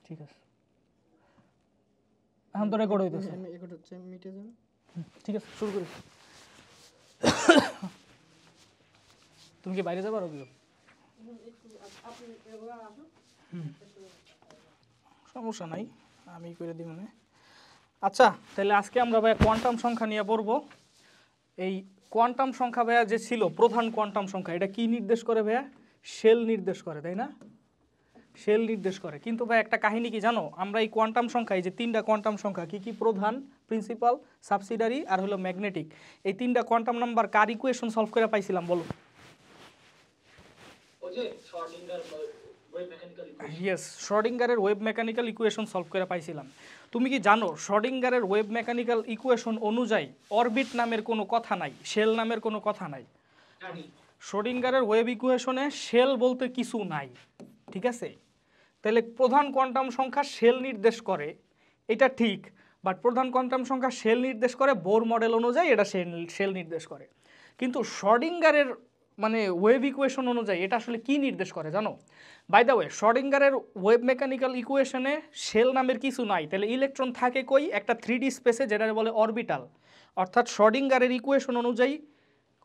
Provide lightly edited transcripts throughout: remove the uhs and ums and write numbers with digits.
ঠিক আছে, এখন তো রেকর্ড হইতেছে। রেকর্ড হচ্ছে, মিটে যান। ঠিক আছে, শুরু করি। তুমি কি বাইরে যাবার অভিযোগ? সমস্যা নাই, আমি করে দিই মানে। আচ্ছা, তাহলে আজকে আমরা ভাইয়া কোয়ান্টাম সংখ্যা নিয়ে পড়বো। এই কোয়ান্টাম সংখ্যা ভাইয়া যে ছিল প্রধান কোয়ান্টাম সংখ্যা, এটা কি নির্দেশ করে ভাইয়া? শেল নির্দেশ করে, তাই না? শেল নির্দেশ করে। কিন্তু ভাই একটা কাহিনী কি জানো, আমরা এই কোয়ান্টাম সংখ্যা, এই যে তিনটা কোয়ান্টাম সংখ্যা কি কি, প্রধান, প্রিন্সিপাল, সাবসিডারি আর হলো ম্যাগনেটিক, এই তিনটা কোয়ান্টাম নাম্বার কার ইকুয়েশন সলভ করে পাইছিলাম বলো? ইয়েস, শ্রোডিঙ্গারের ওয়েভ মেকানিক্যাল ইকুয়েশন সলভ করে পাইছিলাম। তুমি কি জানো শ্রোডিঙ্গারের ওয়েভ মেকানিক্যাল ইকুয়েশন অনুযায়ী অরবিট নামের কোনো কথা নাই, শেল নামের কোনো কথা নাই। শ্রোডিঙ্গারের ওয়েভ ইকুয়েশনে শেল বলতে কিছু নাই, ঠিক আছে? তাহলে প্রধান কোয়ান্টাম সংখ্যা শেল নির্দেশ করে, এটা ঠিক, বাট প্রধান কোয়ান্টাম সংখ্যা শেল নির্দেশ করে বোর মডেল অনুযায়ী, এটা শেল নির্দেশ করে। কিন্তু শ্রোডিঙ্গারের মানে ওয়েভ ইকুয়েশন অনুযায়ী এটা আসলে কি নির্দেশ করে জানো? বাই দ্য ওয়ে, শ্রোডিঙ্গারের ওয়েভ মেকানিক্যাল ইকুয়েশনে শেল নামের কিছু নাই, তাহলে ইলেকট্রন থাকে কই? একটা 3D স্পেসে, যেটা বলে অরবিটাল। অর্থাৎ শ্রোডিঙ্গারের ইকুয়েশন অনুযায়ী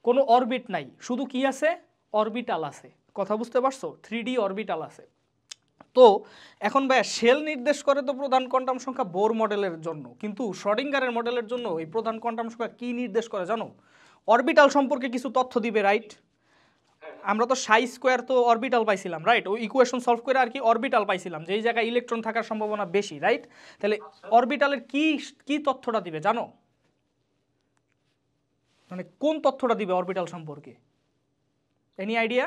কোনো অরবিট নাই, শুধু কি আছে? অরবিটাল আছে। কথা বুঝতে পারছো? 3D অরবিটাল আছে। তো এখন ভাইয়া শেল নির্দেশ করে তো প্রধান কোয়ান্টাম সংখ্যা বোর মডেলের জন্য, কিন্তু শ্রোডিঙ্গারের মডেলের জন্য এই প্রধান কোয়ান্টাম সংখ্যা কি নির্দেশ করে জানো? অরবিটাল সম্পর্কে কিছু তথ্য দিবে, রাইট? আমরা তো সাই স্কোয়ার তো অরবিটাল পাইছিলাম, রাইট? ওই ইকুয়েশন সলভ করে আর কি অরবিটাল পাইছিলাম, যে এই জায়গায় ইলেকট্রন থাকার সম্ভাবনা বেশি, রাইট? তাহলে অরবিটালের কি কি তথ্যটা দিবে জানো? মানে কোন তথ্যটা দিবে অরবিটাল সম্পর্কে? Any idea?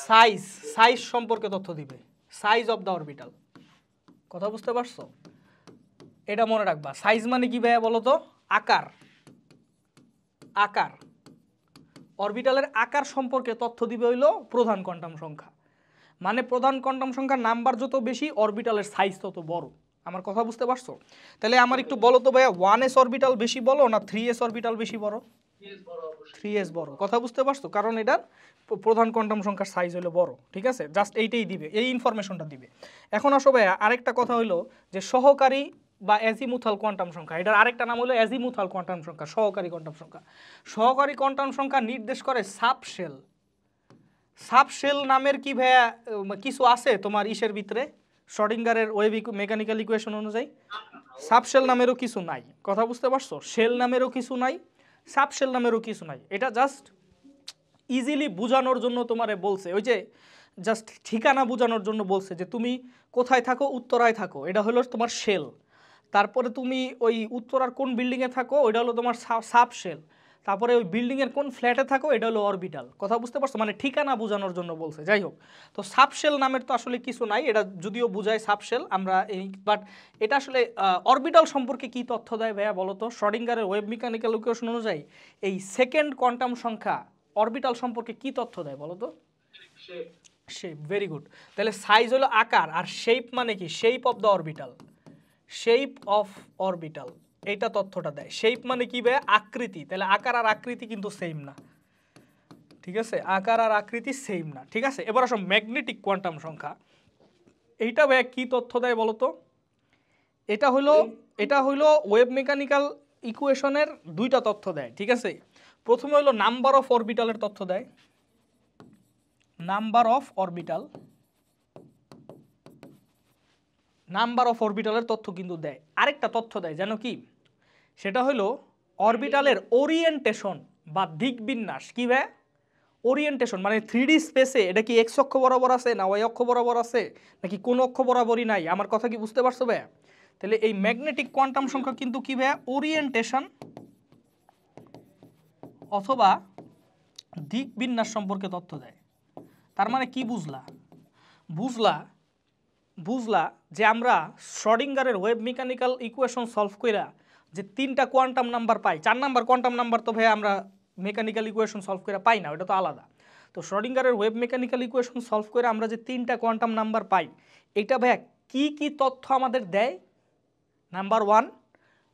সাইজ, সাইজ সম্পর্কে তথ্য দিবে, সাইজ অফ দ্য অরবিটাল। কথা বুঝতে পারছো? এটা মনে রাখবা। সাইজ মানে কি ভাইয়া বলো তো? আকার, আকার। অরবিটালের আকার সম্পর্কে তথ্য দিবে হইল প্রধান কোয়ান্টাম সংখ্যা। মানে প্রধান কোয়ান্টাম সংখ্যার নাম্বার যত বেশি, অরবিটালের সাইজ তত বড়। আমার কথা বুঝতে পারছো? তাহলে আমার একটু বলো তো ভাইয়া, 1s অরবিটাল বেশি বলো না 3s অরবিটাল বেশি বড়? 3s বড়। কথা বুঝতে পারছো? কারণ এটার প্রধান কোয়ান্টাম সংখ্যার সাইজ হলো বড়, ঠিক আছে? জাস্ট এইটাই দিবে, এই ইনফরমেশনটা দিবে। এখন আসো ভাইয়া, আরেকটা কথা হইলো যে সহকারী বা অ্যাজিমুথাল কোয়ান্টাম সংখ্যা, এটার আরেকটা নাম হলো অ্যাজিমুথাল কোয়ান্টাম সংখ্যা, সহকারী কোয়ান্টাম সংখ্যা। সহকারী কোয়ান্টাম সংখ্যা নির্দেশ করে সাবশেল। সাবশেল নামের কি ভাইয়া কিছু আছে তোমার ইসের ভিতরে? শ্রোডিঙ্গারের ওয়েভ মেকানিক্যাল ইকুয়েশন অনুযায়ী সাবশেল নামেরও কিছু নাই। কথা বুঝতে পারছো? শেল নামেরও কিছু নাই, সাবশেল নামেরও কিছু নাই। এটা জাস্ট ইজিলি বোঝানোর জন্য তোমারে বলছে, ওই যে জাস্ট ঠিকানা বোঝানোর জন্য বলছে যে তুমি কোথায় থাকো, উত্তরায় থাকো, এটা হলো তোমার শেল। তারপরে তুমি ওই উত্তরার কোন বিল্ডিংয়ে থাকো, ওইটা হলো তোমার সাবশেল। তারপরে ওই বিল্ডিংয়ের কোন ফ্ল্যাটে থাকো, এটা হলো অরবিটাল। কথা বুঝতে পারছো? মানে ঠিকানা বোঝানোর জন্য বলছে। যাই হোক, তো সাবশেল নামের তো আসলে কিছু নাই, এটা যদিও বোঝায় সাবশেল আমরা এই, বাট এটা আসলে অরবিটাল সম্পর্কে কি তথ্য দেয় ভাইয়া বলো তো? শ্রোডিঙ্গারের ওয়েভ মেকানিক্যাল ইকুয়েশন অনুযায়ী এই সেকেন্ড কোয়ান্টাম সংখ্যা অরবিটাল সম্পর্কে কি তথ্য দেয় বলো তো? শেপ। Very good. তাহলে সাইজ হলো আকার, আর শেপ মানে কি? Shape of the orbital, shape of orbital, এইটা তথ্যটা দেয়। শেপ মানে কি ভাই? আকৃতি। তাহলে আকার আর আকৃতি কিন্তু সেম না, ঠিক আছে? আকার আর আকৃতি সেম না, ঠিক আছে? এবার আসো ম্যাগনেটিক কোয়ান্টাম সংখ্যা, এইটা ভাই কি তথ্য দেয় বলো তো? এটা হইলো ওয়েভ মেকানিক্যাল ইকুয়েশনের দুইটা তথ্য দেয়, ঠিক আছে? প্রথমে হলো নাম্বার অফ অরবিটালের তথ্য দেয়, number of orbital, number of অরবিটালের তথ্য কিন্তু দেয়। আরেকটা তথ্য দেয় জানো কি? সেটা হলো অরবিটালের ওরিয়েন্টেশন বা দিক বিন্যাস। কি ভাই? ওরিয়েন্টেশন মানে 3D স্পেসে এটা কি এক্স অক্ষ বরাবর আছে না ওয়াই অক্ষ বরাবর আছে নাকি কোন অক্ষ বরাবরই নাই? আমার কথা কি বুঝতে পারছো ভাই? তাহলে এই ম্যাগনেটিক কোয়ান্টাম সংখ্যা কিন্তু কি ভাই? ওরিয়েন্টেশন অথবা দিক বিন্যাস সম্পর্কে তথ্য দেয়। তার মানে কি বুঝলা? বুঝলা যে আমরা শ্রোডিঙ্গারের ওয়েভ মেকানিক্যাল ইকুয়েশন সলভ কইরা যে তিনটা কোয়ান্টাম নাম্বার পাই, 4 নাম্বার কোয়ান্টাম নাম্বার তো ভাই আমরা মেকানিক্যাল ইকুয়েশন সলভ করে পাই না, ওটা তো আলাদা। তো শ্রোডিঙ্গারের ওয়েভ মেকানিক্যাল ইকুয়েশন সলভ করে আমরা যে তিনটা কোয়ান্টাম নাম্বার পাই, এটা ভাই কি কি তথ্য আমাদের দেয়? নাম্বার 1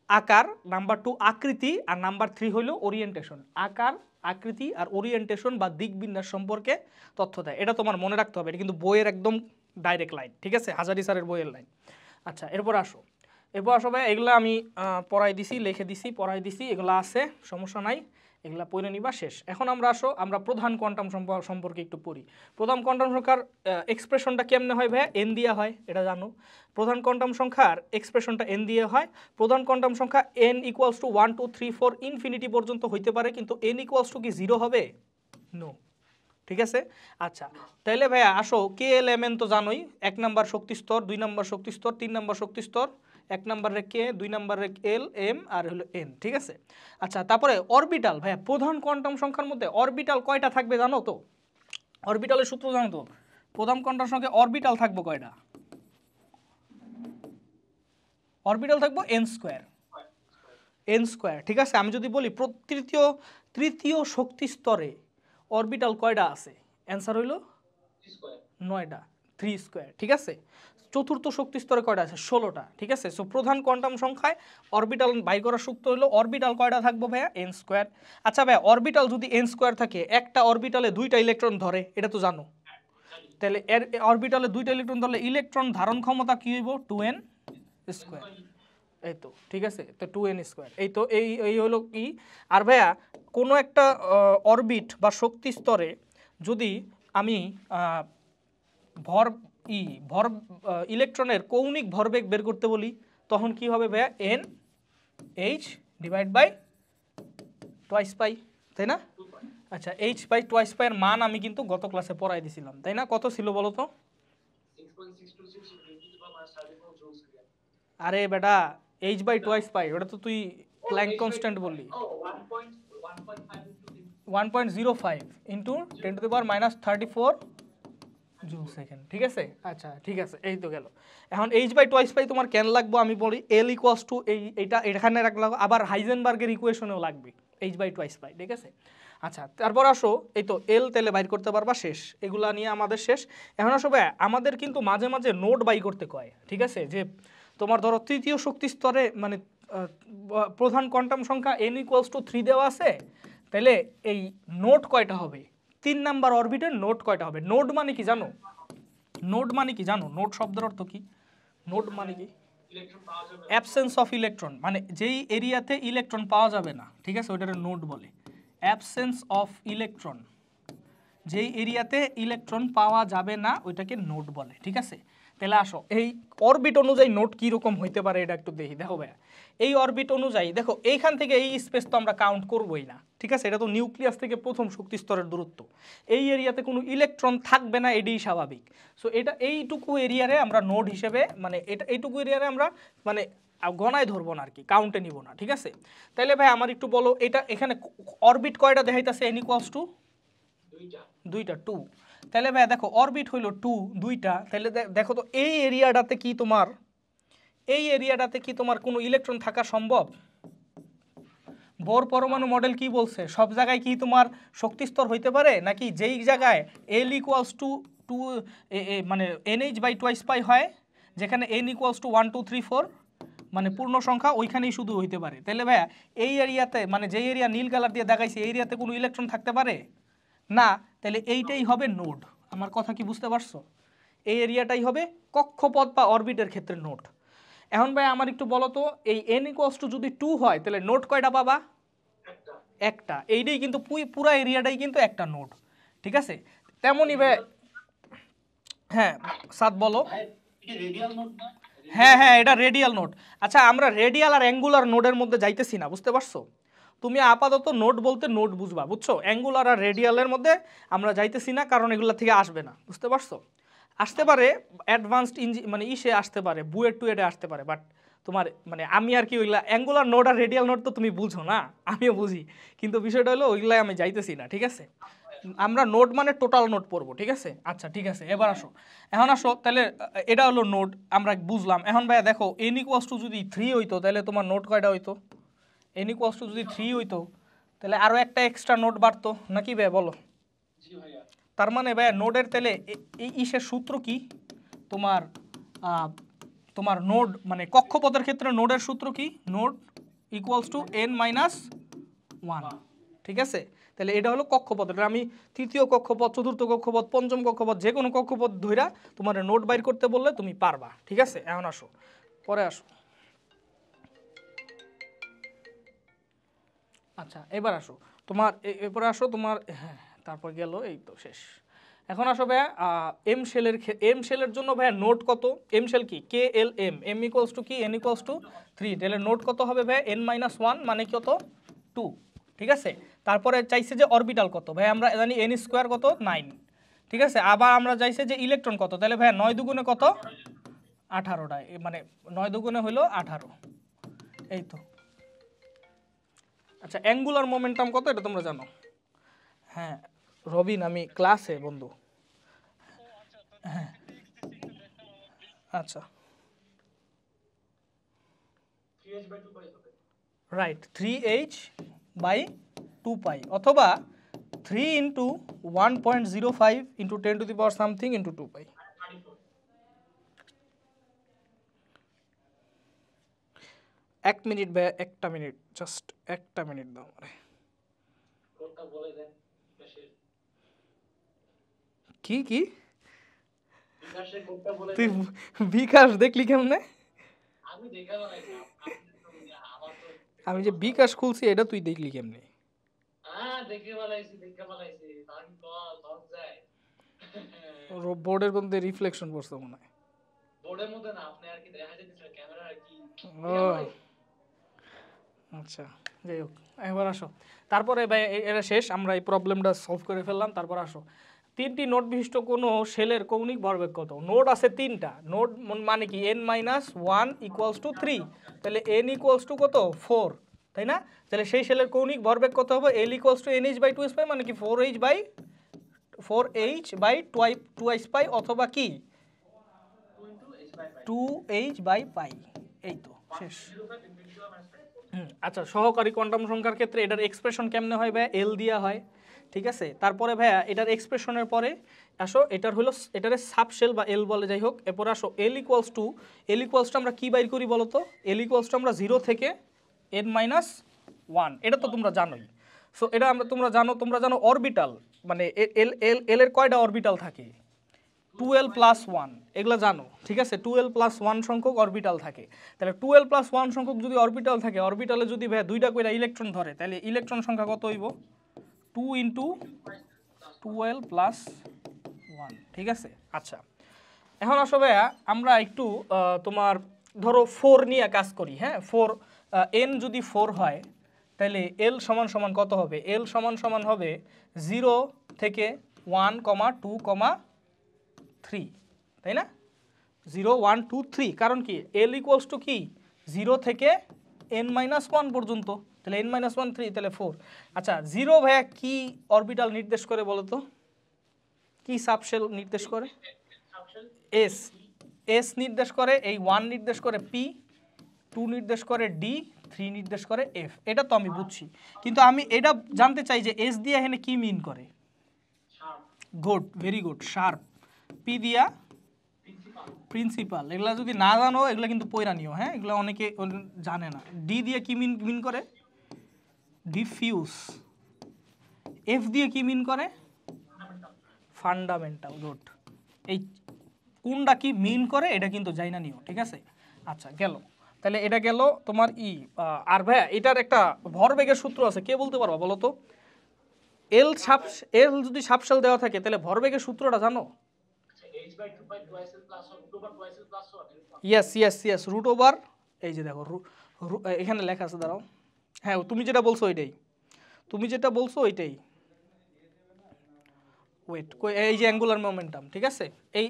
আকার, নাম্বার 2 আকৃতি, আর নাম্বার 3 হলো ওরিয়েন্টেশন। আকার, আকৃতি আর ওরিয়েন্টেশন বা দিক বিন্যাস সম্পর্কে তথ্য দেয়। এটা তোমার মনে রাখতে হবে, এটা কিন্তু বইয়ের একদম ডাইরেক্ট লাইন, ঠিক আছে, হাজারি স্যারের বইয়ের লাইন। আচ্ছা এরপর আসো ভাই, এগুলো আমি পড়াই দিছি, লিখে দিছি, পড়াই দিছি, এগুলো আছে, সমস্যা নাই, এগুলা পড়ে নিবা, শেষ। এখন আমরা প্রধান কোয়ান্টাম সম্পর্কে একটু পড়ি। প্রধান কোয়ান্টাম সংখ্যার এক্সপ্রেশনটা কেমনে হয় ভাইয়া? এন দিয়ে হয়, এটা জানো। প্রধান কোয়ান্টাম সংখ্যার এক্সপ্রেশনটা এন দিয়ে হয়। প্রধান কোয়ান্টাম সংখ্যা এন ইকুয়ালস টু 1 2 3 4 ইনফিনিটি পর্যন্ত হইতে পারে, কিন্তু এন ইকুয়ালস টু কি 0 হবে? নো, ঠিক আছে। আচ্ছা তাহলে ভাইয়া আসো, কে এল এম এন তো জানোই, 1 নাম্বার শক্তি স্তর, 2 নাম্বার শক্তি স্তর, 3 নাম্বার শক্তি স্তর, 1 নাম্বারে কে, 2 নাম্বারে এল এম আর হলো এন, ঠিক আছে। আচ্ছা তারপরে অরবিটাল ভাইয়া, প্রধান কোয়ান্টাম সংখ্যার মধ্যে অরবিটাল কয়টা থাকবে জানো তো? অরবিটালের সূত্র জানো তো? প্রধান কোয়ান্টাম সংখ্যায় অরবিটাল থাকবো কয়টা? অরবিটাল থাকবো এন স্কোয়ার, এন স্কোয়ার, ঠিক আছে। আমি যদি বলি তৃতীয় শক্তি স্তরে অরবিটাল কয়টা আছে? অ্যান্সার হইল 9টা, 3 স্কোয়ার, ঠিক আছে। চতুর্থ শক্তি স্তরে কয়টা আছে? 16টা, ঠিক আছে। সো প্রধান কোয়ান্টাম সংখ্যায় অরবিটাল বাই করার সূত্র হলো অরবিটাল কয়টা থাকবো ভাইয়া? N square. আচ্ছা ভাইয়া অরবিটাল যদি এন স্কোয়ার থাকে, একটা অরবিটালে 2টা ইলেকট্রন ধরে, এটা তো জানো। তাহলে এর অরবিটালে 2টা ইলেকট্রন ধরলে ইলেকট্রন ধারণ ক্ষমতা কি হইব? 2n স্কোয়ার, এই তো, ঠিক আছে। তো 2n স্কোয়ার, এই তো, এই হলো কি। আর ভাইয়া কোনো একটা অরবিট বা শক্তি স্তরে যদি আমি ইলেকট্রনের কৌণিক ভরবেগ বের করতে বলি, তখন কি হবে ভাইয়া? N h divide by twice pi, তাই না? আচ্ছা এইচ বাই টোয়াইস পাই এর মান আমি কিন্তু গত ক্লাসে পড়াই দিছিলাম, তাই না? কত ছিল বলো তো? আরে বেটা, এইচ বাই টোয়াইস পাই ওটা তো তুই প্ল্যাঙ্ক কনস্ট্যান্ট বললি। 1.05 ইন্টু 10⁻³ জুল সেকেন্ড, ঠিক আছে। আচ্ছা ঠিক আছে, এই তো গেল। এখন এইচ বাই টোয়াইস পাই তোমার কেন লাগবো আমি বলি, এল ইকুয়ালস টু এইটা এখানে রাখলাম, আবার হাইজেনবার্গের ইকুয়েশনেও লাগবে এইচ বাই টোয়াইস পাই, ঠিক আছে। আচ্ছা তারপর আসো, এই তো এল তেলে বাইর করতে পারবা, শেষ। এগুলা নিয়ে আমাদের শেষ। এখন আসো ভাই, আমাদের কিন্তু মাঝে মাঝে নোট বাই করতে কয়, ঠিক আছে। যে তোমার ধরো তৃতীয় শক্তি স্তরে মানে প্রধান কোয়ান্টাম সংখ্যা n ইকুয়ালস টু 3 দেওয়া আছে, তাহলে এই নোট কয়টা হবে? 3 নাম্বার অরবিটের নোট কয়টা হবে? নোড মানে কি জানো? নোড মানে কি জানো? নোড শব্দের অর্থ কি? নোড মানে কি? অ্যাবসেন্স অফ ইলেকট্রন, মানে যেই এরিয়াতে ইলেকট্রন পাওয়া যাবে না, ঠিক আছে, ওইটারে নোড বলে। অ্যাবসেন্স অফ ইলেকট্রন, যেই এরিয়াতে ইলেকট্রন পাওয়া যাবে না ওইটাকে নোড বলে, ঠিক আছে। তাহলে আসো, এই অরবিট অনুযায়ী নোট কীরকম হইতে পারে এটা একটু দেখি। দেখো ভাইয়া, এই অরবিট অনুযায়ী দেখো, এইখান থেকে এই স্পেস তো আমরা কাউন্ট করবোই না, ঠিক আছে। এটা তো নিউক্লিয়াস থেকে প্রথম শক্তি স্তরের দূরত্ব, এই এরিয়াতে কোনো ইলেকট্রন থাকবে না, এটাই স্বাভাবিক। সো এটা এইটুকু এরিয়ারে আমরা নোড হিসেবে, মানে এটা এইটুকু এরিয়ারে আমরা মানে গণায় ধরবো না আর কি, কাউন্টে নিব না, ঠিক আছে। তাহলে ভাই আমার একটু বলো, এটা এখানে অরবিট কয়টা দেখাইতেছে? n ইকুয়ালস টু 2টা, 2। তাহলে ভাই দেখো অরবিট হইলো 2, 2টা। তাহলে দেখো তো এই এরিয়াটাতে কি তোমার কোনো ইলেকট্রন থাকা সম্ভব? বোর পরমাণু মডেল কি বলছে? সব জায়গায় কি তোমার শক্তি স্তর হইতে পারে নাকি? যেই জায়গায় L ইকুয়ালস টু 2 মানে NH বাই টোয়াইস পাই হয়, যেখানে n ইকুয়ালস টু 1 2 3 4 মানে পূর্ণ সংখ্যা, ওইখানেই শুধু হইতে পারে। তাহলে ভাইয়া এই এরিয়াতে, মানে যেই এরিয়া নীল কালার দিয়ে দেখাইছে, এই এরিয়াতে কোনো ইলেকট্রন থাকতে পারে না। তাহলে এইটাই হবে নোড। আমার কথা কি বুঝতে পারছো? এই এরিয়াটাই হবে কক্ষপথ বা অরবিটের ক্ষেত্রে নোড। এখন ভাই আমার একটু বলো তো, এই n ইকুয়ালস টু যদি 2 হয় তাহলে নোড কয়টা পাবা? একটা। এইটাই কিন্তু পুরো এরিয়াটাই কিন্তু একটা নোড, ঠিক আছে। তেমনই ভাই, হ্যাঁ সাদ বলো। হ্যাঁ হ্যাঁ, এটা রেডিয়াল নোড। আচ্ছা আমরা রেডিয়াল আর অ্যাঙ্গুলার নোডের মধ্যে যাইতেছি না, বুঝতে পারছো? তুমি আপাতত নোড বলতে নোড বুঝবা, বুঝছো? অ্যাঙ্গুলার আর রেডিয়ালের মধ্যে আমরা যাইতেছি না, কারণ এগুলো থেকে আসবে না, বুঝতে পারছো? আসতে পারে অ্যাডভান্সড মানে ইসে আসতে পারে, বুয়েট টুয়েটে আসতে পারে, বাট তোমার মানে আমি আর কি ওইগুলা অ্যাঙ্গুলার নোড আর রেডিয়াল নোড তো তুমি বুঝো না, আমিও বুঝি, কিন্তু বিষয়টা হলো ওইগুলাই আমি যাইতেছি না, ঠিক আছে। আমরা নোড মানে টোটাল নোড পড়বো, ঠিক আছে। আচ্ছা ঠিক আছে, এবার আসো, এখন আসো তাহলে এটা হলো নোড আমরা বুঝলাম। এখন ভাইয়া দেখো n ইকুয়ালস টু যদি 3 হইতো তাহলে তোমার নোড কয়টা হইতো? n ইকুয়ালস টু যদি 3 হইতো তাহলে আরও একটা এক্সট্রা নোড বাড়তো নাকি ভাই, বলো? তার মানে ভাইয়া নোডের তাহলে এই ইসের সূত্র কি তোমার? তোমার নোড মানে কক্ষপথের ক্ষেত্রে নোডের সূত্র কি? নোড ইকুয়ালস টু n - 1, ঠিক আছে? তাহলে এটা হলো কক্ষপথ। এটা আমি তৃতীয় কক্ষপথ, চতুর্থ কক্ষপথ, পঞ্চম কক্ষপথ যে কোনো কক্ষপথ ধইরা তোমার নোট বাইর করতে বললে তুমি পারবা। ঠিক আছে? এখন আসো, পরে আসো। আচ্ছা এবার আসো তোমার এরপরে আসো তোমার, হ্যাঁ তারপর গেল, এই তো শেষ। এখন আসো ভাইয়া এম শেলের জন্য ভাইয়া নোট কত? এম শেল কি? K L M, M equals to কি? N equals to 3। তাহলে নোট কত হবে ভাইয়া? n-1 মানে কত? 2। ঠিক আছে? তারপরে চাইছে যে অরবিটাল কত? ভাই আমরা জানি n স্কোয়ার কত? 9। ঠিক আছে? আবার আমরা চাইছে যে ইলেকট্রন কত? তাহলে ভাইয়া 9 দুগুণে কত? 18টা, মানে 9 দুগুণে হলো 18। এই তো। আচ্ছা অ্যাঙ্গুলার মোমেন্টাম কত এটা তোমরা জানো? হ্যাঁ রবিন, আমি ক্লাসে বন্ধু। হ্যাঁ আচ্ছা রাইট, 3h/2 অথবা 3 ইন্টু 1.05 ইন্টু 10⁻⁷ ইন্টু 2π। এক মিনিট ভাই, একটা মিনিট, জাস্ট একটা মিনিট দাও আমারে। কি কি তুই বিকাশ দেখলি কেমনে? আমি যে বিকাশ খুলছি এটা তুই দেখলি কেমনে? বোর্ডের মধ্যে রিফ্লেকশন পড়ছে মনে হয়। ও আচ্ছা যাই হোক, এবার আসো। তারপরে ভাই এটা শেষ, আমরা এই প্রবলেমটা সলভ করে ফেললাম। তারপর আসো, 3টি নোট বিশিষ্ট কোনো শেলের কৌণিক ভরবেগ কত? নোট আছে 3টা, নোট মানে কি n-1 ইকুয়ালস টু 3, তাহলে n ইকুয়ালস টু কত? 4, তাই না? তাহলে সেই শেলের কৌণিক ভরবেগ কত হবে? l ইকুয়ালস টু nh/2 মানে কি 4h/2 অথবা কি 2h/π। এই তো শেষ। আচ্ছা সহকারী কোয়ান্টাম সংখ্যার ক্ষেত্রে এটার এক্সপ্রেশন কেমনে হয় ভাইয়া? এল দিয়া হয়। ঠিক আছে? তারপরে ভাইয়া এটার এক্সপ্রেশনের পরে আসো, এটার সাবশেল বা এল বলে, যাই হোক। এরপর আসো এল ইকুয়ালস টু আমরা কি বাইর করি বলো তো? এল ইকুয়ালস টু আমরা 0 থেকে n-1, এটা তো তোমরা জানোই। সো এটা তোমরা জানো অরবিটাল, মানে এল এর কয়টা অরবিটাল থাকে? 2l+1, এগুলো জানো। ঠিক আছে? 2l+1 সংখ্যক অরবিটাল থাকে। তাহলে 2l+1 সংখ্যক যদি অরবিটাল থাকে, অরবিটালে যদি ভাই দুইটা করে ইলেকট্রন ধরে, তাহলে ইলেকট্রন সংখ্যা কত হইব? 2 ইন্টু 2l+1। ঠিক আছে? আচ্ছা এখন আসো ভাইয়া আমরা একটু তোমার ধরো 4 নিয়ে কাজ করি। হ্যাঁ 4, n যদি 4 হয় তাহলে l সমান সমান কত হবে? l সমান সমান হবে 0 থেকে 1, 2, 3, তাই না? 0, 1, 2, 3, কারণ কি l ইকুয়ালস টু কি 0 থেকে n-1 পর্যন্ত, তাহলে n-1 3, তাহলে 4। আচ্ছা 0 ভাইয়া কি অরবিটাল নির্দেশ করে বলো তো? কি সাবশেল নির্দেশ করে? এস, এস নির্দেশ করে, এই 1 নির্দেশ করে পি, 2 নির্দেশ করে ডি, 3 নির্দেশ করে এফ। এটা তো আমি বুঝছি, কিন্তু আমি এটা জানতে চাই যে এস দিয়ে এখানে কি মিন করে? Good, very good, sharp. P দিয়া প্রিন্সিপাল। এগুলা যদি না জানো এগুলা কিন্তু পয়রা নিও। হ্যাঁ এগুলো অনেকে জানে না। ডি দিয়ে কি মিন করে? ডিফিউজ। এফ দিয়ে কি মিন করে? ফান্ডামেন্টাল। গুড। এই কোনটা কি মিন করে এটা কিন্তু যাই না নিও। ঠিক আছে? আচ্ছা গেল, তাহলে এটা গেল তোমার আর ভাইয়া এটার একটা ভরবেগের সূত্র আছে, কে বলতে পারবা বলো তো? এল যদি সাবশেল দেওয়া থাকে তাহলে ভরবেগের সূত্রটা জানো? ইয়েস রুট ওভার, এই যে দেখো এখানে লেখা আছে, দাঁড়াও। হ্যাঁ তুমি যেটা বলছো ওইটাই, ওয়েট, এই যে অ্যাঙ্গুলার মোমেন্টাম। ঠিক আছে?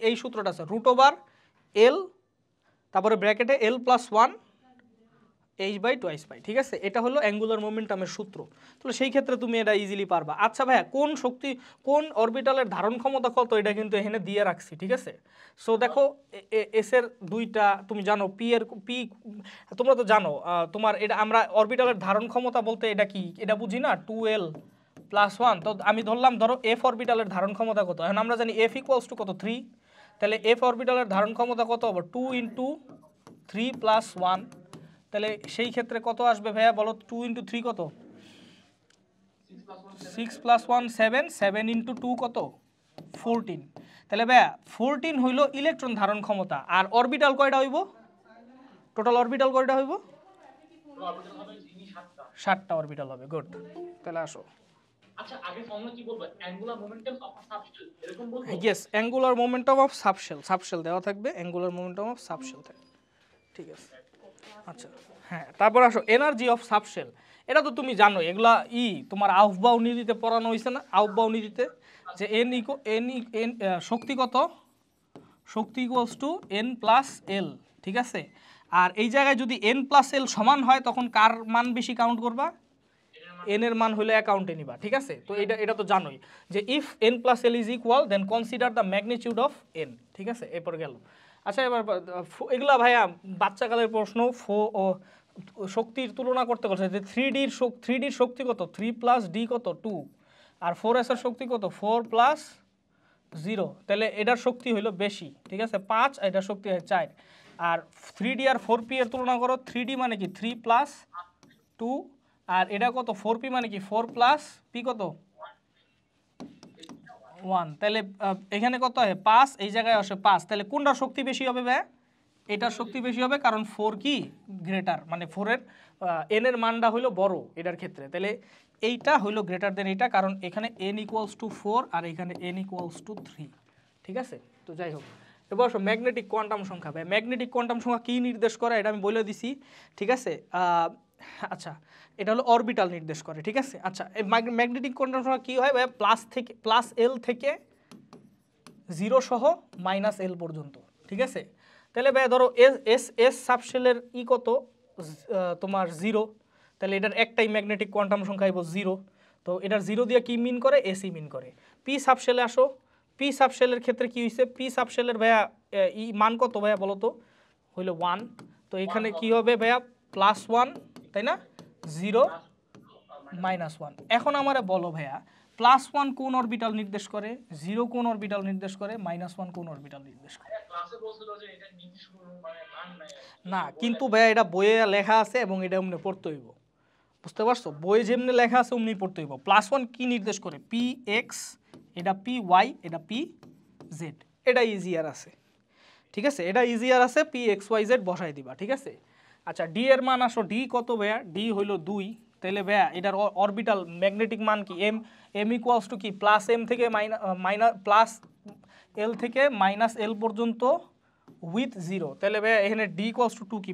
এই সূত্রটা আছে, রুট ওভার এল, তারপরে ব্র্যাকেটে l+1 h/2π। ঠিক আছে? এটা হলো অ্যাঙ্গুলার মোমেন্টামের সূত্র। তাহলে সেই ক্ষেত্রে তুমি এটা ইজিলি পারবা। আচ্ছা ভাইয়া কোন অরবিটালের ধারণ ক্ষমতা কত, এটা কিন্তু এখানে দিয়ে রাখছি। ঠিক আছে? সো দেখো এস এর দুইটা তুমি জানো, পি তোমরা তো জানো। তোমার এটা আমরা অরবিটালের ধারণ ক্ষমতা বলতে এটা কি, এটা বুঝি না, 2l+1। তো আমি ধরলাম, ধরো এফ অরবিটালের ধারণ ক্ষমতা কত? এখন আমরা জানি এফ ইকুয়ালস টু কত? 3। তাহলে এফ অরবিটালের ধারণ ক্ষমতা কত হবে? 2 ইন্টু 3+1। তাহলে সেই ক্ষেত্রে কত আসবে ভাইয়া বলো? 2 ইন্টু 3 কত? 6 + 1 7, 7 × 2 কত 14। তাহলে ভাইয়া 14 হইল ইলেকট্রন ধারণ ক্ষমতা। আর অরবিটাল কয়টা হইব, টোটাল অরবিটাল কয়টা হইব? 7টা অরবিটাল হবে। গুড। তাহলে আসো। আচ্ছা, আগে ফর্মুলা কি বলবো? Angular momentum of a subshell এরকম বলবো? Yes, angular momentum of subshell, subshell দেওয়া থাকবে, অ্যাঙ্গুলার মোমেন্টাম অফ সাবশেল থাকবে। ঠিক আছে। আচ্ছা হ্যাঁ, তারপর আসো এনার্জি অফ সাবশেল। এটা তো তুমি জানো, এগুলা তোমার আউফবাউ নীতিতে পড়ানো হয়েছে না? আউফবাউ নীতিতে যে এন শক্তি কত, শক্তি ইকুয়ালস টু এন প্লাস এল। ঠিক আছে। আর এই জায়গায় যদি এন প্লাস এল সমান হয় তখন কার মান বেশি কাউন্ট করবা? এন এর মান হলে অ্যাকাউন্টে নিবা। ঠিক আছে। তো এটা তো জানোই যে if n plus l is equal then consider the magnitude of n. ঠিক আছে, এরপর গেল। আচ্ছা এবার এগুলা ভাইয়া বাচ্চাকালের প্রশ্ন। শক্তির তুলনা করতে বলছে যে থ্রি ডির শক্তি কত, 3 + d কত 2, আর 4s এর শক্তি কত 4 + 0। তাহলে এটার শক্তি হইলো বেশি। ঠিক আছে, 5, এটার শক্তি হয় 4। আর 3d আর 4p এর তুলনা করো। 3d মানে কি 3 + 2, আর এটা কত 4p মানে কি 4 + p কত 1। তাহলে এখানে কত হয় 5, এই জায়গায় আসে 5। তাহলে কোনটার শক্তি বেশি হবে ভাই? এটার শক্তি বেশি হবে, কারণ 4 কি গ্রেটার, মানে 4 এর n এর মানটা হইলো বড় এটার ক্ষেত্রে। তাহলে এইটা হইলো গ্রেটার দেন এইটা, কারণ এখানে n = 4 আর এখানে n = 3। ঠিক আছে। তো যাই হোক, এবার আসো ম্যাগনেটিক কোয়ান্টাম সংখ্যা। ভাই ম্যাগনেটিক কোয়ান্টাম সংখ্যা কি নির্দেশ করে এটা আমি বলে দিছি। ঠিক আছে। আচ্ছা, এটা হলো অরবিটাল নির্দেশ করে। ঠিক আছে। আচ্ছা, এই ম্যাগনেটিক কোয়ান্টাম সংখ্যা কি হয় ভাই? প্লাস l থেকে 0 সহ -l পর্যন্ত। ঠিক আছে। তাহলে ভাই ধরো এস সাবশেলের কত তোমার 0, তাহলে এটার একটাই ম্যাগনেটিক কোয়ান্টাম সংখ্যা হইব 0। তো এটার 0 দিয়ে কি মিন করে? এসি মিন করে। পি সাবশেলে আসো। পি সাবশেলের ক্ষেত্রে কি হইছে? পি সাবশেলের ভাইয়া মান কত ভাইয়া বলো তো? হইলো 1। তো এখানে কি হবে ভাইয়া? +1, তাই না? 0 -1। এখন আমারে বলো ভাইয়া, +1 কোন অরবিটাল নির্দেশ করে, 0 কোন অরবিটাল নির্দেশ করে, -1 কোন অরবিটাল নির্দেশ করে? ক্লাসে বলছিল যে এটা নির্দিষ্ট মানে মান নাই। না, কিন্তু ভাইয়া এটা বইয়ে লেখা আছে এবং এটা এমনি পড়তে হইব। বুঝতে পারছো? বইয়ে যেমনি লেখা আছে অমনি পড়তে হইব। +1 কি নির্দেশ করে? পি এক্স, এটা পি ওয়াই, এটা পি জেড। এটা ইজিয়ার আছে। ঠিক আছে, এটা ইজিয়ার আছে, পি এক্স ওয়াই জেড বসাই দিবা। ঠিক আছে। আচ্ছা, ডি এর মান আসো। ডি কত ভাইয়া? ডি হইল 2। তাহলে ভাইয়া এটার অরবিটাল ম্যাগনেটিক মান কি? এম = কি +m থেকে +l থেকে -l পর্যন্ত উইথ 0। তাহলে ভাইয়া এখানে ডি = 2 কি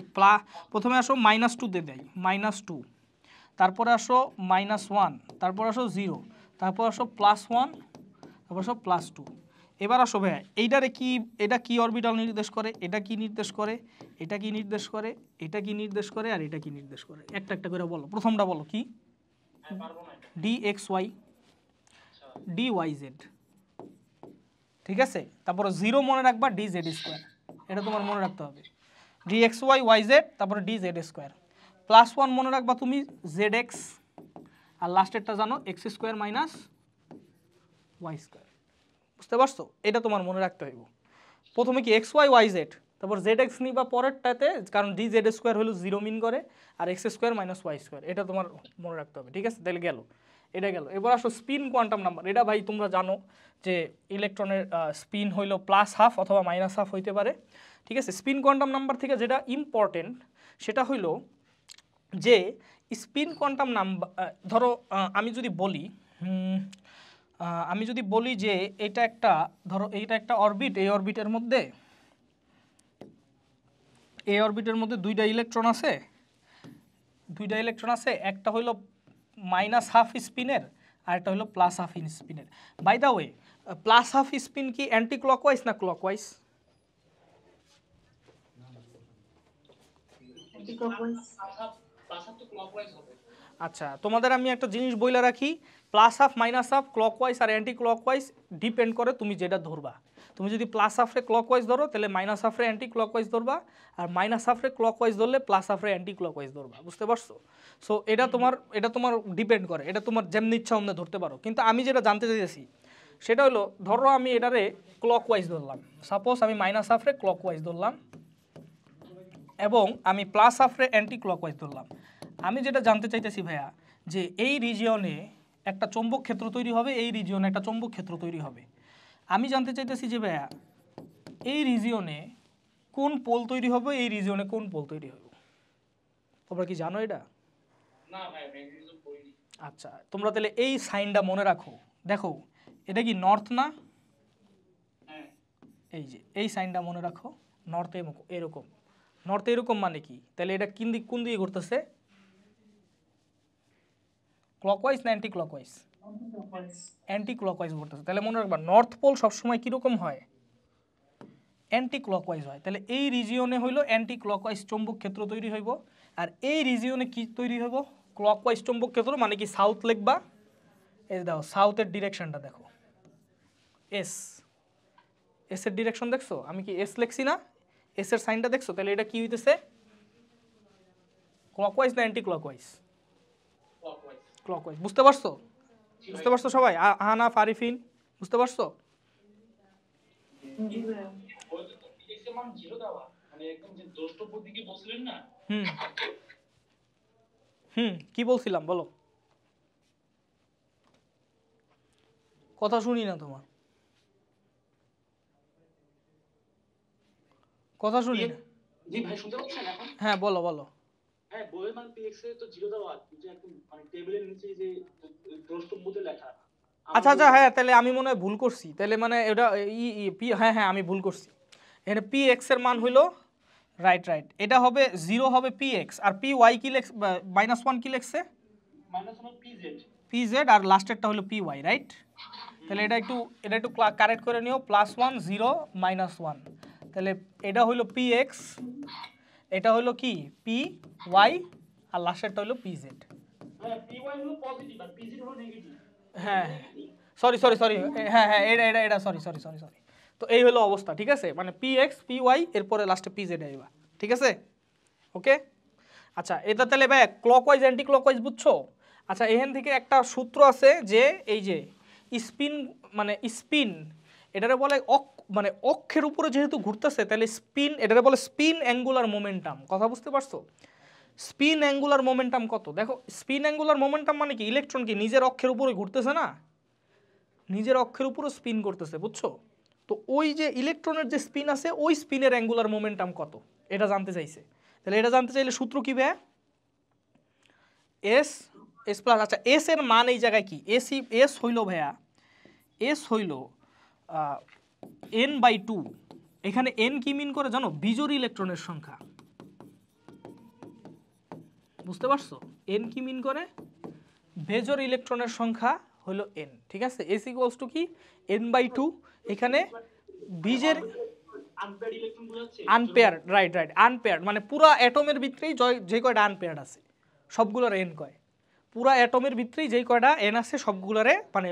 প্রথমে আসো -2 দিয়ে দেয়, -2, তারপরে আসো -1, তারপর আসো 0, তারপর আসো +1, তারপর আসো +2। এবার আসো ভাইয়া এইটারে কি, এটা কি অরবিটাল নির্দেশ করে, এটা কি নির্দেশ করে, এটা কি নির্দেশ করে, এটা কি নির্দেশ করে, আর এটা কি নির্দেশ করে? একটা একটা করে বলো। প্রথমটা বলো কি? dxy dyz। ঠিক আছে। তারপরে 0 মনে রাখবা, dz²। এটা তোমার মনে রাখতে হবে। dxy yz, তারপরে dz²। +1 মনে রাখবা তুমি zx, আর লাস্টেরটা জানো x² - y²। বুঝতে পারছো? এটা তোমার মনে রাখতে হইব। প্রথমে কি xy yz, তারপর zx নিবা পরেরটাতে, কারণ dz² হলো 0 মিন করে, আর x² - y²। এটা তোমার মনে রাখতে হবে। ঠিক আছে। তাহলে গেল, এটা গেল। এবার আসো স্পিন কোয়ান্টাম নাম্বার। এটা ভাই তোমরা জানো যে ইলেকট্রনের স্পিন হইলো +½ অথবা -½ হইতে পারে। ঠিক আছে। স্পিন কোয়ান্টাম নাম্বার থেকে যেটা ইম্পর্টেন্ট সেটা হইলো যে স্পিন কোয়ান্টাম নাম্বার, ধরো আমি যদি বলি যে এটা একটা, ধরো এইটা একটা অরবিট, এই অরবিটের মধ্যে দুইটা ইলেকট্রন আছে, একটা হইলো -½ স্পিনের, আর একটা হইলো +½ স্পিনের। বাই দ্য ওয়ে, +½ স্পিন কি অ্যান্টি ক্লকওয়াইজ না ক্লকওয়াইজ? আচ্ছা, তোমাদের আমি একটা জিনিস বইলা রাখি, +½ -½ ক্লকওয়াইজ আর অ্যান্টি ক্লকওয়াইজ ডিপেন্ড করে তুমি যেটা ধরবা। তুমি যদি +½ ক্লকওয়াইজ ধরো তাহলে -½ অ্যান্টি ক্লকওয়াইজ ধরবা, আর -½ ক্লকওয়াইজ ধরলে +½ অ্যান্টি ক্লকওয়াইজ ধরবা। বুঝতে পারছো? সো এটা তোমার ডিপেন্ড করে, এটা তোমার যেমনি ইচ্ছা অমনি ধরতে পারো। কিন্তু আমি যেটা জানতে চাইছি সেটা হলো, ধরো আমি এটারে ক্লকওয়াইজ ধরলাম, সাপোজ আমি -½ ক্লকওয়াইজ ধরলাম এবং আমি +½ অ্যান্টি ক্লকওয়াইজ ধরলাম। আমি যেটা জানতে চাইতেছি ভাইয়া, যে এই রিজিয়নে একটা চৌম্বক ক্ষেত্র তৈরি হবে, এই রিজিয়নে একটা চৌম্বক ক্ষেত্র তৈরি হবে। আমি জানতে চাইতেছি যে ভাইয়া এই রিজিয়নে কোন পোল তৈরি হবে, এই রিজিয়নে কোন পোল তৈরি হবে? তোমরা কি জানো এটা? না ভাই ম্যাগনেটিজম পড়িনি। আচ্ছা, তোমরা তাহলে এই সাইনটা মনে রাখো। দেখো এটা কি নর্থ না? হ্যাঁ এই যে এই সাইনটা মনে রাখো, নর্থে এরকম, নর্থে এরকম মানে কি? তাহলে এটা কোন দিকে ঘুরতেছে? ক্লকওয়াইজ না অ্যান্টি ক্লকওয়াইজ? অ্যান্টি ক্লকওয়াইজ ঘুরতেছে। তাহলে মনে রাখবা নর্থ পোল সবসময় কীরকম হয়? অ্যান্টি ক্লকওয়াইজ হয়। তাহলে এই রিজিয়নে হইলো অ্যান্টি ক্লকওয়াইজ চৌম্বক ক্ষেত্র তৈরি হইব, আর এই রিজিয়নে কি তৈরি হইব? ক্লকওয়াইজ চৌম্বক ক্ষেত্র। মানে কি সাউথ লিখবা, এই দেখো সাউথের ডিরেকশনটা দেখো, এস, এসের ডিরেকশন দেখছো? আমি কি এস লিখছি না? এসের সাইনটা দেখছো? তাহলে এটা কি হইতেছে? ক্লকওয়াইজ না অ্যান্টি ক্লকওয়াইজ? ক্লকওয়াইজ। ক্লকওয়াইজ। বুঝতে পারছো? বুঝতে পারছো সবাই? আহানা, ফারিফিন, বুঝতে পারছো? বইতে তো physics এর মান 0 দেওয়া, মানে একদম যে দ্রষ্টব্য দিকে বলছিলেন না। হুম হুম, কি বলছিলাম বলো? কথা শুনি না তোমার, কথা শুনি না। জি ভাই শুনতে পাচ্ছেন এখন? হ্যাঁ বলো বলো। হ্যাঁ বইয়ের মান px এ তো 0 দেওয়া, কিন্তু একদম মানে টেবিলের নিচে যে দ্রষ্টব্যতে লেখা। আচ্ছা আচ্ছা, হ্যাঁ তাহলে আমি মনে হয় ভুল করছি। তাহলে মানে এটা পি, হ্যাঁ হ্যাঁ আমি ভুল করছি। এখানে পি এক্স এর মান হইলো, রাইট রাইট, এটা হবে 0 হবে পি এক্স, আর পি ওয়াই কি লেখ, -1 কি লেখছে? -1 pz। পি জেড, আর লাস্টেরটা হলো পি ওয়াই, রাইট? তাহলে এটা একটু কারেক্ট করে নিও, +1 0 -1। তাহলে এটা হইলো পি এক্স, এটা হইলো কি পি ওয়াই, আর লাস্টেরটা হইলো পি জেড। হ্যাঁ py হলো পজিটিভ আর pz হলো নেগেটিভ। হ্যাঁ সরি সরি সরি, হ্যাঁ হ্যাঁ এটা সরি সরি সরি সরি। তো এই হলো অবস্থা, ঠিক আছে? মানে পি এক্স পি ওয়াই, এরপরে লাস্টে পি জেড আইবা, ঠিক আছে? ওকে। আচ্ছা, এটা তাহলে ভাই ক্লকওয়াইজ অ্যান্টি ক্লকওয়াইজ বুঝছো? আচ্ছা, এখান থেকে একটা সূত্র আছে যে এই যে স্পিন, মানে স্পিন এটারে বলে মানে অক্ষের উপরে যেহেতু ঘুরতেছে, তাহলে স্পিন এটারে বলে স্পিন অ্যাঙ্গুলার মোমেন্টাম। কথা বুঝতে পারছো? স্পিন অ্যাঙ্গুলার মোমেন্টাম কত? দেখো স্পিন অ্যাঙ্গুলার মোমেন্টাম মানে কি? ইলেকট্রন কি নিজের অক্ষের উপরে ঘুরতেছে না, নিজের অক্ষের উপরে স্পিন করতেছে, বুঝছো? তো ওই যে ইলেকট্রনের যে স্পিন আছে, ওই স্পিনের অ্যাঙ্গুলার মোমেন্টাম কত, এটা জানতে চাইছে। তাহলে এটা জানতে চাইলে সূত্র কি ভাইয়া? এস, এস প্লাস, আচ্ছা এস এর মান এই জায়গায় কি? এস হইল ভাইয়া, এস হইল n/2। এখানে n কি মিন করে জানো? বিজোড় ইলেকট্রনের সংখ্যা। বুঝতে পারছো? n কি মিন করে? বেজোড় ইলেকট্রনের সংখ্যা হলো n, ঠিক আছে? এস ইকুয়ালস টু কি? n/2। এখানে বীজের আনপেয়ার্ড ইলেকট্রন বোঝাচ্ছে। আনপেয়ার্ড, রাইট রাইট, আনপেয়ার্ড মানে পুরা অ্যাটমের ভিতরেই যে কয়টা আনপেয়ার্ড আছে সবগুলোর n কয়। পুরা অ্যাটমের ভিতরেই যেই কয়টা n আছে সবগুলোরে মানে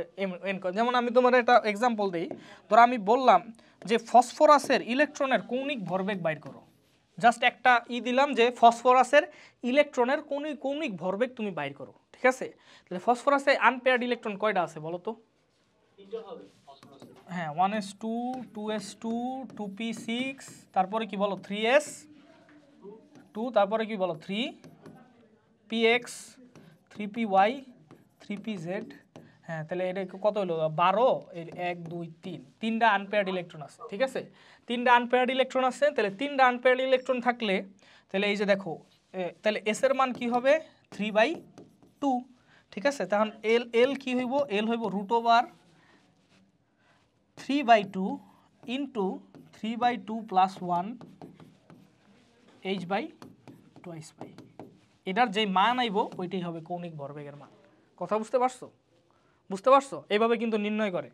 n কয়। যেমন আমি তোমার একটা এক্সাম্পল দিই, ধরো আমি বললাম যে ফসফরাসের ইলেকট্রনের কৌণিক ভরবেগ বাইর করো। জাস্ট একটা দিলাম যে ফসফরাসের ইলেকট্রনের কৌণিক ভরবেগ তুমি বাইর করো, ঠিক আছে? তাহলে ফসফরাসে আনপেয়ার্ড ইলেকট্রন কয়টা আছে বলো তো? তিনটা হবে ফসফরাসের। হ্যাঁ 1s2 2s2 2p6, তারপরে কি বলো 3s2, তারপরে কি বলো 3px 3py 3pz। হ্যাঁ তাহলে এটা কত হলো? 12, এর 1 2 3, তিনটা আনপেয়ার্ড ইলেকট্রন আছে, ঠিক আছে? তিনটা আনপেয়ার্ড ইলেকট্রন আছে। তাহলে তিনটা আনপেয়ার্ড ইলেকট্রন থাকলে তাহলে এই যে দেখো, তাহলে এস এর মান কি হবে? 3/2, ঠিক আছে? তখন এল কি হইব? এল হইব √3/2 ইন্টু 3/2 প্লাস 1 h/2/। এটার যেই মান আইব ওইটাই হবে কৌণিক ভরবেগের মান। কথা বুঝতে পারছো? বুঝতে পারছো? এইভাবে কিন্তু নির্ণয় করে।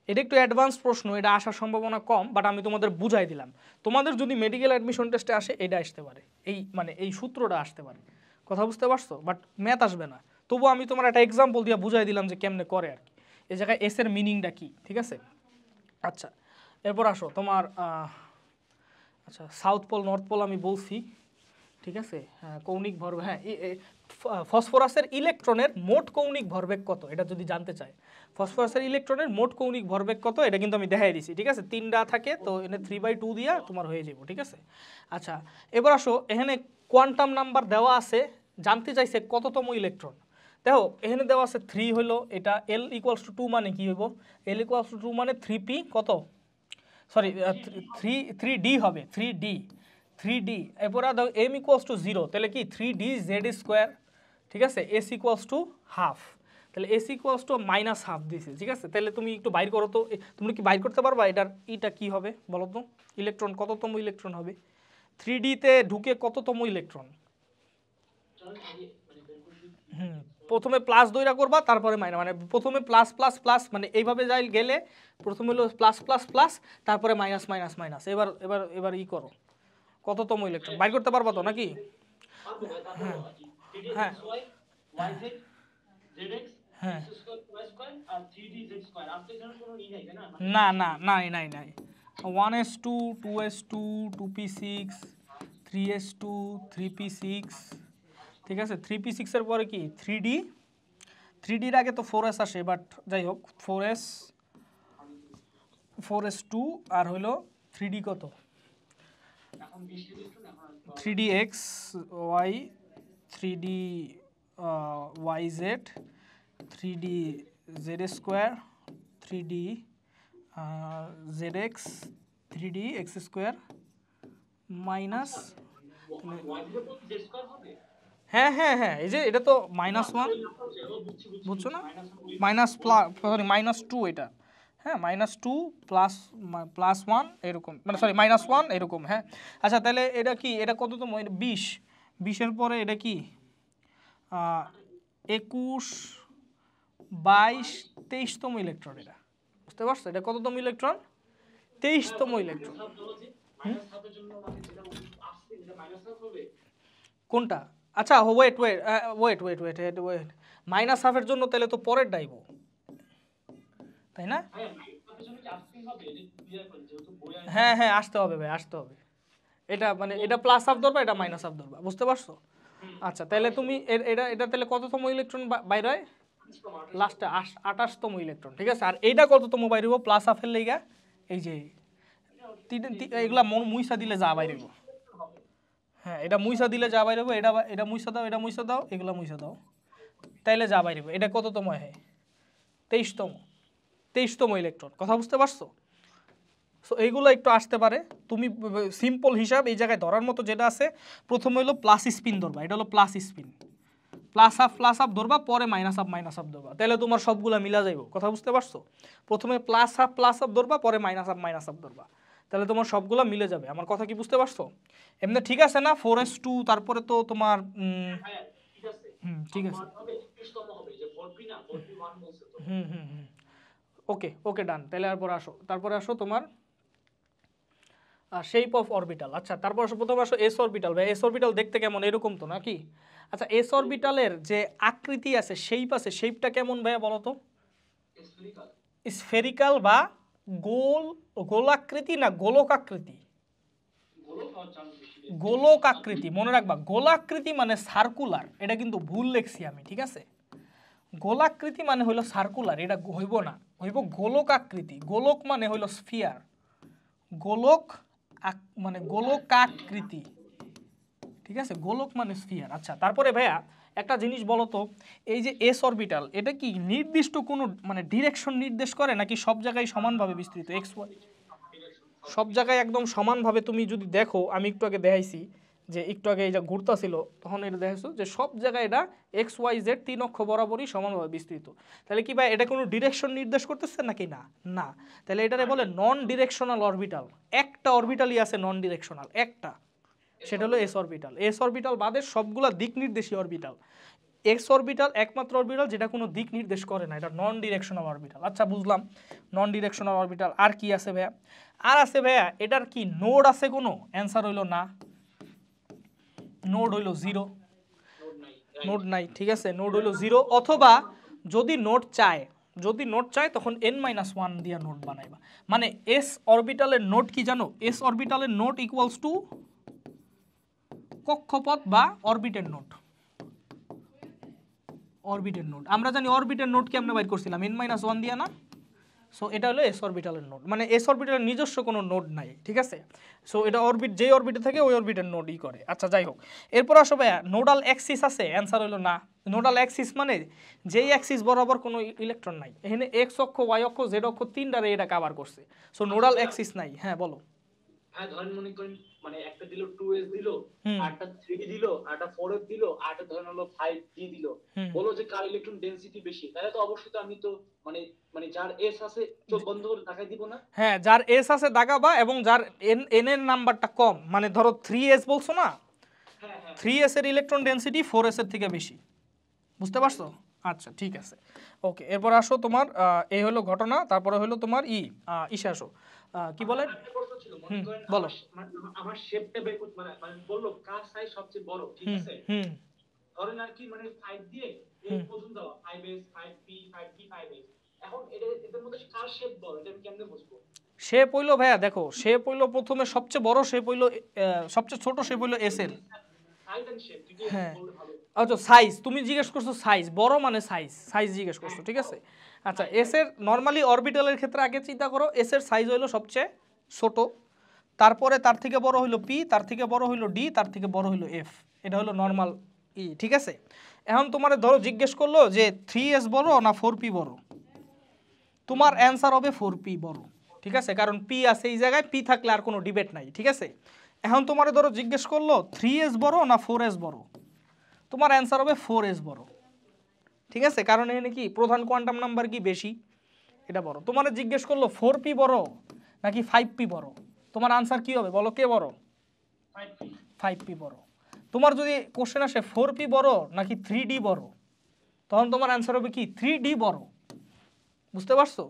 এটা একটু অ্যাডভান্স প্রশ্ন, এটা আসার সম্ভাবনা কম, বাট আমি তোমাদের বুঝাই দিলাম। তোমাদের যদি মেডিকেল অ্যাডমিশন টেস্টে আসে এটা আসতে পারে, এই সূত্রটা আসতে পারে। কথা বুঝতে পারছো? বাট ম্যাথ আসবে না। তবু আমি তোমার একটা এক্সাম্পল দিয়ে বুঝাই দিলাম যে কেমনে করে আর কি। এই জায়গায় এস এর মিনিংটা কি, ঠিক আছে? আচ্ছা এরপর আসো তোমার আচ্ছা সাউথ পোল নর্থ পোল আমি বলছি, ঠিক আছে? হ্যাঁ কৌণিক ভরবেগ, হ্যাঁ ফসফরাসের ইলেকট্রনের মোট কৌণিক ভরবেগ কত এটা যদি জানতে চায়, ফসফরাসের ইলেকট্রনের মোট কৌণিক ভরবেগ কত এটা কিন্তু আমি দেখাই দিছি, ঠিক আছে? তিনটা থাকে তো এখানে 3/2 দিয়া তোমার হয়ে যাবো, ঠিক আছে? আচ্ছা এবার আসো, এখানে কোয়ান্টাম নাম্বার দেওয়া আছে, জানতে চাইছে কততম ইলেকট্রন। দেখো এখানে দেওয়া আছে 3 হলো, এটা l ইকুয়ালস টু 2 মানে কি হইব, l ইকুয়ালস টু 2 মানে 3p কত, সরি 3d হবে, 3d এরপর দাও m ইকুয়ালস টু 0, তাহলে কি 3d z স্কোয়ার, ঠিক আছে, s ইকুয়ালস টু হাফ, তাহলে s equals to minus half দিছে, ঠিক আছে। তাহলে তুমি একটু বাইর করো তো, তুমি কি বাইর করতে পারবা এটা কি হবে বলো তো, ইলেকট্রন কততম ইলেকট্রন হবে, 3d তে ঢুকে কততম ইলেকট্রন। প্রথমে প্লাস দইরা করবা তারপরে মাইনাস, মানে প্রথমে প্লাস প্লাস প্লাস, মানে এইভাবে যাই গেলে প্রথমে হলো প্লাস প্লাস প্লাস তারপরে মাইনাস মাইনাস মাইনাস, এবার এবার এবার ই করো কততম ইলেকট্রন বাইর করতে পারবা তো নাকি। হ্যাঁ হ্যাঁ না না নাই নাই নাই 1s2 2s2 2p6 3s2 3p6, ঠিক আছে। 3p6 এর পরে কি 3d এর আগে তো 4s আসে, বাট যাই হোক 4s2 আর হলো 3d কত 3dx y 3d yz 3d z square 3d zx 3d x square minus, হ্যাঁ হ্যাঁ হ্যাঁ এই যে এটা তো -1 বুঝছো না, মাইনাস সরি -2 এটা, হ্যাঁ -2 প্লাস +1 এরকম, মানে সরি -1 এরকম, হ্যাঁ। আচ্ছা তাহলে এটা কি, এটা কততম, 20 পরে এটা কি 21 22 23তম ইলেকট্রন, এটা বুঝতে পারছো, এটা কততম ইলেকট্রন, 23তম ইলেকট্রন। কোনটা, আচ্ছা wait wait wait wait wait wait minus হাফের জন্য তাহলে তো পরের ডাইব, তাই না। হ্যাঁ হ্যাঁ আসতে হবে ভাই, আসতে হবে, এটা মানে এটা প্লাস হাফ ধরবা, এটা মাইনাস হাফ ধরবা, বুঝতে পারছো। আচ্ছা তাহলে তুমি এটা এটা তাহলে কততম ইলেকট্রন বাইর হয়, লাস্টে 28তম ইলেকট্রন, ঠিক আছে। আর এইটা কততম বাইর হইব প্লাস হাফের লেগা, এই যে এগুলা মুইসা দিলে যা বাইর হইব, হ্যাঁ এটা মুইসা দিলে যা বাইর হইব, এটা এটা মুইসা দাও, এটা মুইসা দাও, এগুলা মুইসা দাও, তাইলে যা বাইর হইব, এটা কততম হয় 23তম ইলেকট্রন, কথা বুঝতে পারছো। সো এইগুলো একটু আসতে পারে, তুমি সিম্পল হিসাব এই জায়গায় ধরার মতো যেটা আছে, প্রথমে হলো প্লাস স্পিন ধরবা, এটা হলো প্লাস স্পিন, প্লাস হাফ ধরবা, পরে মাইনাস হাফ ধরবা, তাহলে তোমার সবগুলা মিলা যাইব, কথা বুঝতে পারছো। প্রথমে প্লাস হাফ ধরবা, পরে মাইনাস হাফ ধরবা, তাহলে তোমার সবগুলা মিলে যাবে, আমার কথা কি বুঝতে পারছো। এমনি ঠিক আছে না, 4s2 তারপরে তো তোমার ঠিক আছে, হুম হুম হুম ওকে ওকে ডান, তাহলে তারপরে আসো তোমার শেপ অফ অরবিটাল। আচ্ছা তারপর আসো প্রথমে আসো এস অরবিটাল, ভাই এস অরবিটাল দেখতে কেমন এরকম তো নাকি। আচ্ছা এস অরবিটালের যে আকৃতি আছে, শেপ আছে, শেপটা কেমন ভাইয়া বলো তো, স্ফেরিক্যাল বা গোলাকৃতি না গোলক আকৃতি, গোলক আকৃতি মনে রাখবা, গোলাকৃতি মানে সার্কুলার, এটা কিন্তু ভুল লেখছি আমি, ঠিক আছে। গোলাকৃতি মানে হইলো সার্কুলার, এটা হইব না, হইব গোলক আকৃতি, গোলক মানে হইলো স্ফিয়ার, গোলক মানে গোলকাকৃতি, ঠিক আছে, গোলক মানে স্ফিয়ার। আচ্ছা তারপরে ভাইয়া একটা জিনিস বলো তো, এই যে এস অরবিটাল এটা কি নির্দিষ্ট কোনো মানে ডিরেকশন নির্দেশ করে নাকি সব জায়গায় সমানভাবে বিস্তৃত, এক্স ওয়াই সব জায়গায় একদম সমানভাবে, তুমি যদি দেখো আমি একটু আগে দেখাইছি যে একটু আগে এই যে ঘুরতাছিল তখন এটা দেখাইছো যে সব জায়গায় এটা এক্স ওয়াই জেড 3 অক্ষ বরাবরই সমানভাবে বিস্তৃত, তাহলে কি ভাই এটা কোনো ডিরেকশন নির্দেশ করতেছে নাকি না, না, তাহলে এটারে বলে নন ডিরেকশনাল অরবিটাল, একটা অরবিটালই আছে নন ডিরেকশনাল, একটা, সেটা হলো এস অরবিটাল। এস অরবিটাল বাদে সবগুলা দিক নির্দেশী অরবিটাল, এক্স অরবিটাল একমাত্র অরবিটাল যেটা কোনো দিক নির্দেশ করে না, এটা নন ডিরেকশনাল অরবিটাল। আচ্ছা বুঝলাম নন ডিরেকশনাল অরবিটাল। আর কি আছে ভাইয়া, আর আছে ভাইয়া এটার কি নোড আছে কোনো, অ্যান্সার হইলো না, নোড হইলো 0, নোড নাই, ঠিক আছে, নোড হইলো 0, অথবা যদি নোড চায় তখন n-1 দিয়া নোড বানাইবা, মানে এস অরবিটালের নোড কি জানো, এস অরবিটালের নোড ইকুয়ালস টু কক্ষপথ বা অরবিটের নোড, অরবিটের নোড আমরা জানি, অরবিটের নোড কি আমরা বাইর করছিলাম n-1 দিয়া না, সো এটা হলো এস অরবিটালের নোড, মানে এস অরবিটালের নিজস্ব কোনো নোড নাই, ঠিক আছে। সো এটা অরবিট, যেই অরবিটে থাকে ওই অরবিটের নোডই করে। আচ্ছা যাই হোক, এরপর আসো ভাইয়া নোডাল অ্যাক্সিস আছে, অ্যান্সার হলো না। নোডাল অ্যাক্সিস মানে যেই অ্যাক্সিস বরাবর কোনো ইলেকট্রন নাই, এখানে এক্স অক্ষ, ওয়াই অক্ষ, জেড অক্ষ তিনটারে এটা কভার করছে। সো নোডাল অ্যাক্সিস নাই। হ্যাঁ বলো। হ্যাঁ ধরেন মনে করেন মানে একটা দিল 2s দিল, আরটা 3d দিল, আরটা 4s দিল, আরটা ধরেন হলো 5d দিল, বলো যে কার ইলেকট্রন ডেনসিটি বেশি, তাহলে তো অবশ্যই তো আমি তো মানে মানে যার এস আছে চোখ বন্ধ করে তাকাই দিব না। হ্যাঁ, যার এস আছে দাগাবা, এবং যার এন এর নাম্বারটা কম, মানে ধরো 3s বলছো না, হ্যাঁ হ্যাঁ 3s এর ইলেকট্রন ডেনসিটি 4s এর থেকে বেশি। বুঝতে পারছো? আচ্ছা ঠিক আছে, ওকে। এরপর আসো তোমার এই হলো ঘটনা, তারপরে হলো তোমার ইসে আসো, কি বলে, একটা প্রশ্ন ছিল, মনে করেন বলো। আমার শেপটা বের করতে মানে মানে বললো কার সাইজ সবচেয়ে বড়, ঠিক আছে, ধরেন আর কি মানে 5 দিয়ে এই পর্যন্ত দেওয়া 5s 5p 5p 5s, এখন এদের মধ্যে কার শেপ বড় এটা আমি কেমনে বুঝবো? শেপ হইলো ভাইয়া, দেখো শেপ হইলো প্রথমে সবচেয়ে বড় শেপ হইলো, সবচেয়ে ছোট শেপ হইলো এস এর। সাইজ এন্ড শেপ যদি হ্যাঁ, বললে ভালো। আচ্ছা সাইজ তুমি জিজ্ঞেস করছো, সাইজ বড় মানে সাইজ, সাইজ জিজ্ঞেস করছো, ঠিক আছে। আচ্ছা এস এর নর্মালি অরবিটালের ক্ষেত্রে আগে চিন্তা করো, এস এর সাইজ হইলো সবচেয়ে ছোট, তারপরে তার থেকে বড় হইলো পি, তার থেকে বড় হইলো ডি, তার থেকে বড় হইলো এফ। এটা হলো নর্মাল ঠিক আছে। এখন তোমার ধরো জিজ্ঞেস করলো যে 3s বড় না 4p বড়, তোমার অ্যান্সার হবে 4p বড়, ঠিক আছে, কারণ পি আছে এই জায়গায়, পি থাকলে আর কোনো ডিবেট নাই, ঠিক আছে। এখন তোমার ধরো জিজ্ঞেস করলো 3s বড় না 4s বড়, তোমার অ্যান্সার হবে 4s বড়, ঠিক আছে, কারণ এখানে কি প্রধান কোয়ান্টাম নাম্বার কি বেশি, এটা বড়। তোমার জিজ্ঞেস করলো 4p বড় নাকি 5p বড়, তোমার আনসার কি হবে বলো, কে বড়? 5p বড়। তোমার যদি কোশ্চেন আসে 4p বড় নাকি 3d বড়, তখন তোমার অ্যান্সার হবে কি 3d বড়। বুঝতে পারছো?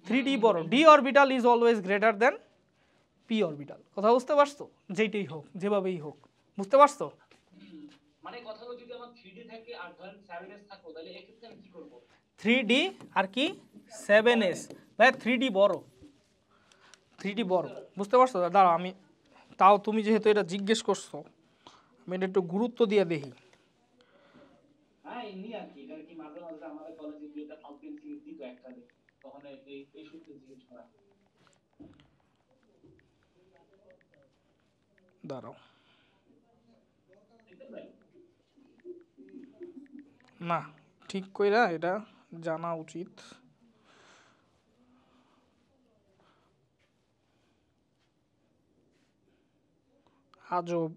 3d বড়, d orbital is always greater than p orbital. কথা বুঝতে পারছো? যেইটাই হোক, যেভাবেই হোক, বুঝতে পারছো? মানে কথা হলো যদি আমার 3d থাকে আর ধরেন 7s থাকো তাহলে এক্ষেত্রে আমি কি করব? 3d আর কি 7s, ভাই 3d বড়, 3d বড়, বুঝতে পারছো? দাঁড়াও আমি, তাও তুমি যেহেতু এটা জিজ্ঞেস করছো, আমি এটা একটু গুরুত্ব দিয়ে দেখি। হ্যাঁ এমনি আর কি, এটা কি মাঝে মাঝে আমাদের কলেজে গিয়ে এটা ফাউন্টেন সিরিজ দিত একটা দিন, তখন এই সূত্রে জিজ্ঞেস করা। দাঁড়াও, দেখতে পাই না ঠিক কইরা এটা জানা উচিত। আজব,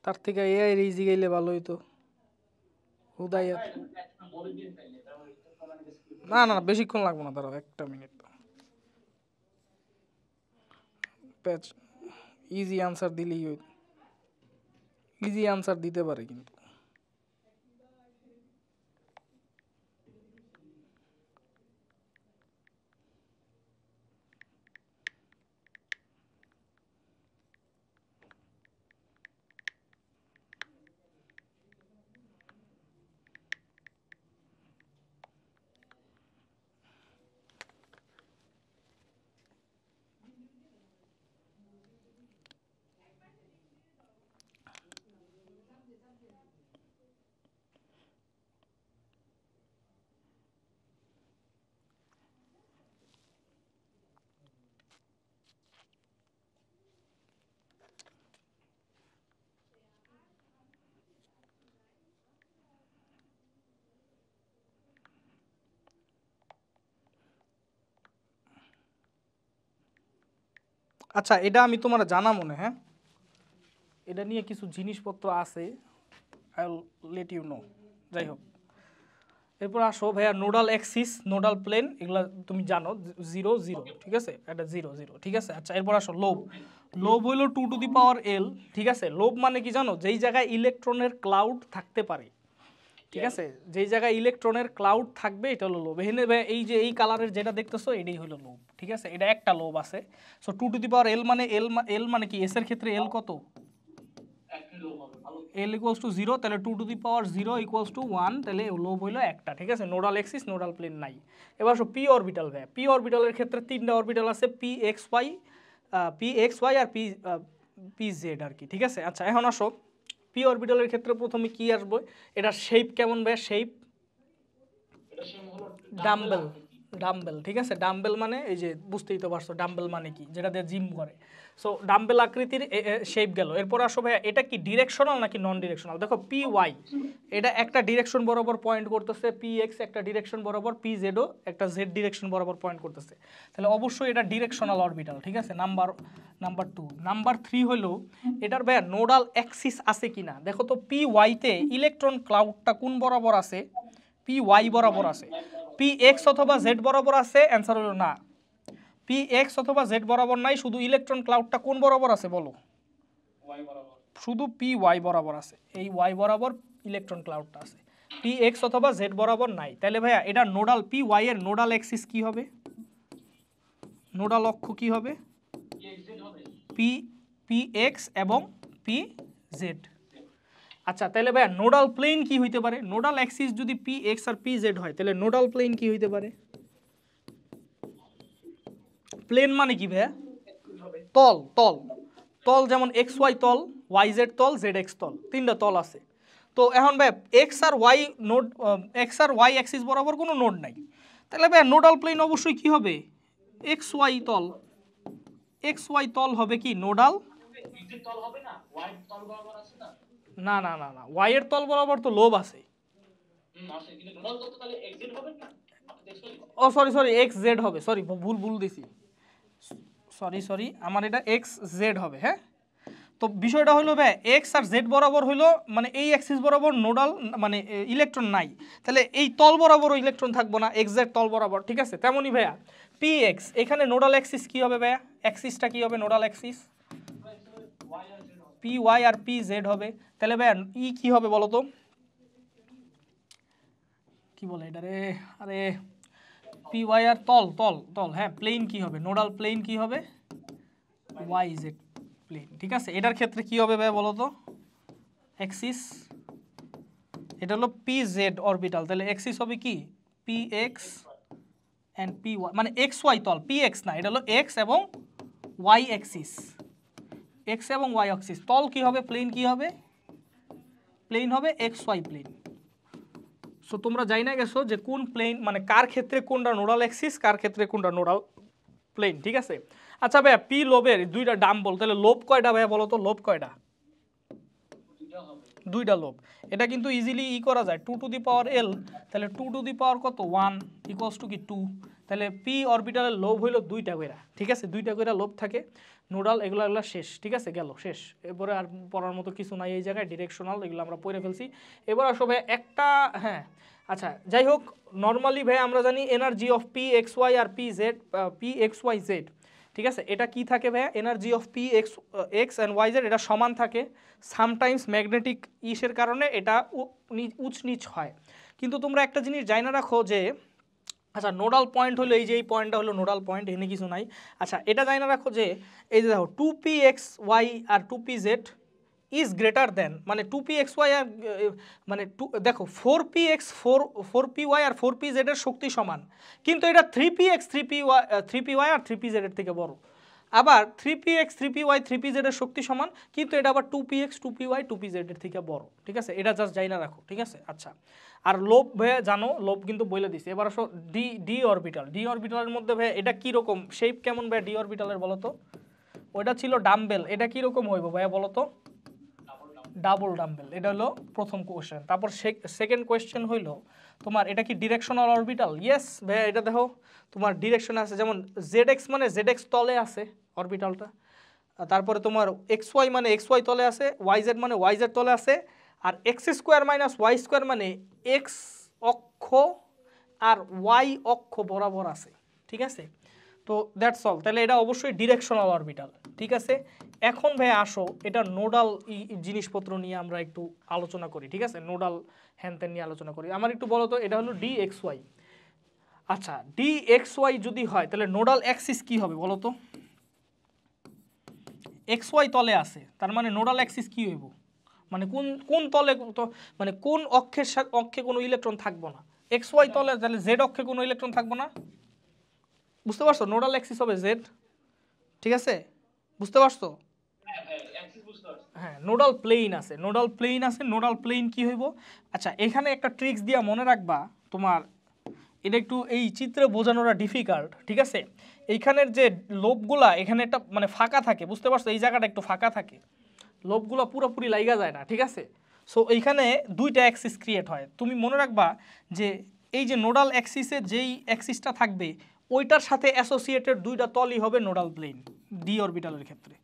তার থেকে এআই রিজি গাইলে ভালো হইতো। হুদাইয়াত, বলে দিন তাইলে তারপর একটু কমেন্ট ডিসপ্লে। না না না, বেশিক্ষণ লাগবে না, দাঁড়াও একটা মিনিট। প্যাচ, ইজি আনসার দিলেই হইত, ইজি আনসার দিতে পারে কিন্তু। আচ্ছা এটা আমি তোমার জানা মনে, হ্যাঁ এটা নিয়ে কিছু জিনিসপত্র আছে, I will let you know. যাই হোক, এরপর আসো ভাইয়া নোডাল অ্যাক্সিস, নোডাল প্লেন, এগুলা তুমি জানো 0 0, ঠিক আছে, এটা 0 0, ঠিক আছে। আচ্ছা এরপর আসো লোব, লোব হইলো 2 টু দি পাওয়ার l, ঠিক আছে। লোব মানে কি জানো? যেই জায়গায় ইলেকট্রনের ক্লাউড থাকতে পারে, ঠিক আছে, যেই জায়গায় ইলেকট্রনের ক্লাউড থাকবে এটা হলো লোব। এখানে এই যে এই কালারের যেটা দেখতেছো এটাই হলো লোব, ঠিক আছে, এটা একটা লোব আছে। So 2 to the power l মানে l মানে কি, এস এর ক্ষেত্রে l কত? এল ইকুয়ালস টু 0, তাহলে 2 to the power 0 equals to 1, তাহলে লোব হইলো একটা, ঠিক আছে। নোডাল এক্সিস, নোডাল প্লেন নাই। এবার আসো পি অরবিটাল ভাই। পি অরবিটালের ক্ষেত্রে তিনটা অরবিটাল আছে, পি এক্স ওয়াই আর পি জেড আর কি, ঠিক আছে। আচ্ছা এখন আসো পি অরবিটালের ক্ষেত্রে প্রথমে কি আসবে, এটা শেপ কেমন ভাই? শেপ ডাম্বেল, ডাম্বেল, ঠিক আছে। ডাম্বেল মানে এই যে বুঝতেই তো পারছো ডাম্বেল মানে কি, যেটা দিয়ে জিম করে। সো ডাম্বেল আকৃতির শেপ গেল। এরপর আসো ভাইয়া এটা কি ডিরেকশনাল নাকি নন ডিরেকশনাল? দেখো পি ওয়াই এটা একটা ডিরেকশন বরাবর পয়েন্ট করতেছে, পি এক্স একটা ডিরেকশন বরাবর, পি জেডও একটা জেড ডিরেকশন বরাবর পয়েন্ট করতেছে, তাহলে অবশ্যই এটা ডিরেকশনাল অরবিটাল, ঠিক আছে। নাম্বার 2। নাম্বার 3 হলো এটার ভাইয়া নোডাল অ্যাক্সিস আছে কিনা। দেখো তো পি ওয়াইতে ইলেকট্রন ক্লাউডটা কোন বরাবর আছে? পি ওয়াই বরাবর আছে। পি এক্স অথবা জেড বরাবর আছে? অ্যান্সার হলো না, পি এক্স অথবা জেড বরাবর নাই, শুধু ইলেকট্রন ক্লাউডটা কোন বরাবর আছে বলো? শুধু পি ওয়াই বরাবর আছে, এই ওয়াই বরাবর ইলেকট্রন ক্লাউডটা আছে, পি এক্স অথবা জেড বরাবর নাই। তাহলে ভাইয়া এটা নোডাল পি ওয়াই এর নোডাল অ্যাক্সিস কি হবে? নোডাল অক্ষ কি হবে? পি এক্স এবং পি জেড। আচ্ছা তাহলে ভাইয়া নোডাল প্লেন কি হইতে পারে? নোডাল অ্যাক্সিস যদি পি এক্স আর পি জেড হয় তাহলে নোডাল প্লেন কি হইতে পারে? প্লেন মানে কি ভাইয়া? তল, তল, তল, যেমন এক্স ওয়াই তল, ওয়াই জেড তল, জেড এক্স তল, তিনটা তল আছে। তো এখন ভাই এক্স আর ওয়াই নোড, এক্স আর ওয়াই অ্যাক্সিস বরাবর কোনো নোড নাই, তাহলে ভাই নোডাল প্লেন অবশ্যই কি হবে? এক্স ওয়াই তল, এক্স ওয়াই তল হবে কি নোডাল? না না না না, ওয়াই এর তল বরাবর তো লোব আছে। ও সরি সরি, এক্স জেড হবে, সরি ভুল দিছি, সরি আমার এটা এক্স জেড হবে। হ্যাঁ, তো বিষয়টা হলো ভাই এক্স আর জেড বরাবর হইলো মানে এই অ্যাক্সিস বরাবর নোডাল মানে ইলেকট্রন নাই, তাহলে এই তল বরাবরও ইলেকট্রন থাকবো না, এক্স জেড তল বরাবর, ঠিক আছে। তেমনই ভাইয়া পি এক্স, এখানে নোডাল অ্যাক্সিস কি হবে ভাইয়া? অ্যাক্সিসটা কি হবে নোডাল অ্যাক্সিস? পি ওয়াই আর পি জেড হবে। তাহলে ভাইয়া ই কি হবে বলো তো? কি বলে এটা রে, আরে পি ওয়াই আর তল তল তল, হ্যাঁ প্লেন কি হবে? নোডাল প্লেন কি হবে? ওয়াই জেড প্লেন, ঠিক আছে। এটার ক্ষেত্রে কি হবে ভাই বলো তো? অ্যাক্সিস, এটা হলো পি জেড অরবিটাল, তাহলে অ্যাক্সিস হবে কি? P x and p y, মানে এক্স ওয়াই তল, পি এক্স না, এটা হলো এক্স এবং ওয়াই অ্যাক্সিস, এক্স এবং ওয়াই অ্যাক্সিস। তল কি হবে? প্লেন কি হবে? প্লেন হবে এক্স ওয়াই প্লেন। সো তোমরা যাই না গেছো যে কোন প্লেন মানে কার ক্ষেত্রে কোনটা নোডাল অ্যাক্সিস, কার ক্ষেত্রে কোনটা নোডাল প্লেন, ঠিক আছে। আচ্ছা ভাইয়া পি লোবের দুইটা ডাম্বল, তাহলে লোব কয়টা ভাইয়া বলো তো? লোব কয়টা? দুইটা লোব। এটা কিন্তু ইজিলি ই করা যায়, 2 টু দি পাওয়ার এল, তাহলে 2 টু দি পাওয়ার কত? 1 ইকুয়ালস টু কি 2, তাহলে পি অরবিটালের লোব হইলো দুইটা কইরা, ঠিক আছে। দুইটা কইরা লোব থাকে, নোডাল এগুলো শেষ, ঠিক আছে, গেল শেষ। এরপরে আর পড়ার মতো কিছু নাই এই জায়গায়, ডিরেকশনাল এগুলো আমরা পড়ে ফেলছি। এবার আসো ভাই একটা, হ্যাঁ আচ্ছা যাই হোক, নর্মালি ভাই আমরা জানি energy of p x y আর p z, p x y z, ঠিক আছে। এটা কি থাকে ভাইয়া? Energy of p x and y z এটা সমান থাকে, সামটাইমস ম্যাগনেটিক ইসের কারণে এটা উঁচ নিচ হয়। কিন্তু তোমরা একটা জিনিস জানা রাখো যে, আচ্ছা নোডাল পয়েন্ট হলো এই যে এই পয়েন্টটা হলো নোডাল পয়েন্ট, এখানে কিছু নাই। আচ্ছা এটা জানা রাখো যে এই যে দেখো 2pxy R 2pz is greater than, মানে 2pxy আর মানে দেখো 4py আর 4pz এর শক্তি সমান, কিন্তু এটা 3px 3py আর 3pz এর থেকে বড়। আবার 3px 3py 3pz এর শক্তি সমান, কিন্তু এটা আবার 2px 2py 2pz এর থেকে বড়, ঠিক আছে। এটা জাস্ট জানা রাখো, ঠিক আছে। আচ্ছা আর লোব ভাইয়া জানো, লোব কিন্তু বলে দিছে। এবার আসো ডি অরবিটাল। ডি অরবিটালের মধ্যে ভাইয়া এটা কি রকম শেপ, কেমন ভাইয়া ডি অরবিটালের বলো তো? ওইটা ছিল ডাম্বেল, এটা কি রকম হইব ভাইয়া বলো তো? Double dumbbell. এটা হলো প্রথম কোশ্চেন। তারপর সেকেন্ড কোশ্চেন হইলো তোমার এটা কি ডিরেকশনাল অরবিটাল? ইয়েস ভাইয়া, এটা দেখো তোমার ডিরেকশন আছে, যেমন জেড এক্স মানে জেড এক্স তলে আছে অরবিটালটা, তারপরে তোমার এক্স ওয়াই মানে এক্স ওয়াই তলে আছে, ওয়াই জেড মানে ওয়াই জেড তলে আছে, আর X square minus Y square মানে এক্স অক্ষ আর ওয়াই অক্ষ বরাবর আছে, ঠিক আছে। তো দ্যাটস অল, তাহলে এটা অবশ্যই ডিরেকশনাল অরবিটাল, ঠিক আছে। এখন ভাই আসো এটা নোডাল জিনিসপত্র নিয়ে আমরা একটু আলোচনা করি, ঠিক আছে। নোডাল হ্যানত্যান নিয়ে আলোচনা করি। আমার একটু বলো তো, এটা হলো ডি এক্স ওয়াই। আচ্ছা ডি এক্স ওয়াই যদি হয় তাহলে নোডাল অ্যাক্সিস কি হবে বলো তো? এক্স ওয়াই তলে আছে, তার মানে নোডাল অ্যাক্সিস কি হইব? মানে কোন কোন তলে মানে কোন অক্ষের সাথে অক্ষে কোনো ইলেকট্রন থাকবো না, এক্স ওয়াই তলে, তাহলে জেড অক্ষে কোনো ইলেকট্রন থাকবো না। বুঝতে পারছো? নোডাল অ্যাক্সিস হবে জেড, ঠিক আছে? বুঝতে পারছো? হ্যাঁ, নোডাল প্লেন আছে, নোডাল প্লেন আছে। নোডাল প্লেন কি হইব? আচ্ছা, এখানে একটা ট্রিক্স দিয়া মনে রাখবা, তোমার এটা একটু এই চিত্রে বোঝানোটা ডিফিকাল্ট, ঠিক আছে? এইখানের যে লোবগুলা এখানে একটা মানে ফাঁকা থাকে, বুঝতে পারছো? এই জায়গাটা একটু ফাঁকা থাকে, লোবগুলা পুরোপুরি লাইগা যায় না, ঠিক আছে? সো এইখানে দুইটা অ্যাক্সিস ক্রিয়েট হয়। তুমি মনে রাখবা যে এই যে নোডাল অ্যাক্সিসে যেই অ্যাক্সিসটা থাকবে ওইটার সাথে অ্যাসোসিয়েটেড দুইটা তলই হবে নোডাল প্লেন ডি অরবিটালের ক্ষেত্রে।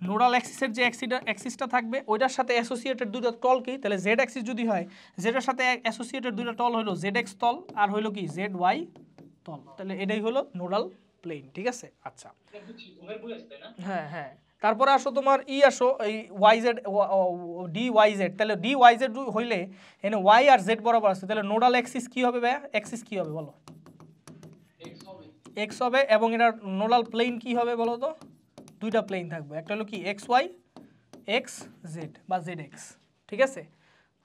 নোডাল অ্যাক্সিসের যে অ্যাক্সিসটা থাকবে ওইটার সাথে অ্যাসোসিয়েটেড দুইটা তল কি? তাহলে জেড অ্যাক্সিস যদি হয়, জেডের সাথে অ্যাসোসিয়েটেড দুইটা তল হলো জেড এক্স তল আর হলো কি জেড ওয়াই তল। তাহলে এটাই হলো নোডাল প্লেন, ঠিক আছে? আচ্ছা, হ্যাঁ হ্যাঁ। তারপরে আসো তোমার আসো এই y z, d Y z. তাহলে ডি ওয়াই জেড হইলে এখানে ওয়াই আর জেড বরাবর আছে, তাহলে নোডাল অ্যাক্সিস কি হবে ভাইয়া? অ্যাক্সিস কি হবে বলো? এক্স হবে। এবং এটার নোডাল প্লেন কি হবে বলো তো? দুইটা প্লেন থাকবে, একটা হলো কি এক্স ওয়াই, এক্স জেড বা জেড এক্স, ঠিক আছে?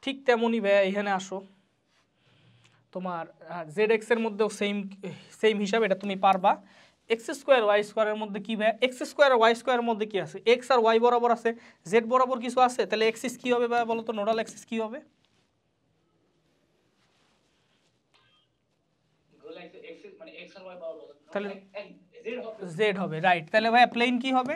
ঠিক তেমনই ভাইয়া এখানে আসো, তোমার জেড এক্স এর মধ্যেও সেম হিসাবে এটা তুমি পারবা। এক্স স্কোয়ার ওয়াই স্কোয়ারের মধ্যে কি ভাইয়া? এক্স স্কোয়ার আর ওয়াই স্কোয়ারের মধ্যে কি আছে? এক্স আর ওয়াই বরাবর আছে, জেড বরাবর কিছু আছে, তাহলে এক্সিস কি হবে ভাইয়া বলো তো? নোডাল এক্সিস কি হবে? তাহলে জেড হবে, রাইট। তাহলে ভাইয়া প্লেন কি হবে?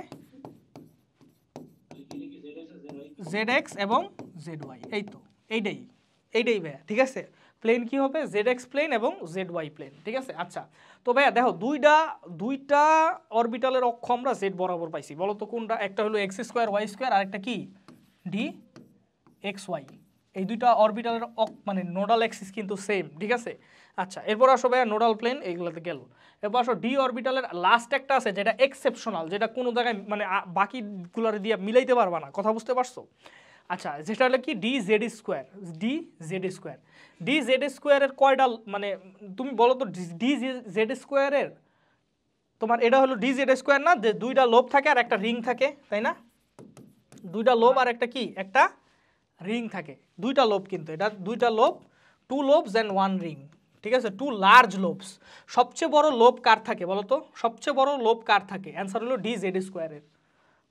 জেড এক্স এবং জেড ওয়াই। এই তো এইটাই ভাইয়া, ঠিক আছে? প্লেন কি হবে? জেড এক্স প্লেন এবং জেড ওয়াই প্লেন, ঠিক আছে? আচ্ছা, তো ভাইয়া দেখো দুইটা অরবিটালের অক্ষ আমরা জেড বরাবর পাইছি, বলো তো কোনটা? একটা হলো এক্স স্কোয়ার ওয়াই স্কোয়ার আর একটা কি ডি এক্স ওয়াই। এই দুইটা অরবিটালের মানে নোডাল অ্যাক্সিস কিন্তু সেম, ঠিক আছে? আচ্ছা, এরপর আসো ভাইয়া নোডাল প্লেন, এইগুলোতে গেল। এরপর আসো ডি অরবিটালের লাস্ট একটা আছে যেটা এক্সেপশনাল, যেটা কোনো জায়গায় মানে বাকিগুলোর দিয়ে মিলাইতে পারবা না, কথা বুঝতে পারছো? আচ্ছা, যেটা হলো কি D Z square, D Z square. D Z স্কোয়ারের কয়টা মানে তুমি বলো তো? ডি জেড স্কোয়ারের তোমার এটা হলো ডি জেড স্কোয়ার না, যে দুইটা লোব থাকে আর একটা রিং থাকে, তাই না? দুইটা লোব আর একটা কি একটা রিং থাকে, দুইটা লোব, কিন্তু এটা দুইটা lobe, two lobes and one ring, ঠিক আছে? Two large lobes. সবচেয়ে বড় লোব কার থাকে বলো তো? সবচেয়ে বড় লোব কার থাকে? অ্যান্সার হলো ডি জেড স্কোয়ারের,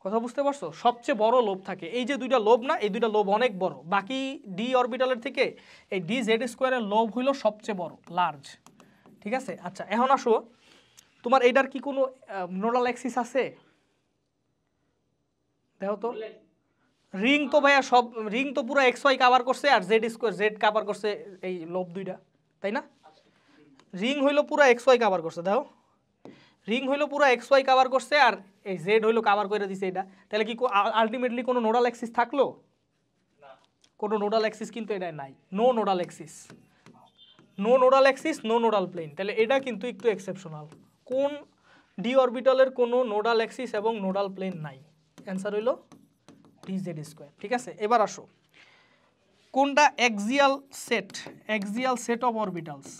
কথা বুঝতে পারছো? সবচেয়ে বড় লোব থাকে, এই যে দুইটা লোব না, এই দুইটা লোব অনেক বড়, বাকি ডি অরবিটালের থেকে এই ডি জেড স্কোয়ারের লোব হইল সবচেয়ে বড়, লার্জ, ঠিক আছে? আচ্ছা, এখন আসো তোমার এইটার কি কোনো নোডাল অ্যাক্সিস আছে? দেখো তো। রিং তো ভাইয়া সব রিং তো পুরো এক্স ওয়াই কাভার করছে আর জেড স্কোয়ার জেড কাভার করছে এই লোব দুইটা, তাই না? রিং হইলো পুরো এক্স ওয়াই কাভার করছে, দেখো রিং হইলো পুরো এক্স ওয়াই কাভার করছে আর এই জেড হইলো কাভার করে দিছে এটা। তাহলে কি আলটিমেটলি কোনো নোডাল অ্যাক্সিস থাকলো? কোনো নোডাল অ্যাক্সিস কিন্তু এটা নাই, no nodal axis, no nodal axis, no nodal plane. তাহলে এটা কিন্তু একটু এক্সেপশনাল, কোন ডি অরবিটালের কোনো নোডাল অ্যাক্সিস এবং নোডাল প্লেন নাই। অ্যান্সার হইলো ডি জেড স্কোয়ার, ঠিক আছে? এবার আসো, কোনটা অ্যাক্সিয়াল সেট অফ অরবিটালস?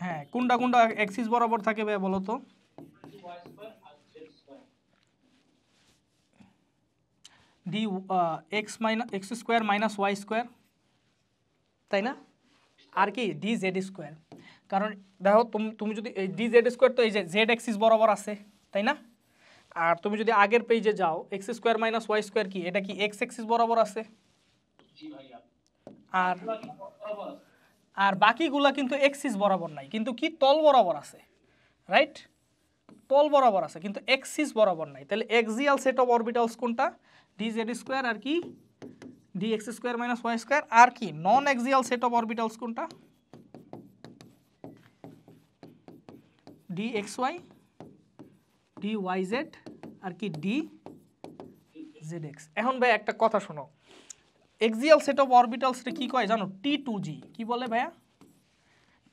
হ্যাঁ, কোনটা অ্যাক্সিস বরাবর থাকে ভাই বলো তো? D x square minus Y square, তাই না? আর কি ডি জেড স্কোয়ার, কারণ দেখো তুমি যদি এই ডি জেড স্কোয়ার তো এই যে জেড অ্যাক্সিস বরাবর আছে, তাই না? আর তুমি যদি আগের পেজে যাও, x square minus Y square কি এটা কি এক্স অ্যাক্সিস বরাবর আছে? আর আর বাকিগুলা কিন্তু এক্সিস বরাবর নাই, কিন্তু কি তল বরাবর আছে, রাইট? তল বরাবর আছে কিন্তু এক্সিস বরাবর নাই। তাহলে এক্সিয়াল সেট অফ অরবিটালস কোনটা? ডি জেড স্কোয়ার আর কি D x square minus Y square. আর কি non axial set of orbitals কোনটা? D X Y, D Y Z আর কি ডি জেড এক্স। এখন ভাই একটা কথা শোনো, এক্সিয়াল সেট অফ অরবিটালস কি কয় জানো? T two G. কি বলে ভাইয়া?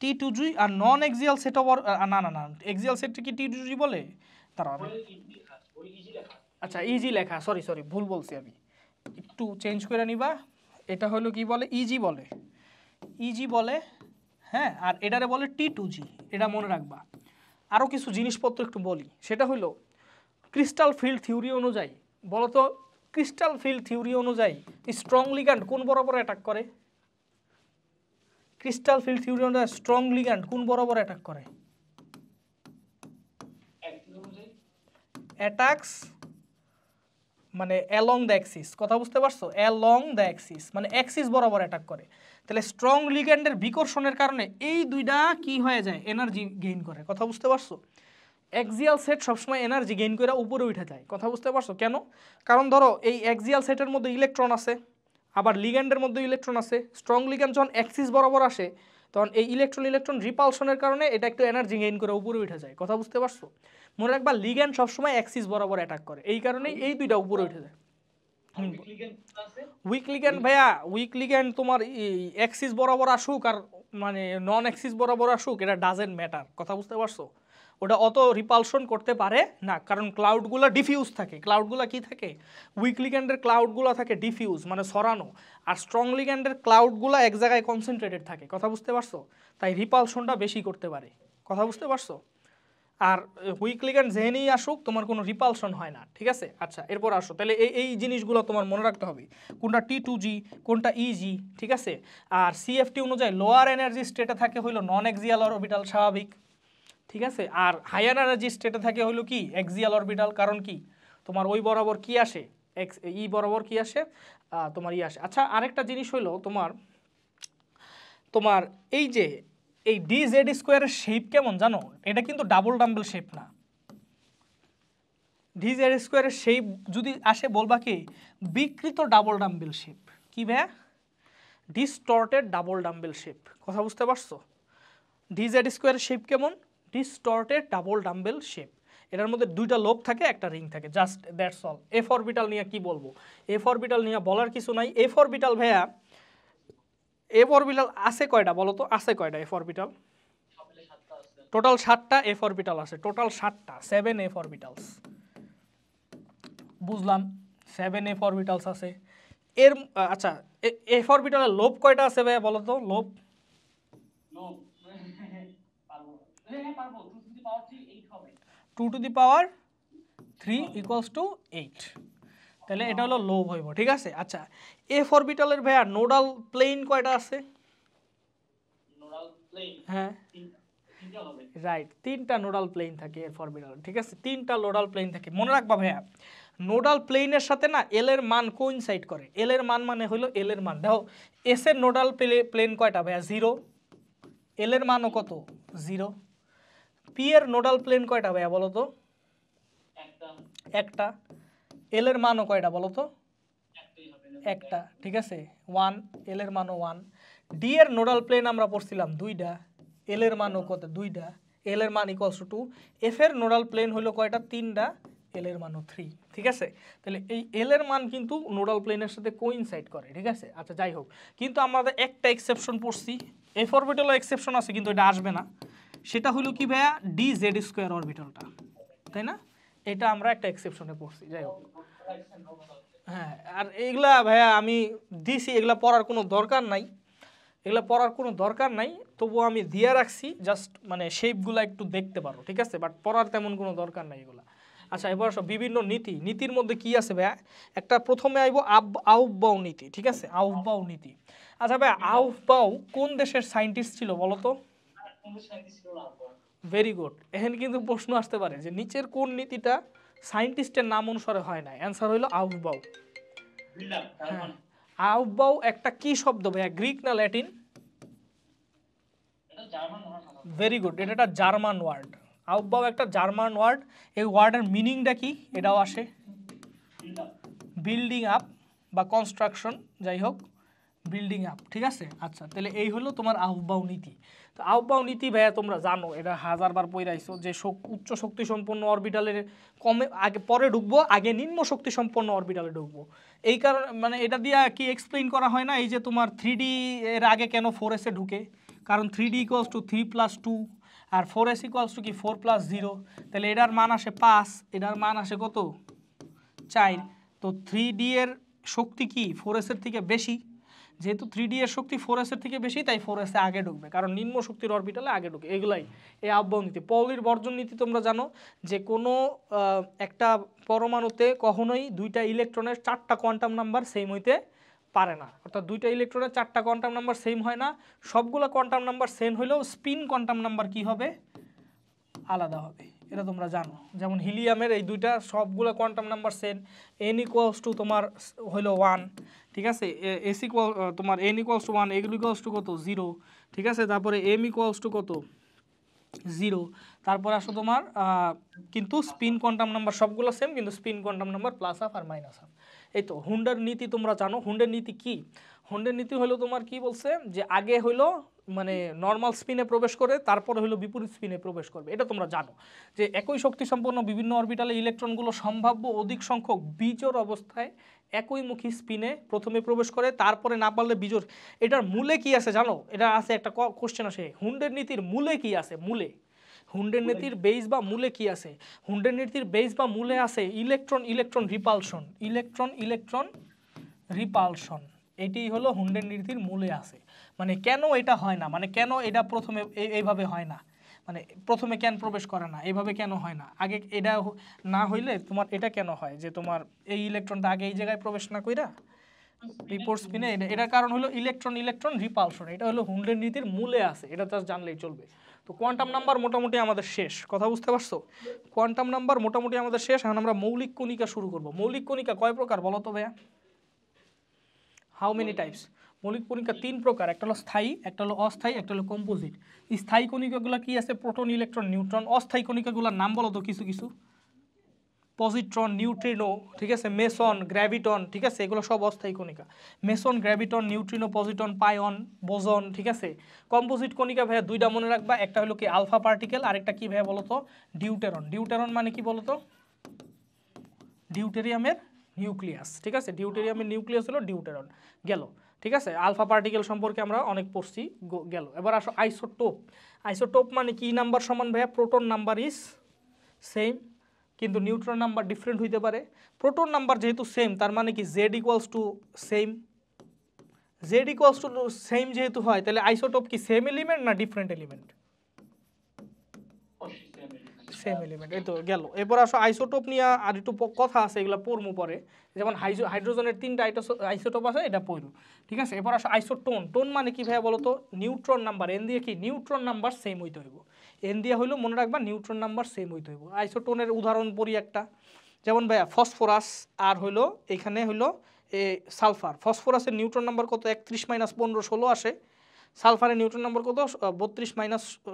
T two G. আর নন এক্সিয়াল সেট অফ না এক্সিয়াল সেট কি টি টু জি বলে? তারা আচ্ছা ইজি লেখা, সরি ভুল বলছি আমি, একটু চেঞ্জ করে নিবা। এটা হলো কি বলে? ইজি বলে, ইজি বলে, হ্যাঁ। আর এটারে বলে টি টু জি, এটা মনে রাখবা। আরও কিছু জিনিসপত্র একটু বলি, সেটা হলো ক্রিস্টাল ফিল্ড থিওরি অনুযায়ী বলো তো ক্রিস্টাল ফিল্ড থিওরি অনুযায়ী স্ট্রং লিগ্যান্ড কোন বরাবর অ্যাটাক করে? ক্রিস্টাল ফিল্ড থিওরি অনুযায়ী স্ট্রং লিগ্যান্ড কোন বরাবর অ্যাটাক করে? অ্যাটাকস মানে অ্যালং দ্য অ্যাক্সিস, কথা বুঝতে পারছো? অ্যালং দ্য অ্যাক্সিস মানে অ্যাক্সিস বরাবর অ্যাটাক করে। তাহলে স্ট্রং লিগ্যান্ডের বিকর্ষণের কারণে এই দুইটা কি হয়ে যায়? এনার্জি গেইন করে, কথা বুঝতে পারছো? অ্যাক্সিয়াল সেট সবসময় এনার্জি গেইন করে উপরে উঠে যায়, কথা বুঝতে পারছো? কেন? কারণ ধরো এই অ্যাক্সিয়াল সেটের মধ্যে ইলেকট্রন আছে, আবার লিগ্যান্ডের মধ্যে ইলেকট্রন আছে। স্ট্রং লিগ্যান্ড যখন অ্যাক্সিস বরাবর আসে তখন এই ইলেকট্রন রিপালশনের কারণে এটা একটু এনার্জি গেইন করে উপরে উঠে যায়, কথা বুঝতে পারছো? মনে রাখবা লিগ্যান্ড সবসময় অ্যাক্সিস বরাবর অ্যাটাক করে, এই কারণেই এই দুইটা উপরে উঠে যায়। উইক লিগ্যান্ড ভাইয়া, উইক লিগ্যান্ড তোমার অ্যাক্সিস বরাবর আসুক আর মানে নন অ্যাক্সিস বরাবর আসুক, এটা ডাজেন্ট ম্যাটার, কথা বুঝতে পারছো? ওটা অত রিপালশন করতে পারে না, কারণ ক্লাউডগুলো ডিফিউজ থাকে। ক্লাউডগুলো কি থাকে? উইক লিগ্যান্ডের ক্লাউডগুলো থাকে ডিফিউজ মানে ছড়ানো, আর স্ট্রং লিগ্যান্ডের ক্লাউডগুলো এক জায়গায় কনসেন্ট্রেটেড থাকে, কথা বুঝতে পারছো? তাই রিপালশনটা বেশি করতে পারে, কথা বুঝতে পারছো? আর উইক লিগ্যান্ড যেহেনেই আসুক তোমার কোনো রিপালশন হয় না, ঠিক আছে? আচ্ছা এরপর আসো, তাহলে এই জিনিসগুলো তোমার মনে রাখতে হবে, কোনটা T2G কোনটা EG, ঠিক আছে? আর CFT অনুযায়ী লোয়ার এনার্জি স্টেটে থাকে হইলো নন এক্সিয়াল অরবিটাল, স্বাভাবিক, ঠিক আছে? আর হায়ার এনার্জি স্টেটে থাকে হইলো কি? Axial orbital. কারণ কি? তোমার ওই বরাবর কি আসে? ই বরাবর কি আসে? তোমার ই আসে। আচ্ছা আরেকটা জিনিস হইলো তোমার এই যে এই DZ স্কোয়ারের শেপ কেমন জানো? এটা কিন্তু ডাবল ডাম্বেল শেপ না। DZ স্কোয়ারের শেপ যদি আসে বলবা কি? বিকৃত ডাবল ডাম্বেল শেপ। কি ভাইয়া? ডিস্টর্টেড ডাবল ডাম্বেল শেপ, কথা বুঝতে পারছো? DZ স্কোয়ারের শেপ কেমন? Distorted double dumbbell shape. এটার মধ্যে দুইটা লোব থাকে, একটা রিং থাকে, just that's all. F orbital নিয়ে কি বলবো? এফ অরবিটাল নিয়ে বলার কিছু নাই। এফ অরবিটাল ভাইয়া, এফ অরবিটাল আছে কয়টা বলো তো? আছে কয়টা এফ অরবিটাল? টোটাল 7টা এফ অরবিটাল আছে, টোটাল 7টা, 7 এফ অরবিটালস। বুঝলাম, 7 এফ অরবিটালস আছে। এর আচ্ছা এফ অরবিটালের লোব কয়টা আছে ভাইয়া বলো তো? Lobe 2 to the power 3 equals to 8। তাহলে এটা হলো লোব হইব, ঠিক আছে? আচ্ছা এফ অরবিটালের ভাইয়া নোডাল প্লেন কয়টা আছে? হ্যাঁ রাইট, 3টা নোডাল প্লেন থাকে এফ অরবিটাল, ঠিক আছে? 3টা নোডাল প্লেন থাকে। মনে রাখবা ভাইয়া নোডাল প্লেনের সাথে না এল এর মান কোইনসাইড করে। এল এর মান মানে হলো এল এর মান, দেখো এস এর নোডাল প্লেন কয়টা ভাইয়া? 0। এল এর মানও কত? 0। পি এর নোডাল প্লেন কয়টা ভাইয়া বলো তো? একটা। এল এর মানও কয়টা বলো তো? একটা, ঠিক আছে? 1। এল এর মানও 1। ডি এর নোডাল প্লেন আমরা পড়ছিলাম 2টা, এল এর মানও কত? 2টা, এল এর মান ইকুয়ালস টু 2। এফ এর নোডাল প্লেন হলো কয়টা? 3টা, এল এর মানও 3, ঠিক আছে? তাহলে এই এল এর মান কিন্তু নোডাল প্লেনের সাথে কোইনসাইড করে, ঠিক আছে? আচ্ছা যাই হোক, কিন্তু আমরা একটা এক্সেপশন পড়ছি, এফ অরবিটালও এক্সেপশন আছে কিন্তু এটা আসবে না। সেটা হলো কি ভাইয়া? DZ স্কোয়ার অরবিটালটা, তাই না? এটা আমরা একটা এক্সেপশনে পড়ছি, যাই হোক। হ্যাঁ আর এইগুলা ভাইয়া আমি দিছি, এগুলা পড়ার কোনো দরকার নাই, এগুলা পড়ার কোনো দরকার নাই, তবুও আমি দিয়ে রাখছি জাস্ট মানে শেপগুলো একটু দেখতে পারো, ঠিক আছে? বাট পড়ার তেমন কোনো দরকার নাই এগুলা। আচ্ছা এবার সব বিভিন্ন নীতির মধ্যে কি আছে ভাইয়া? একটা প্রথমে আইব আউফবাউ নীতি, ঠিক আছে? আউফবাউ নীতি। আচ্ছা ভাইয়া আউফবাউ কোন দেশের সায়েন্টিস্ট ছিল বলো তো? Very good. এখানে কিন্তু প্রশ্ন আসতে পারে যে নিচের কোন নীতিটা সায়েন্টিস্টের নাম অনুসারে হয় না? অ্যান্সার হইল আউফবাউ। হ্যাঁ আউফবাউ একটা কি শব্দ ভাইয়া? গ্রিক না ল্যাটিন? ভেরি গুড, এটা একটা জার্মান ওয়ার্ড। আউফবাউ একটা জার্মান ওয়ার্ড। এই ওয়ার্ডের মিনিংটা কি? এটাও আসে বিল্ডিং আপ বা কনস্ট্রাকশন, যাই হোক বিল্ডিং আপ, ঠিক আছে? আচ্ছা তাহলে এই হলো তোমার আউফবাউ নীতি। তো আউফবাউ নীতি ভাইয়া তোমরা জানো, এটা 1000বার পড়াইছো যে উচ্চ শক্তি সম্পন্ন অরবিটালের কমে আগে পরে ঢুকবো, আগে নিম্ন শক্তি সম্পন্ন অরবিটালে ঢুকবো। এই কারণে মানে এটা দিয়ে কি এক্সপ্লেইন করা হয় না, এই যে তোমার 3D এর আগে কেন 4S এ ঢুকে? কারণ 3D ইকুয়ালস টু 3 + 2 আর 4S ইকুয়ালস টু কি 4 + 0। তাহলে এটার মান আসে 5, এটার মান আসে কত? 4। তো 3D এর শক্তি কি 4S এর থেকে বেশি? যেহেতু 3d এর শক্তি 4s এর থেকে বেশি, তাই 4s এ আগে ঢুকবে, কারণ নিম্ন শক্তির অরবিটালে আগে ঢুকে। এগুলাই এই আহ্বায়ক নীতি। পাউলির বর্জন নীতি তোমরা জানো যে কোনো একটা পরমাণুতে কখনোই দুইটা ইলেকট্রনের 4টা কোয়ান্টাম নাম্বার সেম হইতে পারে না, অর্থাৎ দুইটা ইলেকট্রনের 4টা কোয়ান্টাম নাম্বার সেম হয় না। সবগুলো কোয়ান্টাম নাম্বার সেম হইলেও স্পিন কোয়ান্টাম নাম্বার কি হবে, আলাদা হবে, এটা তোমরা জানো। যেমন হিলিয়ামের এই দুইটা সবগুলো quantum number same, n equals to তোমার হইলো 1, ঠিক আছে, s ইকুয়াল তোমার n ইকুয়ালস টু 1, এগুলো ইকুয়ালস টু কত 0, ঠিক আছে, তারপরে m ইকুয়ালস টু কত 0, তারপরে আসো তোমার কিন্তু স্পিন কোয়ান্টাম নাম্বার সবগুলো সেম, কিন্তু spin quantum number plus half আর মাইনাস হাফ। এই তো হুন্ডের নীতি তোমরা জানো। হুন্ডের নীতি কি? হুন্ডের নীতি হলো তোমার কি বলছে যে আগে হইলো মানে নর্মাল স্পিনে প্রবেশ করে, তারপরে হইলো বিপরীত স্পিনে প্রবেশ করবে। এটা তোমরা জানো যে একই শক্তি সম্পন্ন বিভিন্ন অরবিটালে ইলেকট্রনগুলো সম্ভাব্য অধিক সংখ্যক বিজোড় অবস্থায় একইমুখী স্পিনে প্রথমে প্রবেশ করে, তারপরে না পারলে বিজোড়। এটার মূলে কি আছে জানো? এটা আছে একটা কোশ্চেন আসে, হুন্ডের নীতির মূলে কি আছে? মূলে হুন্ডের নীতির বেস বা মূলে কি আছে? হুন্ডের নীতির বেস বা মূলে আছে electron electron repulsion, electron electron repulsion. এটি হলো হুন্ডের নীতির মূলে আছে। মানে কেন এটা হয় না, মানে কেন এটা প্রথমে এইভাবে হয় না, মানে প্রথমে কেন প্রবেশ করে না, এইভাবে কেন হয় না, আগে এটা না হইলে তোমার এটা কেন হয় যে তোমার এই ইলেকট্রনটা আগে এই জায়গায় প্রবেশ না কইরা বিপরীত স্পিনে, এটার কারণ হলো ইলেকট্রন ইলেকট্রন রিপালশন। এটা হলো হুন্ডের নীতির মূলে আছে, এটা জাস্ট জানলেই চলবে। তো কোয়ান্টাম নাম্বার মোটামুটি আমাদের শেষ, কথা বুঝতে পারছো? কোয়ান্টাম নাম্বার মোটামুটি আমাদের শেষ। এখন আমরা মৌলিক কণিকা শুরু করব। মৌলিক কণিকা কয় প্রকার বলো তো ভাইয়া? How many types? মৌলিক কণিকা 3 প্রকার, একটা হলো স্থায়ী, একটা হলো অস্থায়ী, একটা হলো কম্পোজিট। স্থায়ী কণিকাগুলো কি আছে? Proton, electron, neutron. অস্থায়ী কণিকাগুলোর নাম বলো তো কিছু কিছু। পজিট্রন, নিউট্রিনো, ঠিক আছে, মেসন, গ্র্যাভিটন, ঠিক আছে, এগুলো সব অস্থায়ী কণিকা। মেসন, গ্র্যাভিটন, নিউট্রিনো, পজিটন, পাইন, বোজন, ঠিক আছে। কম্পোজিট কণিকা ভাইয়া দুইটা মনে রাখবা, একটা হলো কি আলফা পার্টিকেল, আরেকটা কি ভাইয়া বলো তো? ডিউটেরন। ডিউটেরন মানে কি বলো তো? ডিউটেরিয়ামের নিউক্লিয়াস, ঠিক আছে, ডিউটেরিয়ামের নিউক্লিয়াস হলো ডিউটেরন। গেল, ঠিক আছে। আলফা পার্টিকেল সম্পর্কে আমরা অনেক পড়ছি, গেল। এবার আসো আইসোটোপ। আইসোটোপ মানে কি নাম্বার সমান ভাইয়া? প্রোটন নাম্বার ইজ সেম, কিন্তু নিউট্রন নাম্বার ডিফারেন্ট হইতে পারে। প্রোটন নাম্বার যেহেতু সেম, তার মানে কি Z equals to same. Z equals to same যেহেতু হয়, তাহলে আইসোটোপ কি সেম এলিমেন্ট না ডিফারেন্ট এলিমেন্ট? Same element. এই তো গেল। এরপর আসো আইসোটোপ নিয়ে আর একটু কথা আছে, এগুলো পড়মু পরে। যেমন হাইড্রোজেনের 3টা আইসোটোপ আছে, এটা পড়ু, ঠিক আছে। এরপর আসো আইসোটোন। টোন মানে কি ভাইয়া বলো তো? নিউট্রন নাম্বার, এন দিয়ে কি নিউট্রন নাম্বার সেম হইতে হইব। এন দিয়ে হইলো মনে রাখবা নিউট্রন নাম্বার সেম হইতে হইব। আইসোটোনের উদাহরণ পড়ি একটা, যেমন ভাইয়া ফসফরাস আর হইলো এখানে হইলো সালফার। ফসফরাসের নিউট্রন নাম্বার কত? 31 - 15 16 আসে। সালফারের নিউট্রন নাম্বার কত? 32 -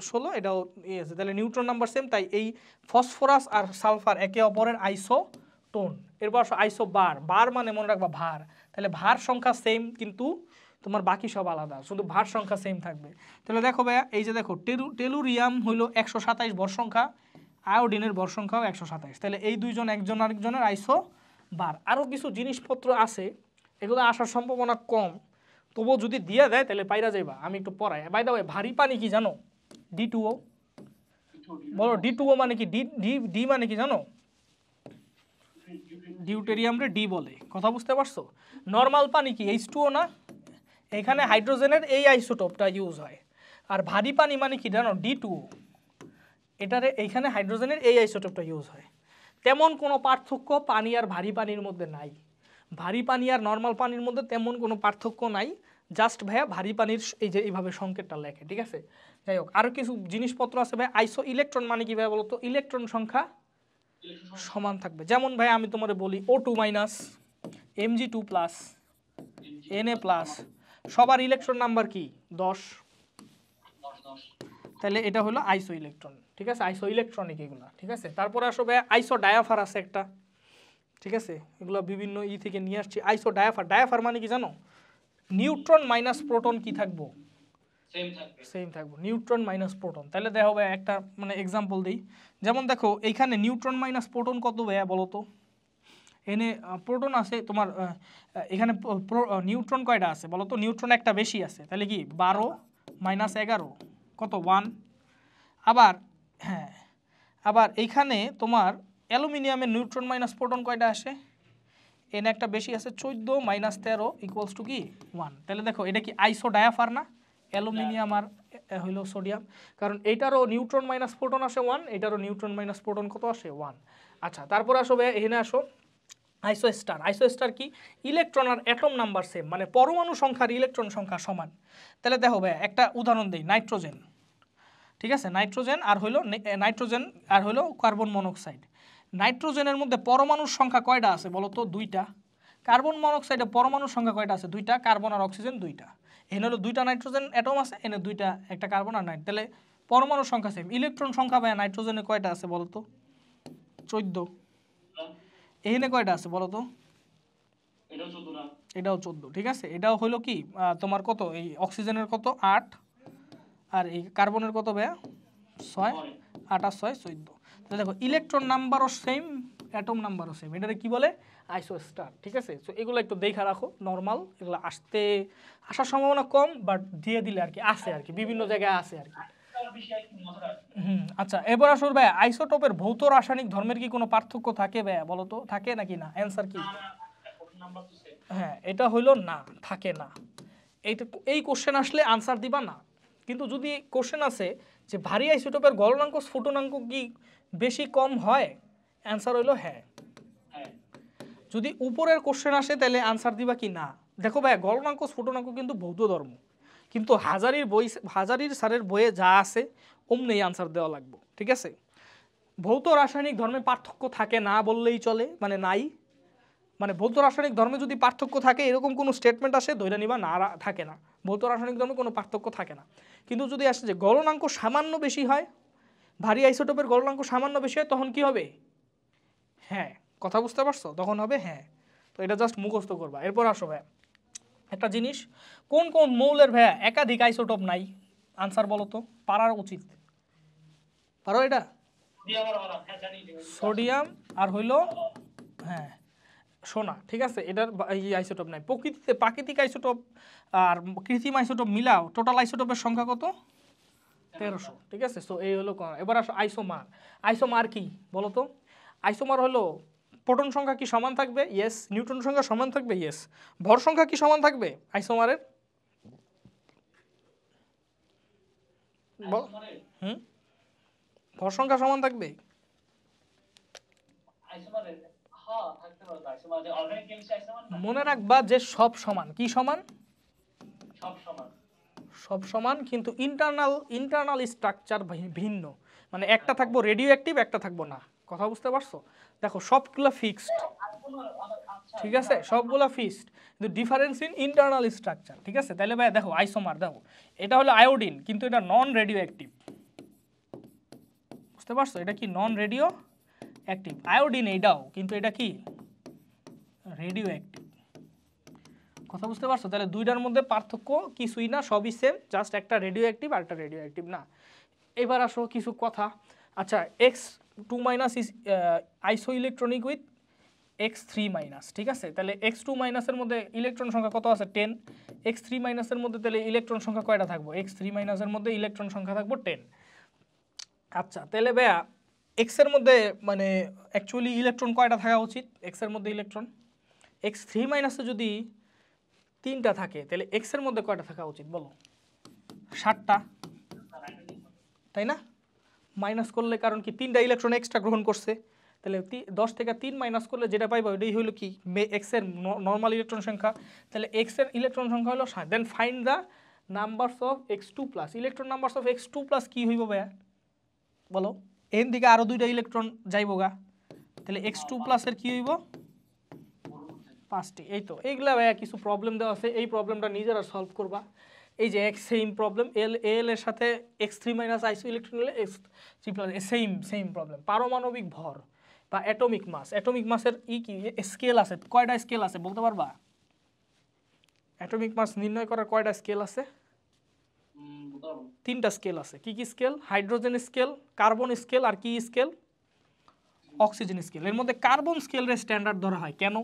16, এটাও আছে। তাহলে নিউট্রন নাম্বার সেম, তাই এই ফসফরাস আর সালফার একে অপরের আইসোটোন। এরপর আইসোবার। বার মানে মনে রাখবা ভার, তাহলে ভার সংখ্যা সেম, কিন্তু তোমার বাকি সব আলাদা, শুধু ভার সংখ্যা সেম থাকবে। তাহলে দেখো ভাইয়া, এই যে দেখো টেলুরিয়াম হইলো 127 ভর সংখ্যা, আয়োডিনের ভর সংখ্যাও 127, তাহলে এই দুইজন একজন আরেকজনের আইসো বার। আরও কিছু জিনিসপত্র আছে, এগুলো আসার সম্ভাবনা কম, তবুও যদি দিয়ে দেয় তাহলে পাইরা যাইবা। আমি একটু পড়াই। বাই দা ওয়ে, ভারী পানি কি জানো? D2O। বলো D2O মানে কি? ডি মানে কি জানো? ডিউটেরিয়াম রে ডি বলে, কথা বুঝতে পারছো? নর্মাল পানি কি H2O না? এখানে হাইড্রোজেনের এই আইসোটোপটা ইউজ হয়। আর ভারী পানি মানে কি জানো? D2O। এটারে এইখানে হাইড্রোজেনের এই আইসোটোপটা ইউজ হয়। তেমন কোনো পার্থক্য পানি আর ভারী পানির মধ্যে নাই। ভারী পানি আর নর্মাল পানির মধ্যে তেমন কোনো পার্থক্য নাই। জাস্ট ভাইয়া ভারী পানির এই যে এইভাবে সংকেতটা লেখে, ঠিক আছে। যাই হোক, আরও কিছু জিনিসপত্র আছে ভাই। আইসো ইলেকট্রন মানে কি ভাই বলো তো? ইলেকট্রন সংখ্যা সমান থাকবে। যেমন ভাই আমি তোমারে বলি O2 minus, Mg2 plus, Na plus, সবার ইলেকট্রন নাম্বার কি? 10। তাহলে এটা হলো আইসো ইলেকট্রন, ঠিক আছে, আইসো ইলেকট্রনিক এগুলো, ঠিক আছে। তারপরে আসো ভাই আইসো ডায়াফার আছে একটা, ঠিক আছে, এগুলো বিভিন্ন থেকে নিয়ে আসছি। আইসো ডায়াফার। ডায়াফার মানে কি জানো? নিউট্রন মাইনাস প্রোটন কি থাকবো? সেম থাকবো, নিউট্রন মাইনাস প্রোটন। তাহলে দেখো ভাই একটা মানে এক্সাম্পল দিই। যেমন দেখো এইখানে নিউট্রন মাইনাস প্রোটন কত ভাইয়া বলো তো? এনে প্রোটন আছে তোমার, এখানে নিউট্রন কয়টা আছে বলো তো? নিউট্রন একটা বেশি আছে, তাহলে কি 12 - 11 কত? 1। আবার হ্যাঁ, আবার এইখানে তোমার অ্যালুমিনিয়ামের নিউট্রন মাইনাস প্রোটন কয়টা আসে? এনে একটা বেশি আছে 14 মাইনাস 13 ইকুয়ালস টু কি 1। তাহলে দেখো এটা কি আইসো ডায়াফার না, অ্যালুমিনিয়াম আর হইলো সোডিয়াম, কারণ এইটারও নিউট্রন মাইনাস প্রোটন আসে 1, এটারও নিউট্রন মাইনাস প্রোটন কত আসে 1। আচ্ছা তারপর আসো ভাই এখানে আসো আইসোস্টার। আইসোস্টার কি, ইলেকট্রন আর অ্যাটম নাম্বার সেম, মানে পরমাণু সংখ্যার ইলেকট্রন সংখ্যা সমান। তাহলে দেখো ভাই একটা উদাহরণ দেই, নাইট্রোজেন, ঠিক আছে, নাইট্রোজেন আর হলো কার্বন মনোক্সাইড। নাইট্রোজেনের মধ্যে পরমাণুর সংখ্যা কয়টা আছে বলো তো, 2টা। কার্বন মনোক্সাইডে পরমাণুর সংখ্যা কয়টা আছে, 2টা। কার্বন আর অক্সিজেন 2টা। এখানে হলো 2টা নাইট্রোজেন অ্যাটম আছে, এখানে 2টা, একটা কার্বন আর নাইট। তাহলে পরমাণুর সংখ্যা সেম। ইলেকট্রন সংখ্যা ভাই নাইট্রোজেনে কয়টা আছে বলো তো, 14। এখানে কয়টা আছে বলো তো, এটাও 14, ঠিক আছে। এটাও হলো কি তোমার কত, এই অক্সিজেনের কত 8, আর এই কার্বনের কত ভাইয়া 6, 8 আর 6 14। তাহলে দেখো ইলেকট্রন নাম্বারও সেম, অ্যাটম নাম্বারও সেম, এটারে কি বলে আইসোস্টার, ঠিক আছে। তো এগুলো একটু দেখা রাখো, নর্মাল এগুলো আসার সম্ভাবনা কম, বাট দিয়ে দিলে আর কি আছে, আর কি বিভিন্ন জায়গায় আছে আর কি। আচ্ছা এবার আসল ভাই আইসোটোপের ভৌত রাসায়নিক ধর্মের কি কোনো পার্থক্য থাকে ভাইয়া বলো তো, থাকে নাকি না, অ্যান্সার কি? হ্যাঁ এটা হইলো না, থাকে না। এই কোশ্চেন আসলে আনসার দিবা না, কিন্তু যদি কোশ্চেন আছে যে ভারী আইসোটোপের গলনাঙ্ক স্ফুটনাঙ্ক কি বেশি কম হয়, অ্যান্সার হইলো হ্যাঁ। যদি উপরের কোশ্চেন আসে তাহলে আনসার দিবা কি না। দেখো ভাই গলনাঙ্ক স্ফুটনাঙ্ক কিন্তু বৌদ্ধ ধর্ম, কিন্তু হাজারির স্যারের বইয়ে যা আছে অমনি আনসার দেওয়া লাগবে, ঠিক আছে। ভৌত রাসায়নিক ধর্মে পার্থক্য থাকে না বললেই চলে, মানে নাই, মানে ভৌত রাসায়নিক ধর্মে যদি পার্থক্য থাকে এরকম কোনো স্টেটমেন্ট আসে ধরে নিবা না, থাকে না, ভৌত রাসায়নিক ধর্মে কোনো পার্থক্য থাকে না। কিন্তু যদি আসে যে গলনাঙ্ক সামান্য বেশি হয়, ভারী আইসোটোপের গলনাঙ্ক সামান্য বেশি হয়, তখন কি হবে হ্যাঁ, কথা বুঝতে পারছো, তখন হবে হ্যাঁ। তো এটা জাস্ট মুখস্থ করবা। এরপর আসো ভাই একটা জিনিস, কোন কোন মৌলের ভাইয়া একাধিক আইসোটোপ নাই, আনসার বলো তো, পারার উচিত, পারো এটা? সোডিয়াম আর হইলো হ্যাঁ সোনা, ঠিক আছে, এটার এই আইসোটোপ নাই। প্রকৃতিতে প্রাকৃতিক আইসোটোপ আর কৃত্রিম আইসোটোপ মিলাও টোটাল আইসোটোপের সংখ্যা কত, 1300, ঠিক আছে। সো এই হলো। এবার আসো আইসোমার। আইসোমার কি বলো তো, আইসোমার হলো প্রোটন সংখ্যা কি সমান থাকবে, ইয়েস। নিউট্রন সংখ্যা সমান থাকবে, ইয়েস। ভর সংখ্যা কি সমান থাকবে আইসোমারের, ভর সংখ্যা সমান থাকবে, মনে রাখবা যে সব সমান, কি সমান, সব সমান, কিন্তু ইন্টারনাল স্ট্রাকচার ভিন্ন, মানে একটা থাকবো রেডিও অ্যাক্টিভ, একটা থাকবো না, কথা বুঝতে পারছো। দেখো সবগুলো ফিক্সড, ঠিক আছে, সবগুলো ফিক্সড, কিন্তু ডিফারেন্স ইন ইন্টারনাল স্ট্রাকচার, ঠিক আছে। তাহলে ভাই দেখো আইসোমার, দেখো এটা হলো আয়োডিন, কিন্তু এটা নন রেডিও অ্যাক্টিভ, বুঝতে পারছো, এটা কি নন রেডিও অ্যাক্টিভ। আয়োডিন এইটাও, কিন্তু এটা কি রেডিও অ্যাক্টিভ, কথা বুঝতে পারছো। তাহলে দুইটার মধ্যে পার্থক্য কিছুই না, সবই সেম, জাস্ট একটা রেডিও অ্যাক্টিভ আর একটা রেডিও অ্যাক্টিভ না। এবার আসো কিছু কথা। আচ্ছা X2 মাইনাস ইজ আইসো ইলেকট্রনিক উইথ X3 মাইনাস, ঠিক আছে। তাহলে X2 মাইনাসের মধ্যে ইলেকট্রন সংখ্যা কত আছে 10, X3 মাইনাসের মধ্যে তাহলে ইলেকট্রন সংখ্যা কয়টা থাকবো, X3 মাইনাসের মধ্যে ইলেকট্রন সংখ্যা থাকবো 10। আচ্ছা তাহলে ভাইয়া এক্স এর মধ্যে মানে অ্যাকচুয়ালি ইলেকট্রন কয়টা থাকা উচিত, এক্স এর মধ্যে ইলেকট্রন, X3 মাইনাসে যদি 3টা থাকে তাহলে এক্স এর মধ্যে কয়টা থাকা উচিত বলো, 7টা, তাই না। মাইনাস করলে কারণ কি 3টা ইলেকট্রন এক্সট্রা গ্রহণ করছে, তাহলে 10 থেকে 3 মাইনাস করলে যেটা পাইবো এটাই হলো কি এক্স এর নর্মাল ইলেকট্রন সংখ্যা। তাহলে এক্স এর ইলেকট্রন সংখ্যা হলো 7। Then find the numbers of X2 plus, electron numbers of X2 plus কি হইব ভাইয়া বলো, এর দিকে আরো 2টা ইলেকট্রন যাইবো গা, তাহলে X2 প্লাসের কি হইব 5টি। এই তো এইগুলা ভাইয়া কিছু প্রবলেম দেওয়া আছে, এই প্রবলেমটা নিজেরা সলভ করবা। এই যে সেম প্রবলেম, এল এর সাথে X3 মাইনাস আইসো ইলেকট্রন হলে X3 প্লাস, সেম প্রবলেম। পারমাণবিক ভর বা অ্যাটমিক মাস, অ্যাটমিক মাসের কি স্কেল আছে, কয়টা স্কেল আছে বলতে পারবা, অ্যাটমিক মাস নির্ণয় করার কয়টা স্কেল আছে, 3টা স্কেল আছে। কি কি scale, hydrogen scale, carbon scale আর কি স্কেল, অক্সিজেন স্কেল। এর মধ্যে কার্বন স্কেলের স্ট্যান্ডার্ড ধরা হয় কেন,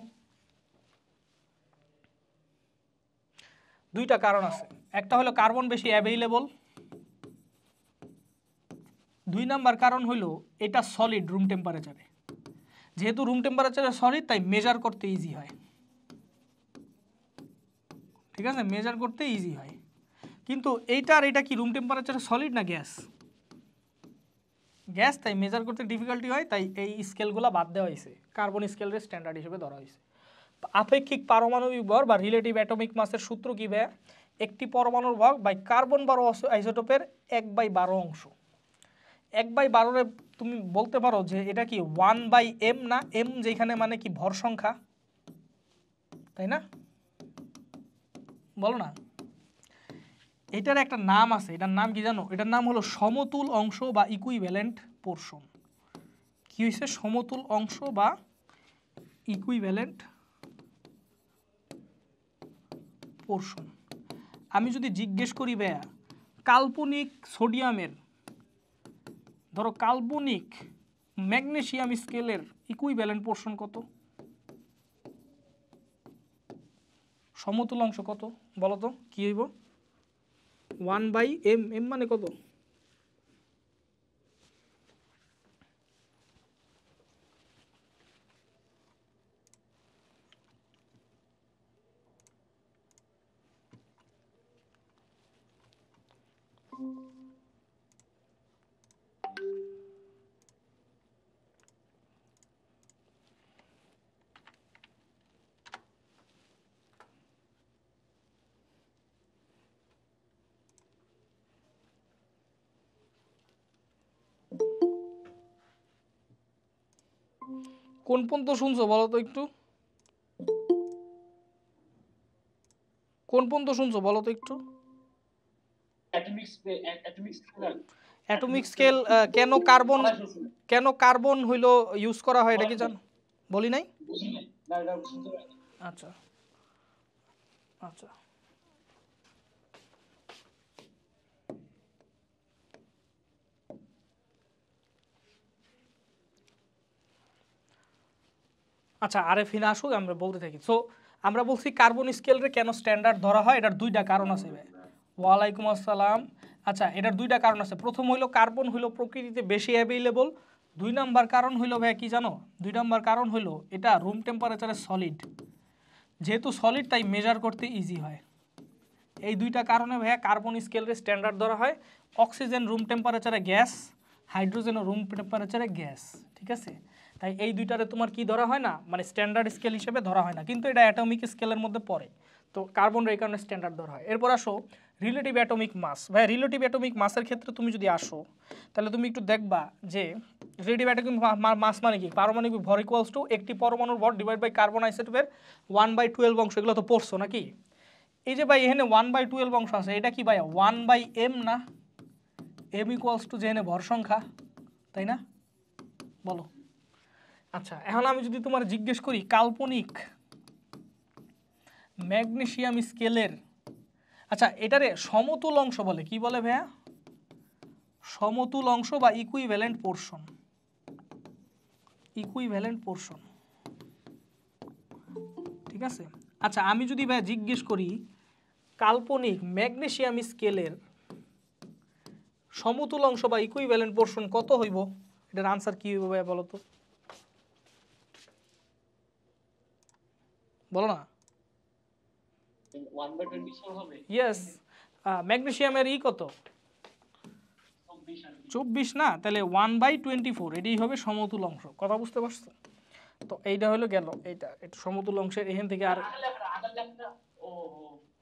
2টা কারণ আছে। একটা হলো কার্বন বেশি অ্যাভেইলেবল, 2 নাম্বার কারণ হলো এটা সলিড রুম টেম্পারেচারে, যেহেতু রুম টেম্পারেচারে সলিড তাই মেজার করতে ইজি হয়, ঠিক আছে, মেজার করতে ইজি হয়। কিন্তু এইটা আর এটা কি রুম টেম্পারেচারে সলিড না গ্যাস? গ্যাস, তাই মেজার করতে ডিফিকাল্টি হয়, তাই এই স্কেলগুলো বাদ দেওয়া হয়েছে, কার্বন স্কেলের স্ট্যান্ডার্ড হিসেবে ধরা হয়েছে। আপেক্ষিক পারমাণবিক ভর বা রিলেটিভ অ্যাটমিক মাসের সূত্র কি ভাই? একটি পরমাণুর ভর বাই কার্বন 12 আইসোটোপের 1/12 অংশ। 1/12 তুমি বলতে পারো যে এটা কি 1/m না? m যেখানে মানে কি ভর সংখ্যা, তাই না? বলো না। এটার একটা নাম আছে, এটার নাম কি জানো? এটার নাম হলো সমতুল অংশ বা ইকুইভ্যালেন্ট পোরশন। কি হয়েছে? সমতুল অংশ বা ইকুইভ্যালেন্ট পোরশন। আমি যদি জিজ্ঞেস করি ভাইয়া কাল্পনিক সোডিয়ামের, ধরো কাল্পনিক ম্যাগনেসিয়াম স্কেলের ইকুইভ্যালেন্ট পোরশন কত? সমতুল অংশ কত বলো তো? কি হইব? 1/m। m মানে কত? কোন পর্যন্ত শুনছো বলো তো একটু? কোন পর্যন্ত শুনছো বলো তো একটু? অ্যাটমিক স্কেল কেন কার্বন হইলো ইউজ করা হয় এটা কি জানো? বলি নাই? আচ্ছা আচ্ছা, আচ্ছা আরে ফিরে আসুক, আমরা বলতে থাকি। সো আমরা বলছি কার্বন স্কেলরে কেন স্ট্যান্ডার্ড ধরা হয়, এটার দুইটা কারণ আছে ভাই। ওয়ালাইকুম আসসালাম। আচ্ছা, এটার দুইটা কারণ আছে। প্রথম হইলো কার্বন হইলো প্রকৃতিতে বেশি অ্যাভেলেবল। 2 নাম্বার কারণ হইলো ভাই কি জানো? 2 নাম্বার কারণ হইলো এটা রুম টেম্পারেচারে সলিড। যেহেতু সলিড তাই মেজার করতে ইজি হয়। এই দুইটা কারণে ভাইয়া কার্বন স্কেলের স্ট্যান্ডার্ড ধরা হয়। অক্সিজেন রুম টেম্পারেচারে গ্যাস, হাইড্রোজেনও রুম টেম্পারেচারে গ্যাস, ঠিক আছে? তাই এই দুইটারে তোমার কি ধরা হয় না, মানে স্ট্যান্ডার্ড স্কেল হিসেবে ধরা হয় না, কিন্তু এটা অ্যাটমিক স্কেলের মধ্যে পড়ে। তো কার্বন এই কারণে স্ট্যান্ডার্ড ধরা হয়। এরপর আসো রিলেটিভ অ্যাটমিক মাস। ভাই রিলেটিভ অ্যাটমিক মাসের ক্ষেত্রে তুমি যদি আসো তাহলে তুমি একটু দেখবা যে রিলেটিভ অ্যাটমিক মাস মানে কি? পারমাণবিক ভর ইকুয়ালস টু একটি পরমাণুর ভর ডিভাইড বাই কার্বন আইসোটোপের 1/12 অংশ। এগুলো তো পড়ছো নাকি? এই যে ভাই এখানে 1/12 অংশ আছে, এটা কি ভাই 1/m না? m ইকুয়ালস টু যেখানে ভর সংখ্যা, তাই না? বলো। আচ্ছা, এখন আমি যদি তোমার জিজ্ঞেস করি কাল্পনিক ম্যাগনেসিয়াম স্কেলের, আচ্ছা এটারে সমতুল অংশ বলে, কি বলে ভাইয়া? সমতুল অংশ বা ইকুইভ্যালেন্ট পোরশন। ইকুইভ্যালেন্ট পোরশন, ঠিক আছে? আচ্ছা আমি যদি ভাইয়া জিজ্ঞেস করি কাল্পনিক ম্যাগনেসিয়াম স্কেলের সমতুল অংশ বা ইকুইভ্যালেন্ট পোরশন কত হইব, এটার আনসার কি হইব ভাইয়া বলো তো? বলো না। 1/24 হবে। ইয়েস, ম্যাগনেসিয়ামের কত? 24 না? তাহলে 1/24 এটাই হবে সমতুল অংশ। কথা বুঝতে পারছো? তো এইটা হলো গেল, এইটা এটা সমতুল অংশের এখান থেকে আর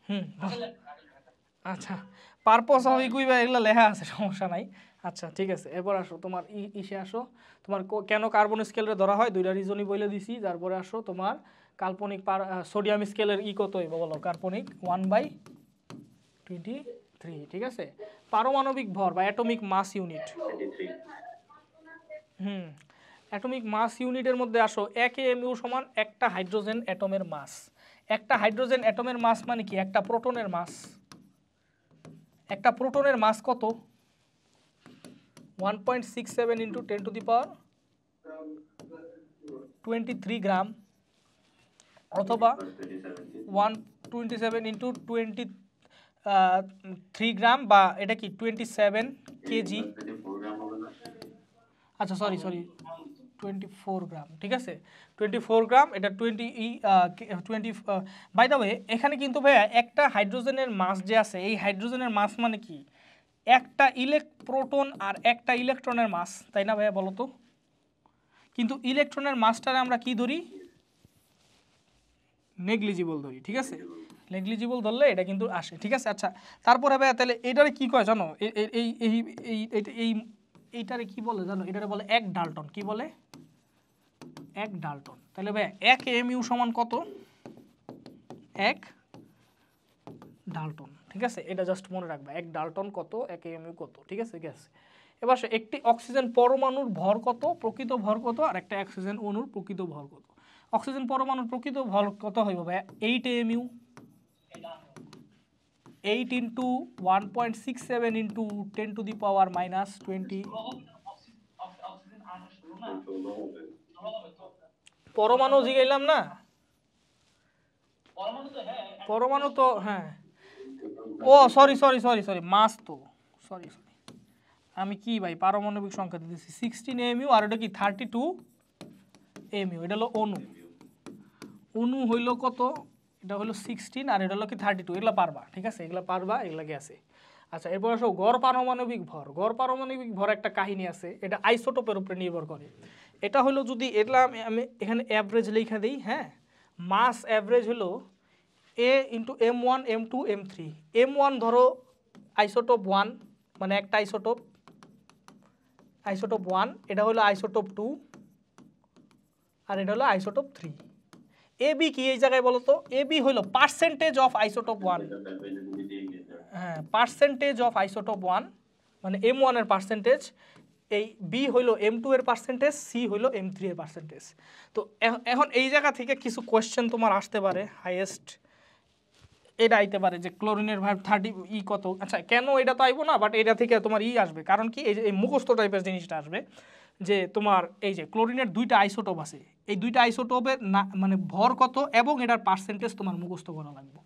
হুম আচ্ছা, পারপস অফ ইকুইভ্যালেন্ট এগুলো লেখা আছে, সমস্যা নাই। আচ্ছা ঠিক আছে, এরপর আসো তোমার ইসে আসো, তোমার কেন কার্বন স্কেলের ধরা হয় দুইটা রিজনই বলে দিছি। তারপরে আসো তোমার কাল্পনিক সোডিয়াম স্কেলের কত হইব বলো? কাল্পনিক 1/23, ঠিক আছে? পারমাণবিক ভর বা atomic mass unit. Atomic mass ইউনিটের মধ্যে আসো 1 mu সমান একটা হাইড্রোজেন অ্যাটমের মাস। একটা হাইড্রোজেন অ্যাটমের মাস মানে কি? একটা প্রোটনের মাস। একটা প্রোটনের মাস কত? 1.67 ইন্টু 10⁻23 গ্রাম, অথবা 127 ইন্টু 23 গ্রাম, বা এটা কি 27 কেজি। আচ্ছা সরি 24 গ্রাম, ঠিক আছে 24 গ্রাম, এটা 20 বাই দ্য ওয়ে এখানে কিন্তু ভাইয়া একটা হাইড্রোজেনের মাস যে আছে, এই হাইড্রোজেনের মাস মানে কি একটা প্রোটন আর একটা ইলেকট্রনের মাস, তাই না ভাইয়া বলো তো? কিন্তু ইলেকট্রনের মাসটারে আমরা কি ধরি, নেগলিজিবল ধরি, ঠিক আছে নেগলিজিবল ধরলে এটা কিন্তু আসে, ঠিক আছে। আচ্ছা তারপরে ভাইয়া তাহলে এটারে কি কয় জানো, এইটারে কি বলে জানো, এটারে বলে 1 ডাল্টন, কি বলে 1 ডাল্টন। তাহলে ভাইয়া 1 এমইউ সমান কত, 1 ডাল্টন, ঠিক আছে এটা জাস্ট মনে রাখবা 1 ডাল্টন কত, 1 এমইউ কত, ঠিক আছে গ্যাস। এবার একটি অক্সিজেন পরমাণুর ভর কত, প্রকৃত ভর কত, আর একটা অক্সিজেন অণুর প্রকৃত ভর কত। অক্সিজেন পরমাণুর প্রকৃত ভর কত হইব ভাইয়া 8 mu, 8 into 1.67 into 10 to the power minus 20। পরমাণু জিগাইলাম না, পরমাণু তো হ্যাঁ, ও সরি সরি সরি সরি মাস তো, সরি সরি আমি কি ভাই পারমাণবিক সংখ্যা দিতেছি 16 এমইউ, আর এটা কি 32 এমইউ, এটা হলো অণু, অণু হইলো কত, এটা হলো 16 আর এটা হলো কি 32, এগুলো পারবা, ঠিক আছে এগুলো পারবা, এগুলো গেছে। আচ্ছা এরপর আসো গড় পারমাণবিক ভর। গড় পারমাণবিক ভর একটা কাহিনী আছে, এটা আইসোটোপের উপরে নির্ভর করে। এটা হলো যদি এটা আমি এখানে অ্যাভারেজ লেখা দিই, হ্যাঁ মাস অ্যাভারেজ হলো এ into M1 M2 M3। M1 ধরো আইসোটোপ 1 মানে একটা আইসোটোপ 1, এটা হলো আইসোটোপ 2 আর এটা হলো আইসোটোপ 3। এবি কি এই জায়গায় বলো তো, এবি হলো পার্সেন্টেজ অফ আইসোটোপ 1, হ্যাঁ পার্সেন্টেজ অফ আইসোটোপ 1 মানে M1 এর পার্সেন্টেজ, এই বি হইলো M2 এর পার্সেন্টেজ, সি হইলো M3 এর পার্সেন্টেজ। তো এখন এই জায়গা থেকে কিছু কোয়েশ্চেন তোমার আসতে পারে, হাইয়েস্ট এটা আইতে পারে যে ক্লোরিনের ভাইব 30 কত, আচ্ছা কেন এটা তো আইবো না, বাট এটা থেকে তোমার আসবে, কারণ কি এই যে এই মুখস্থ টাইপের জিনিসটা আসবে যে তোমার এই যে ক্লোরিনের 2টা আইসোটোপ আছে, এই 2টা আইসোটোপের না মানে ভর কত এবং এটার পার্সেন্টেজ তোমার মুখস্থ করা লাগবে।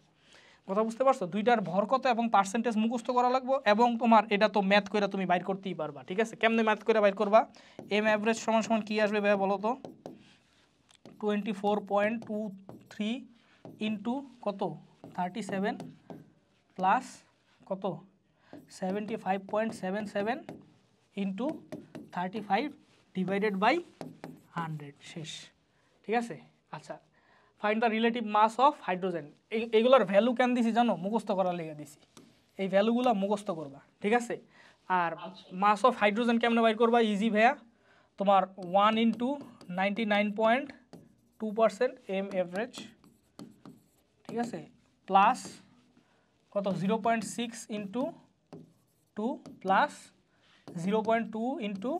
কথা বুঝতে পারছো, 2টার ভর কত এবং পার্সেন্টেজ মুখস্থ করা লাগবে, এবং তোমার এটা তো ম্যাথ করে তুমি বাইর করতেই পারবা, ঠিক আছে কেমনে ম্যাথ করে বাইর করবা, এম অ্যাভারেজ সমান সমান কি আসবে ভাই বলো তো, 24.23 ইন্টু কত 37 প্লাস কত 75.77 ইন্টু 35 ডিভাইডেড বাই 100 শেষ, ঠিক আছে। আচ্ছা find the relative mass of hydrogen, এইগুলোর ভ্যালু কেন দিছি জানো, মুখস্থ করার লেগে দিছি, এই ভ্যালুগুলো মুখস্থ করবা, ঠিক আছে। আর মাস অফ হাইড্রোজেন কেমনে বাইর করবা, ইজি ভাইয়া, তোমার 1 ইন্টু 99.2% এম এভারেজ, ঠিক আছে প্লাস কত 0.6 ইন্টু 2 প্লাস 0.2 ইন্টু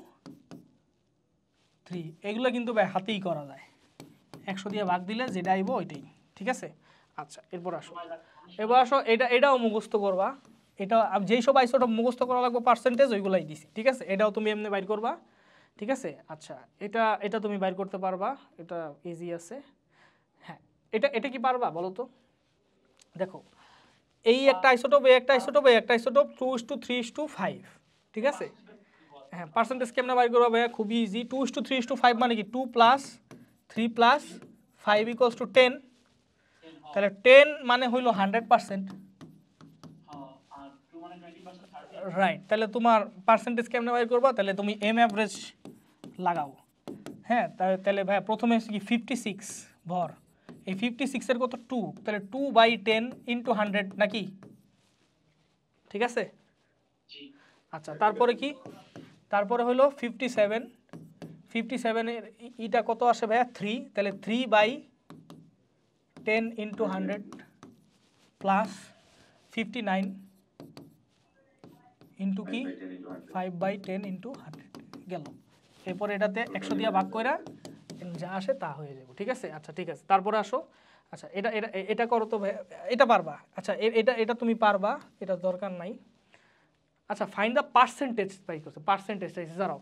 3, এগুলো কিন্তু ভাই হাতেই করা যায়, 100 দিয়ে ভাগ দিলে যেটা আইব ওইটাই, ঠিক আছে। আচ্ছা এরপর আসো এটাও মুখস্থ করবা, এটা যেই সব আইসোটোপ মুখস্থ করা লাগবে পার্সেন্টেজ ওইগুলাই দিছি, ঠিক আছে এটাও তুমি এমনি বাইর করবা, ঠিক আছে। আচ্ছা এটা তুমি বাইর করতে পারবা, এটা ইজি আছে, হ্যাঁ এটা কি পারবা বলো তো, দেখো এই একটা আইসোটোপ, এই একটা আইসোটোপ, এই একটা আইসোটোপ 2:3:5, ঠিক আছে। হ্যাঁ পার্সেন্টেজ কেমনে বাইর করবা ভাইয়া, খুবই ইজি, 2:3:5 মানে কি 2 প্লাস 3 প্লাস 5 ইকুয়ালস টু 10, তাহলে 10 মানে হইলো 100%, রাইট। তাহলে তোমার পার্সেন্টেজ কেমনে বাইর করবা, তাহলে তুমি এম অ্যাভারেজ লাগাও, হ্যাঁ তাহলে ভাইয়া প্রথমে কি 56 ভর, এই 56 এর কত 2, তাহলে 2/10 ইন্টু 100 নাকি, ঠিক আছে। আচ্ছা তারপরে কি, তারপরে হলো 57 এর ইটা কত আসে ভাইয়া 3, তাহলে 3/10 ইন্টু 100 প্লাস 59 ইন্টু কি 5/10 ইন্টু 100 গেল, এরপর এটাতে 100 দিয়ে ভাগ কইরা যা আসে তা হয়ে যাবে, ঠিক আছে। আচ্ছা ঠিক আছে তারপরে আসো, আচ্ছা এটা এটা এটা করো তো ভাই, এটা পারবা, আচ্ছা এটা তুমি পারবা, এটা দরকার নাই। আচ্ছা ফাইন্ড দ্য পার্সেন্টেজ পাই করছে, পার্সেন্টেজটা দাঁড়াও,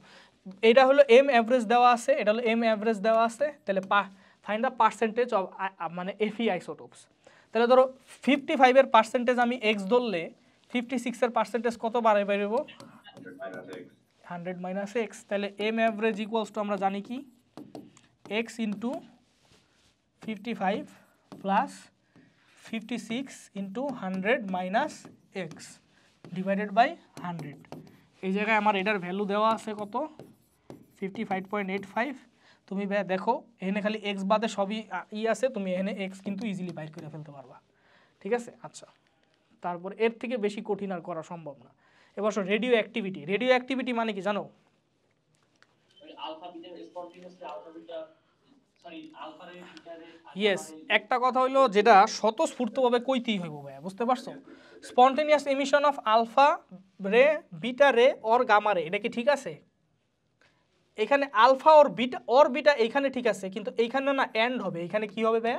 এটা হলো এম অ্যাভারেজ দেওয়া আছে, এটা হলো এম অ্যাভারেজ দেওয়া আছে, তাহলে ফাইন্ড দ্য পার্সেন্টেজ অফ মানে এফি আইসোটোপস, তাহলে ধরো 55 এর পার্সেন্টেজ আমি এক্স ধরলে 56 এর পার্সেন্টেজ কত বাড়াই পারবো 100 - x, তাহলে এম অ্যাভারেজ ইকুয়ালস টু আমরা জানি কি x into 55 plus 56 into 100 minus x divided by 100। এই জায়গায় আমার এটার ভ্যালু দেওয়া আছে কত 55.85। তুমি দেখো এখানে খালি এক্স বাদে সবই আছে, তুমি এখানে এক্স কিন্তু ইজিলি বাইর করে ফেলতে পারবা, ঠিক আছে। আচ্ছা, তারপর এর থেকে বেশি কঠিন আর করা সম্ভব না। এবার রেডিও অ্যাক্টিভিটি। রেডিও অ্যাক্টিভিটি মানে কি জানো? ইয়েস, একটা কথা হইলো যেটা স্বতঃস্ফূর্তভাবে কইতেই হইব ভাই, বুঝতে পারছো? স্পন্টেনিয়াস এমিশন অফ আলফা রে, বিটা রে অর গামা রে, এটা কি ঠিক আছে? এখানে আলফা অর বিটা এখানে ঠিক আছে, কিন্তু এইখানে না এন্ড হবে, এখানে কি হবে ভাই?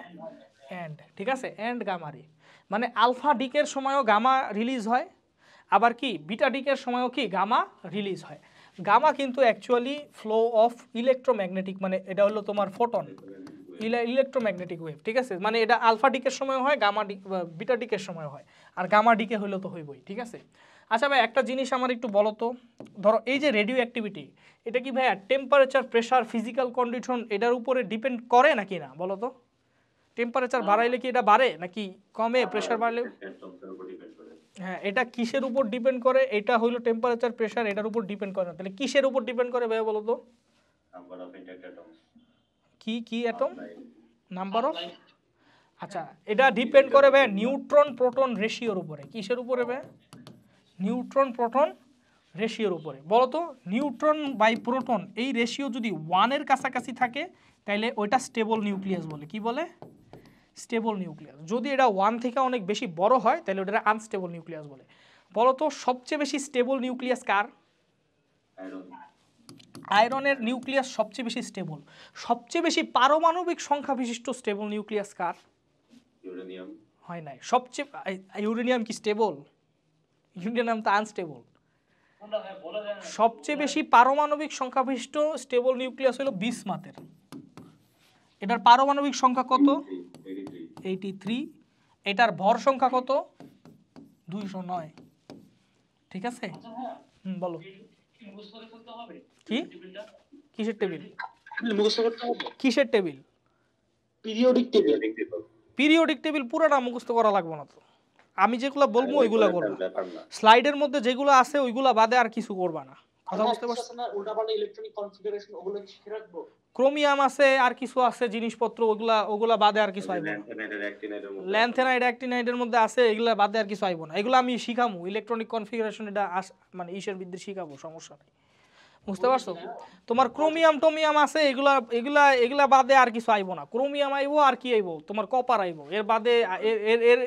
এন্ড, ঠিক আছে, এন্ড গামা রে। মানে আলফা ডিকের সময়ও গামা রিলিজ হয়, আবার কি বিটা ডিকের সময়ও কি গামা রিলিজ হয়। গামা কিন্তু অ্যাকচুয়ালি ফ্লো অফ ইলেকট্রোম্যাগনেটিক, মানে এটা হলো তোমার ফোটন, ইলেকট্রোম্যাগনেটিক ওয়েভ, ঠিক আছে। মানে এটা আলফা ডিকের সময় হয়, গামা ডিক বিটা ডিকের সময় হয়, আর গামা ডিকে হইলো তো হইবই, ঠিক আছে। আচ্ছা ভাই, একটা জিনিস আমার একটু বলো তো, ধরো এই যে রেডিও অ্যাক্টিভিটি, এটা কি ভাইয়া টেম্পারেচার, প্রেশার, ফিজিক্যাল কন্ডিশন এটার উপরে ডিপেন্ড করে নাকি না বলো তো? টেম্পারেচার বাড়াইলে কি এটা বাড়ে নাকি কমে? প্রেশার বাড়লে? হ্যাঁ, এটা কিসের উপর ডিপেন্ড করে? এটা হইলো টেম্পারেচার, প্রেশার, এটার উপর ডিপেন্ড করে না। তাহলে কিসের উপর ডিপেন্ড করে ভাইয়া বলো তো? কি অ্যাটম? Number of. আচ্ছা, এটা ডিপেন্ড করে ভাই নিউট্রন প্রোটন রেশিওর উপরে। কিসের উপরে ভাই? নিউট্রন প্রোটন রেশিওর উপরে। বলো তো, নিউট্রন বাই প্রোটন এই রেশিও যদি 1-এর কাছাকাছি থাকে তাহলে ওইটা স্টেবল নিউক্লিয়াস বলে। কি বলে? Stable nucleus. যদি এটা 1 থেকে অনেক বেশি বড় হয় তাহলে ওটা আনস্টেবল নিউক্লিয়াস বলে। বলো তো, সবচেয়ে বেশি স্টেবল নিউক্লিয়াস কার? আয়রনের নিউক্লিয়াস সবচেয়ে বেশি স্টেবল। সবচেয়ে বেশি পারমাণবিক সংখ্যা বিশিষ্ট স্টেবল নিউক্লিয়াস কার? ইউরেনিয়াম। হয় নাই। সবচেয়ে ইউরেনিয়াম কি স্টেবল? ইউরেনিয়াম তো আনস্টেবল। সবচেয়ে বেশি পারমাণবিক সংখ্যা বিশিষ্ট স্টেবল নিউক্লিয়াস হলো বিসমাথের। এটার পারমাণবিক সংখ্যা কত? 83। এটার ভর সংখ্যা কত? 209। ঠিক আছে, বলো কি কিসের টেবিল? কিসের table? Periodic table. Periodic table পুরোটা মুখস্থ করা লাগবে না তো, আমি যেগুলো বলবো ওইগুলা করবা। স্লাইডের মধ্যে যেগুলো আছে ওইগুলা বাদে আর কিছু করবা না, কথা বুঝতে পারছো? উল্টাপাল্টা ইলেকট্রনিক কনফিগারেশন ওগুলো শিখে রাখবো। ক্রোমিয়াম আছে আর কিছু আছে জিনিসপত্র, ওগুলা বাদে আর কিছু আইব না। ল্যান্থেনাইড অ্যাক্টিনাইডের মধ্যে আছে, এগুলা বাদে আর কিছু আইব না। এগুলো আমি শিখামু, ইলেকট্রনিক কনফিগারেশন এটা মানে ঈশের বিদ্যে শিখাবো, সমস্যা নেই, বুঝতে পারছো? তোমার ক্রোমিয়াম টোমিয়াম আছে, এগুলা এগুলা এগুলা বাদে আর কিছু আইব না। ক্রোমিয়াম আইব আর কি আইব, তোমার কপার আইব, এর বাদে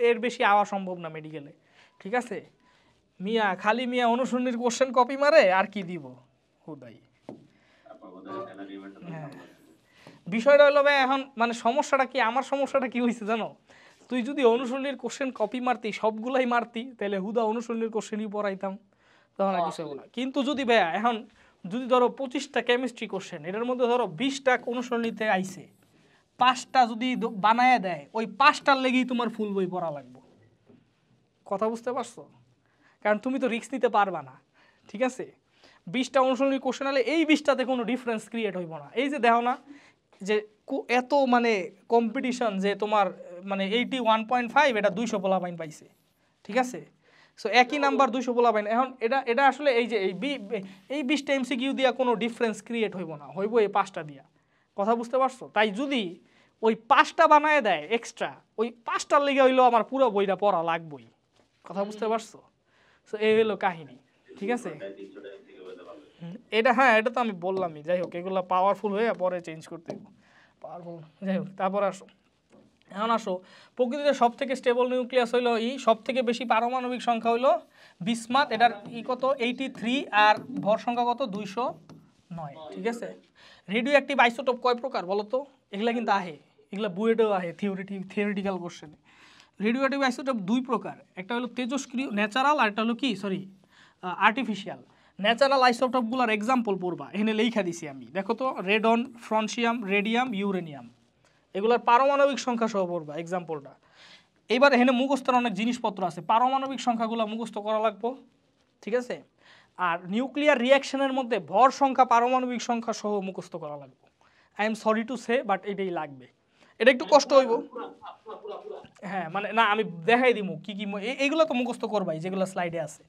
এর বেশি আওয়া সম্ভব না মেডিকেলে, ঠিক আছে। মিয়া খালি মিয়া অনুসরণীর কোশ্চেন কপি মারে আর কি দিব হুদাই। হ্যাঁ, বিষয়টা হলো ভাই এখন মানে সমস্যাটা কি, আমার সমস্যাটা কি হয়েছে জানো? তুই যদি অনুসরণীর কোশ্চেন কপি মারতি, সবগুলাই মারতি, তাহলে হুদা অনুসরণীর কোশ্চেনই পড়াইতাম, তখন আর কিছু হবে না। কিন্তু যদি ভাইয়া এখন যদি ধরো 25টা কেমিস্ট্রি কোশ্চেন, এটার মধ্যে ধরো 20টা অনুসরণীতে আইছে, 5টা যদি বানায় দেয়, ওই 5টার লেগেই তোমার ফুল বই পড়া লাগবে, কথা বুঝতে পারছো? কারণ তুমি তো রিস্ক নিতে পারবা না, ঠিক আছে। 20টা অনুসরণীর কোশ্চেন হলে এই 20টাতে কোনো ডিফারেন্স ক্রিয়েট হইব না। এই যে দেখো না যে এত মানে কম্পিটিশন, যে তোমার মানে 81.5 এটা 200 পোলাপাইন পাইছে, ঠিক আছে। সো একই নাম্বার 200 পোলাপাইন। এখন এটা আসলে এই যে এই 20টা এমসিকিউ দিয়া কোনো ডিফারেন্স ক্রিয়েট হইব না, হইব এই 5টা দিয়া, কথা বুঝতে পারছো? তাই যদি ওই 5টা বানায় দেয় এক্সট্রা, ওই 5টার লেগে হইলো আমার পুরো বইটা পড়া লাগবেই, কথা বুঝতে পারছো? সো এই হলো কাহিনী, ঠিক আছে। এটা হ্যাঁ, এটা তো আমি বললামই। যাই হোক, এগুলো পাওয়ারফুল হয়ে পরে চেঞ্জ করতে পাওয়ারফুল। যাই হোক, তারপর এখন আসো প্রকৃতিতে সব থেকে স্টেবল নিউক্লিয়াস হইলো সব থেকে বেশি পারমাণবিক সংখ্যা হইলো বিসমাথ। এটার কত? 83। আর ভর সংখ্যা কত? 209, ঠিক আছে। রেডিও অ্যাক্টিভ আইসোটোপ কয় প্রকার বলো তো? এগুলা কিন্তু আহে, এগুলা বুয়েটেও আহে, থিওরিটিক্যাল কোশ্চেনে। রেডিও অ্যাক্টিভ আইসোটোপ 2 প্রকার, একটা হলো তেজস্ক্রিয় ন্যাচারাল, আর একটা হলো কি আর্টিফিশিয়াল। ন্যাচারাল আইসোটোপগুলোর এক্সাম্পল পড়বা, এখানে লেখা দিছি আমি, দেখো তো, রেডন, ফ্রন্সিয়াম, রেডিয়াম, ইউরেনিয়াম, এগুলোর পারমাণবিক সংখ্যা সহ পড়বা এক্সাম্পলটা। এইবার এখানে মুখস্থের অনেক জিনিসপত্র আছে, পারমাণবিক সংখ্যাগুলো মুখস্থ করা লাগবো, ঠিক আছে। আর নিউক্লিয়ার রিয়াকশনের মধ্যে ভর সংখ্যা, পারমাণবিক সংখ্যা সহ মুখস্থ করা লাগবে। I am sorry to say, but এটাই লাগবে। এটা একটু কষ্ট হইব। হ্যাঁ মানে না আমি দেখাই দিব কি কি এইগুলো তো মুখস্থ করবাই যেগুলো স্লাইডে আছে,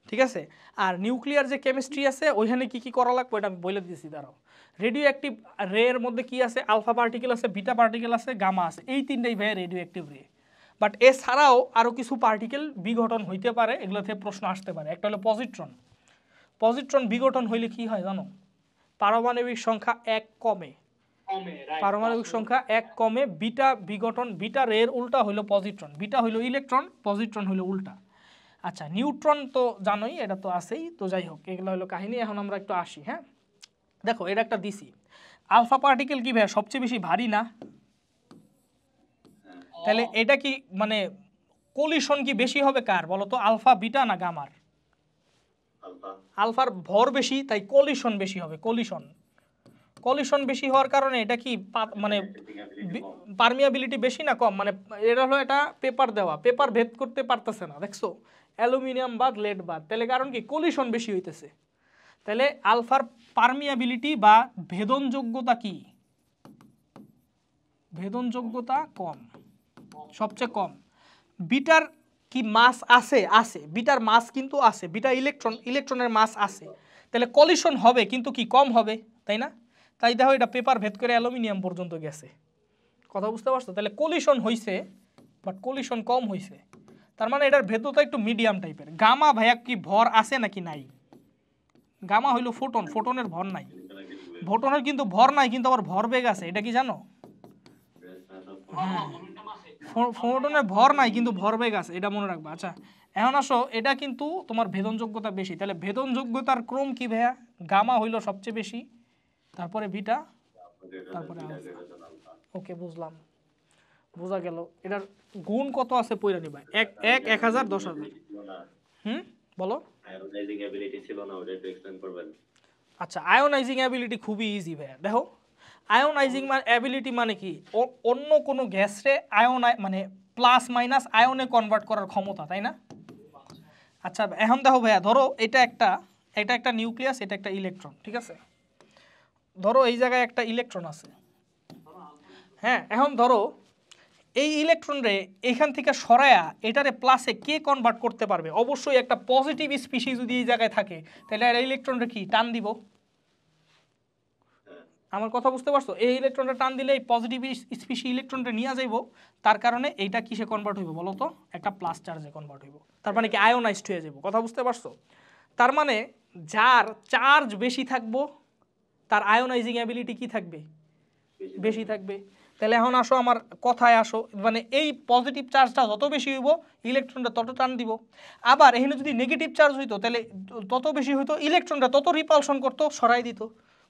ঠিক আছে। আর নিউক্লিয়ার যে কেমিস্ট্রি আছে ওইখানে কি কি করা লাগবে এটা আমি বলে দিয়েছি। দাঁড়াও, রেডিও অ্যাক্টিভ রে এর মধ্যে কি আছে, আলফা পার্টিকেল আছে, বিটা পার্টিকেল আছে, গামা আছে, এই তিনটাই ভাই রেডিও অ্যাক্টিভ রে। বাট এছাড়াও আরও কিছু পার্টিকেল বিঘটন হইতে পারে, এগুলো থেকে প্রশ্ন আসতে পারে। একটা হলো পজিট্রন। পজিট্রন বিঘটন হইলে কি হয় জানো, পারমাণবিক সংখ্যা 1 কমে। পারমাণবিক সংখ্যা 1 কমে, বিটা বিঘটন, বিটা রের উল্টা হইলো পজিট্রন, বিটা হইলো ইলেকট্রন, পজিট্রন হইলো উল্টা। আচ্ছা নিউট্রন তো জানোই, এটা তো আছেই, তো যাই হোক এগুলো হলো কাহিনী। এখন আমরা একটু আসি। হ্যাঁ দেখো এটা একটা দিছি, আলফা পার্টিকেল কি ভাই সবচেয়ে বেশি ভারী না? তাহলে এটা কি মানে কলিশন কি বেশি হবে কার বলো তো, আলফা বিটা না গামার? আলফার ভর বেশি তাই কলিশন বেশি হবে। কলিশন কলিশন বেশি হওয়ার কারণে এটা কি মানে পারমিয়াবিলিটি বেশি না কম? মানে এটা হলো এটা পেপার দেওয়া, পেপার ভেদ করতে পারতেছে না, দেখছো অ্যালুমিনিয়াম বাদ লেড বাদ, তাহলে কারণ কি কলিশন বেশি হইতেছে। তাহলে আলফার পারমিয়াবিলিটি বা ভেদনযোগ্যতা কি, ভেদনযোগ্যতা কম, সবচেয়ে কম। বিটার কি মাস আছে? আছে, বিটার মাস কিন্তু আছে, বিটা ইলেকট্রন, ইলেকট্রনের মাস আছে, তাহলে কলিশন হবে কিন্তু কি কম হবে, তাই না? তাই দেখো এটা পেপার ভেদ করে অ্যালুমিনিয়াম পর্যন্ত গেছে। কথা বুঝতে পারছো? তাহলে কলিশন হইছে বাট কলিশন কম হইছে, তার মানে এটার ভেদতা একটু মিডিয়াম টাইপের। গামা ভাইয়া কি ভর আছে নাকি নাই? গামা হইলো ফোটন, ফোটনের ভর নাই। ফোটনের কিন্তু ভর নাই, কিন্তু আবার ভরবেগ আছে, এটা কি জানো? হ্যাঁ ফোটনের ভর নাই কিন্তু ভরবেগ আছে, এটা মনে রাখবা। আচ্ছা এখন আসো, এটা কিন্তু তোমার ভেদনযোগ্যতা বেশি, তাহলে ভেদনযোগ্যতার ক্রম কি ভাইয়া? গামা হইলো সবচেয়ে বেশি, তারপরে বিটা, তারপরে আলফা। ওকে বুঝলাম, বোঝা গেল। এটার গুণ কত আছে পয়রা নিবা, 1 1 1000 10000। বলো। আচ্ছা আয়োনাইজিং অ্যাবিলিটি খুবই ইজি ভাইয়া। দেখো আয়োনাইজিং অ্যাবিলিটি মানে কি, অন্য কোনো গ্যাসরে মানে প্লাস মাইনাস আয়নে কনভার্ট করার ক্ষমতা, তাই না? আচ্ছা এখন দেখো ভাইয়া, ধরো এটা একটা নিউক্লিয়াস, এটা একটা ইলেকট্রন, ঠিক আছে? ধরো এই জায়গায় একটা ইলেকট্রন আছে। হ্যাঁ এখন ধরো এই ইলেকট্রন রে এখান থেকে সরায়া এটারে প্লাসে কে কনভার্ট করতে পারবে? অবশ্যই একটা পজিটিভ স্পিসিস যদি এই জায়গায় থাকে, তাহলে এটা ইলেকট্রনটা কি টান দিব? আমার কথা বুঝতে পারছো? এই ইলেকট্রনটা টান দিলে এই পজিটিভ স্পিসি ইলেকট্রনটা নিয়ে যাইব, তার কারণে এইটা কিসে কনভার্ট হইব বলো তো? একটা প্লাস চার্জে কনভার্ট হইব, তার মানে কি আয়োনাইজড হয়ে যাব। কথা বুঝতে পারছো? তার মানে যার চার্জ বেশি থাকবো তার আয়োনাইজিং অ্যাবিলিটি কি থাকবে? বেশি থাকবে। তাহলে এখন আসো আমার কথায় আসো, মানে এই পজিটিভ চার্জটা যত বেশি হইব ইলেকট্রনটা তত টান দিব। আবার এখানে যদি নেগেটিভ চার্জ হইতো তাহলে তত বেশি হইতো, ইলেকট্রনটা তত রিপালশন করতো, সরাই দিত।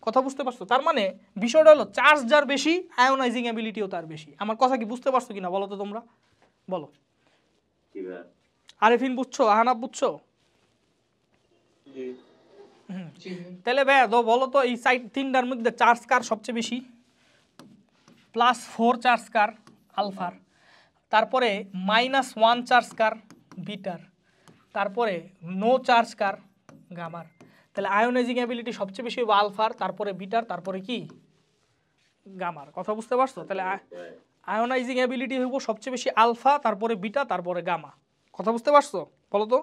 কথা বুঝতে পারছো? তার মানে বিষয়টা হলো চার্জ যার বেশি আয়োনাইজিং অ্যাবিলিটিও তার বেশি। আমার কথা কি বুঝতে পারছো কিনা বলো তো তোমরা, বলো। আরেফিন বুঝছো? আহানাব বুঝছো? তাহলে ভাইয়া বলো তো এই সাইড তিনটার মধ্যে চার্জ কার সবচেয়ে বেশি? +4 চার্জ কার? আলফার। তারপরে -1 চার্জ কার? বিটার। তারপরে নো চার্জ কার? গামার। তাহলে আয়োনাইজিং অ্যাবিলিটি সবচেয়ে বেশি হবে আলফার, তারপরে বিটার, তারপরে কি গামার। কথা বুঝতে পারছো? তাহলে আয়োনাইজিং অ্যাবিলিটি হইব সবচেয়ে বেশি আলফা, তারপরে বিটা, তারপরে গামা। কথা বুঝতে পারছো বলো তো?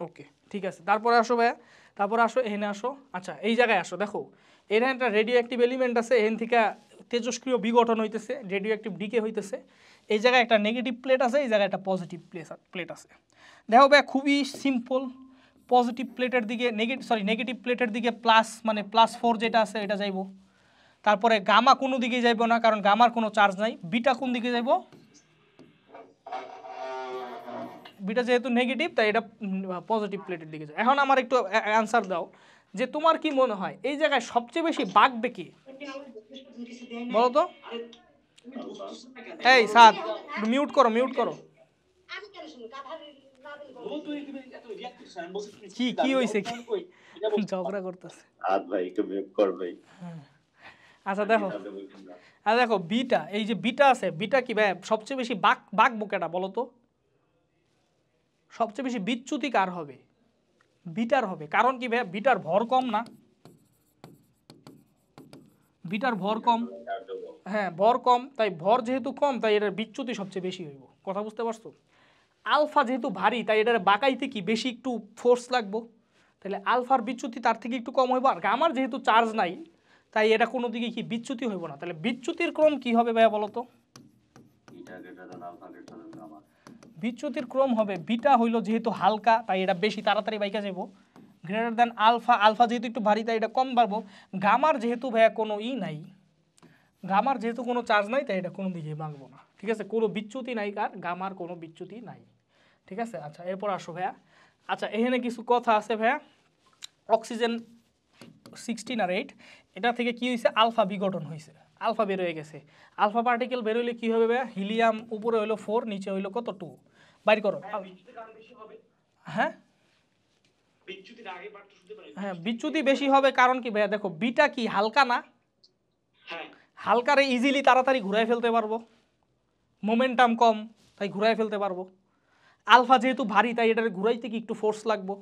ওকে ঠিক আছে, তারপরে আসো ভাইয়া, তারপরে আসো এখানে আসো। আচ্ছা এই জায়গায় আসো, দেখো এখানে একটা রেডিও অ্যাক্টিভ এলিমেন্ট আছে, এখান থেকে তেজস্ক্রিয় বিঘটন হইতেছে, রেডিও অ্যাক্টিভ ডিকে হইতেছে। এই জায়গায় একটা নেগেটিভ প্লেট আছে, এই জায়গায় একটা পজিটিভ প্লেট আছে। দেখো ভাইয়া খুবই সিম্পল, পজিটিভ প্লেটের দিকে নেগেটিভ প্লেটের দিকে প্লাস মানে +4 যেটা আছে এটা যাইব। তারপরে গামা কোনো দিকে যাইব না, কারণ গামার কোনো চার্জ নাই। বিটা কোন দিকে যাইব? বিটা যেহেতু নেগেটিভ তাই এটা পজিটিভ প্লেটের দিকে যায়। এখন আমার একটু অ্যান্সার দাও যে তোমার কি মনে হয় এই জায়গায় সবচেয়ে বেশি বাঁকবে কি বলো তো? এই সাদ মিউট করো, মিউট করো। কি কি হইছে? কি ঝগড়া করতেছে? আচ্ছা দেখো, দেখো বিটা, এই যে বিটা আছে, বিটা কি ভাই সবচেয়ে বেশি বাঁকবো কেটা বলো তো? সবচেয়ে বেশি বিচ্যুতি কার হবে? বিটার হবে। কারণ কি ভাই বিটার ভর কম না? বিটার ভর কম, হ্যাঁ ভর কম, তাই ভর যেহেতু কম তাই এটার বিচ্যুতি সবচেয়ে বেশি হইব। কথা বুঝতে পারছো? আলফা যেহেতু ভারী তাই এটার বাঁকাইতে কি বেশি একটু ফোর্স লাগবো, তাহলে আলফার বিচ্যুতি তার থেকে একটু কম হইব। আর গামার যেহেতু চার্জ নাই তাই এটা কোনো দিকে কি বিচ্যুতি হইব না। তাহলে বিচ্যুতির ক্রম কি হবে ভাইয়া বলো তো? বিচ্যুতির ক্রম হবে বিটা হইলো যেহেতু হালকা তাই এটা বেশি তাড়াতাড়ি বাইকা যাবো, গ্রেটার দ্যান আলফা, আলফা যেহেতু একটু ভারী তাই এটা কম বাড়বো। গামার যেহেতু ভাইয়া কোনো নাই, গামার যেহেতু কোনো চার্জ নাই তাই এটা কোনো দিকে বাঁকবো না। ঠিক আছে, কোনো বিচ্যুতি নাই, কার গামার কোনো বিচ্যুতি নাই। ঠিক আছে, আচ্ছা এরপর আসো ভাইয়া। আচ্ছা এখানে কিছু কথা আছে ভাইয়া। অক্সিজেন 16 আর 8 এটা থেকে কি হয়েছে, আলফা বিঘটন হয়েছে, আলফা বের হয়ে গেছে। আলফা পার্টিকেল বের হইলে কি হবে ভাইয়া, হিলিয়াম উপরে হইলো 4 নিচে হইলো কত 2, বাইর করো। হ্যাঁ হ্যাঁ বিচ্যুতি বেশি হবে কারণ কি ভাইয়া, দেখো বিটা কি হালকা না, হালকারে ইজিলি তাড়াতাড়ি ঘুরাই ফেলতে পারবো, মোমেন্টাম কম তাই ঘুরাই ফেলতে পারবো। আলফা যেহেতু ভারী তাই এটার ঘুরাইতে কি একটু ফোর্স লাগবো,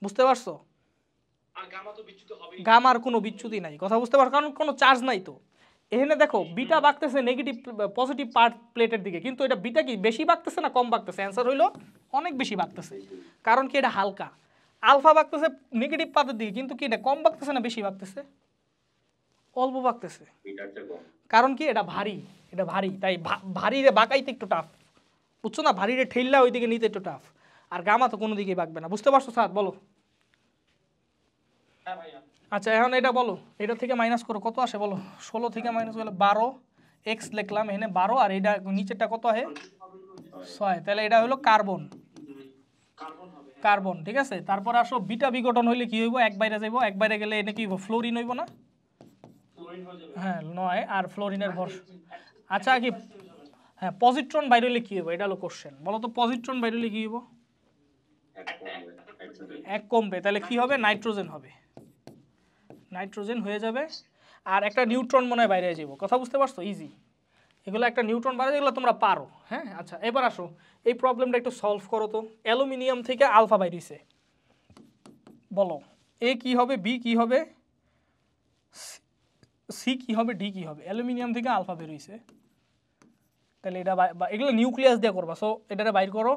বুঝতে পারছো? গামার কোনো বিচ্যুতি নাই, কথা বুঝতে পারছো, কারণ কোনো চার্জ নাই তো। এখানে দেখো বিটা বাঁকতেছে নেগেটিভ পজিটিভ পার্ট প্লেটের দিকে, কিন্তু এটা বিটা কি বেশি বাঁকতেছে না কম বাঁকতেছে? অ্যান্সার হইলো অনেক বেশি বাঁকতেছে, কারণ কি এটা হালকা। আলফা বাঁকতেছে নেগেটিভ পার্টের দিকে, কিন্তু কি এটা কম বাঁকতেছে না বেশি বাঁকতেছে? অল্প বাঁকতেছে, কারণ কি এটা ভারী, এটা ভারী তাই ভারী রে বাঁকাইতে একটু টাফ, বুঝছো না? ভারী রে ঠেললা ওইদিকে নিতে একটু টাফ, আর গামা তো কোনো দিকেই বাঁকবে না, বুঝতে পারছো স্যার? বলো। আচ্ছা এখন এটা বলো, এটা থেকে মাইনাস করো কত আসে বলো। 16 থেকে মাইনাস করলে 12, এক্স লিখলাম এখানে 12, আর এটা নিচেরটা কত আসে 6, তাহলে এটা হলো কার্বন, কার্বন। ঠিক আছে, তারপর আসো বিটা বিঘটন হইলে কি হইব, এক বাইরে যাইব, এক বাইরে গেলে এটা কি হইব, ফ্লোরিন হইব না? হ্যাঁ 9, আর ফ্লোরিনের ভর। আচ্ছা কি হ্যাঁ পজিট্রন বাইরে হইলে কি হইব, এটা হলো কোশ্চেন, বলো তো পজিট্রন বাইরে হইলে কি হইব? এক কমবে, তাহলে কি হবে, নাইট্রোজেন হবে, নাইট্রোজেন হয়ে যাবে। আর একটা নিউট্রন মনে হয় বাইরে যাব, কথা বুঝতে পারছো? ইজি, এগুলো একটা নিউট্রন বাইরে, এগুলো তোমরা পারো। হ্যাঁ আচ্ছা এবার আসো এই প্রবলেমটা একটু সলভ করো তো। অ্যালুমিনিয়াম থেকে আলফা বাইরেছে, বলো এ কি হবে, বি কি হবে, সি কি হবে, ডি কি হবে? অ্যালুমিনিয়াম থেকে আলফা বের হইছে, তাহলে এটা এগুলো নিউক্লিয়াস দিয়ে করবা, সো এটারে বাইর করো।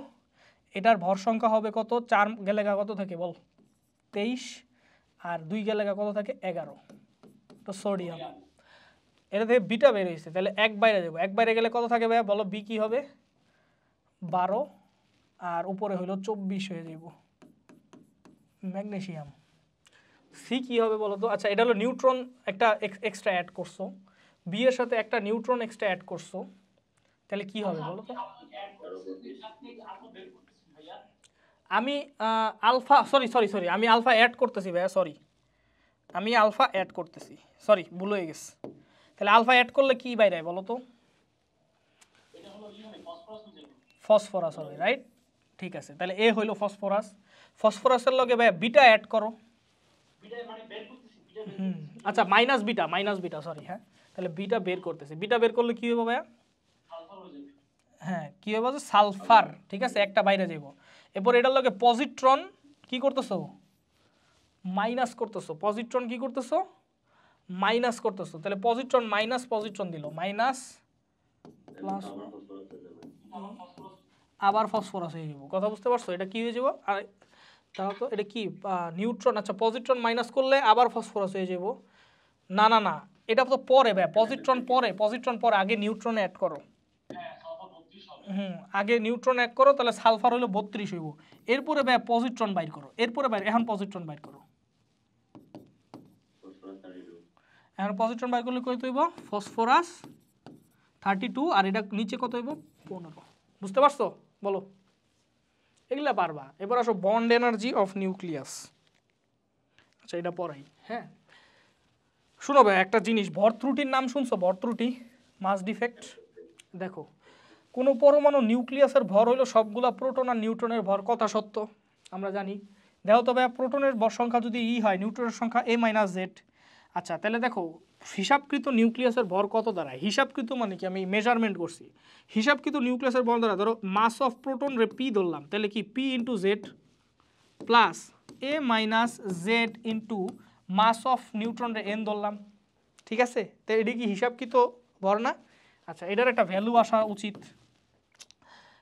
এটার ভর সংখ্যা হবে কত, 4 গেলে কত থাকে বল, 23, আর 2 গেলে কত থাকে 11, তো সোডিয়াম। এটা থেকে বিটা বের হয়েছে, তাহলে এক বাইরে যাবো, এক বাইরে গেলে কত থাকে ভাইয়া বলো, বি কি হবে 12, আর উপরে হইলো 24 হয়ে যাব, ম্যাগনেসিয়াম। সি কি হবে বলো তো? আচ্ছা এটা হলো নিউট্রন একটা এক্সট্রা অ্যাড করছো, বি এর সাথে একটা নিউট্রন এক্সট্রা অ্যাড করছো, তাহলে কি হবে বলো তো? আমি আলফা সরি সরি সরি আমি আলফা অ্যাড করতেছি ভাইয়া, সরি আমি আলফা অ্যাড করতেছি, সরি ভুল হয়ে গেছে। তাহলে আলফা অ্যাড করলে কি বাইরে বলো তো? ফসফরাস হবে, রাইট? ঠিক আছে, তাহলে এ হইলো ফসফরাস, ফসফরাসের লগে ভাইয়া বিটা অ্যাড করো। আচ্ছা মাইনাস বিটা সরি, হ্যাঁ তাহলে বিটা বের করতেছে, বিটা বের করলে কি হবে ভাইয়া? হ্যাঁ কি হবে, সালফার। ঠিক আছে, একটা বাইরে যাব। এরপর এটার লগে পজিট্রন কি করতেছো, মাইনাস করতেছো, পজিট্রন কি করতেছো, মাইনাস করতেছো, তাহলে পজিট্রন মাইনাস পজিট্রন দিল, মাইনাস প্লাস আবার ফসফরাস হয়ে যাব, কথা বুঝতে পারছো? এটা কি হয়ে যাব, আর তাহলে তো এটা কি নিউট্রন, আচ্ছা পজিট্রন মাইনাস করলে আবার ফসফরাস হয়ে যাব, না না না এটা তো পরে ভাই, পজিট্রন পরে, পজিট্রন পরে, আগে নিউট্রন অ্যাড করো। আগে নিউট্রন অ্যাড করো, তাহলে সালফার হলো 32 হইব, এরপরে ভাই পজিট্রন বাইর করো, এরপরে বাইর, এখন পজিট্রন বাইর করো, এখন পজিট্রন বাইর করলে কত হইব, ফসফরাস 32, আর এটা নিচে কত হইব 15, বুঝতে পারছো? বলো এগুলা পারবা। এবার আসো বন্ড এনার্জি অফ নিউক্লিয়াস, আচ্ছা এটা পড়াই। হ্যাঁ শুনো ভাই একটা জিনিস, ভর ত্রুটির নাম শুনছো, ভর ত্রুটি, মাস ডিফেক্ট। দেখো কোনো পরমাণু নিউক্লিয়াসের ভর হইলো সবগুলা প্রোটন আর নিউট্রনের ভর, কথা সত্য আমরা জানি। দেখো তবে প্রোটনের ভর সংখ্যা যদি হয়, নিউট্রনের সংখ্যা a-z। আচ্ছা তাহলে দেখো হিসাবকৃত নিউক্লিয়াসের ভর কত দাঁড়ায়, হিসাবকৃত মানে কি, আমি মেজারমেন্ট করছি, হিসাবকৃত নিউক্লিয়াসের ভর দ্বারা ধরো মাস অফ প্রোটন রে পি ধরলাম, তাহলে কি p into z plus a-z into mass of neutron রে n ধরলাম, ঠিক আছে, তো এটি কি হিসাবকৃত ভর না? আচ্ছা, এটার একটা ভ্যালু আসা উচিত,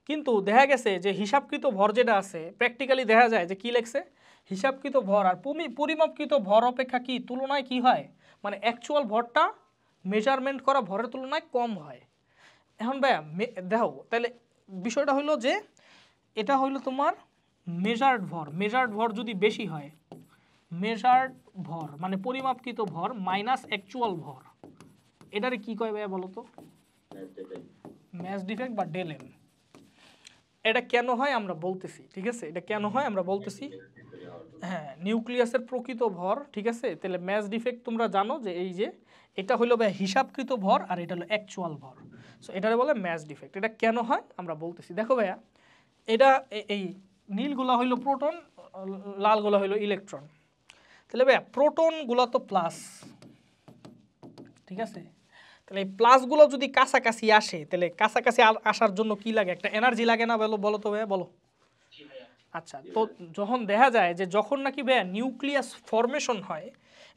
কিন্তু দেখা গেছে যে হিসাবকৃত ভর যেটা আছে প্র্যাকটিক্যালি দেখা যায় যে কি লেখছে, হিসাবকৃত ভর আর পরিমাপকৃত ভর অপেক্ষা কি তুলনায় কি হয়, মানে অ্যাকচুয়াল ভরটা মেজারমেন্ট করা ভরের তুলনায় কম হয়। এখন ভাইয়া দেখো তাহলে বিষয়টা হলো যে এটা হইলো তোমার মেজার্ড ভর, মেজার্ড ভর যদি বেশি হয়, মেজার্ড ভর মানে পরিমাপকৃত ভর মাইনাস অ্যাকচুয়াল ভর, এটারে কি কয় ভাইয়া বলো তো? ম্যাচ ডিফেক্ট বা ডেল এম। এটা কেন হয় আমরা বলতেছি, ঠিক আছে, এটা কেন হয় আমরা বলতেছি। হ্যাঁ, নিউক্লিয়াসের প্রকৃত ভর, ঠিক আছে, তাহলে ম্যাচ ডিফেক্ট তোমরা জানো যে এই যে এটা হলো ভাই হিসাবকৃত ভর আর এটা হলো অ্যাকচুয়াল ভর, সো এটারে বলে ম্যাচ ডিফেক্ট। এটা কেন হয় আমরা বলতেছি, দেখো ভাইয়া, এটা এই নীলগুলা হইলো প্রোটন, লালগুলা হইলো ইলেকট্রন। তাহলে ভাইয়া প্রোটনগুলো তো প্লাস, ঠিক আছে, তাহলে এই প্লাসগুলো যদি কাছাকাছি আসে, তাহলে কাছাকাছি আসার জন্য কি লাগে, একটা এনার্জি লাগে না বলো তো ভাইয়া, বলো। আচ্ছা, তো যখন দেখা যায় যে যখন নাকি ভাইয়া নিউক্লিয়াস ফরমেশন হয়,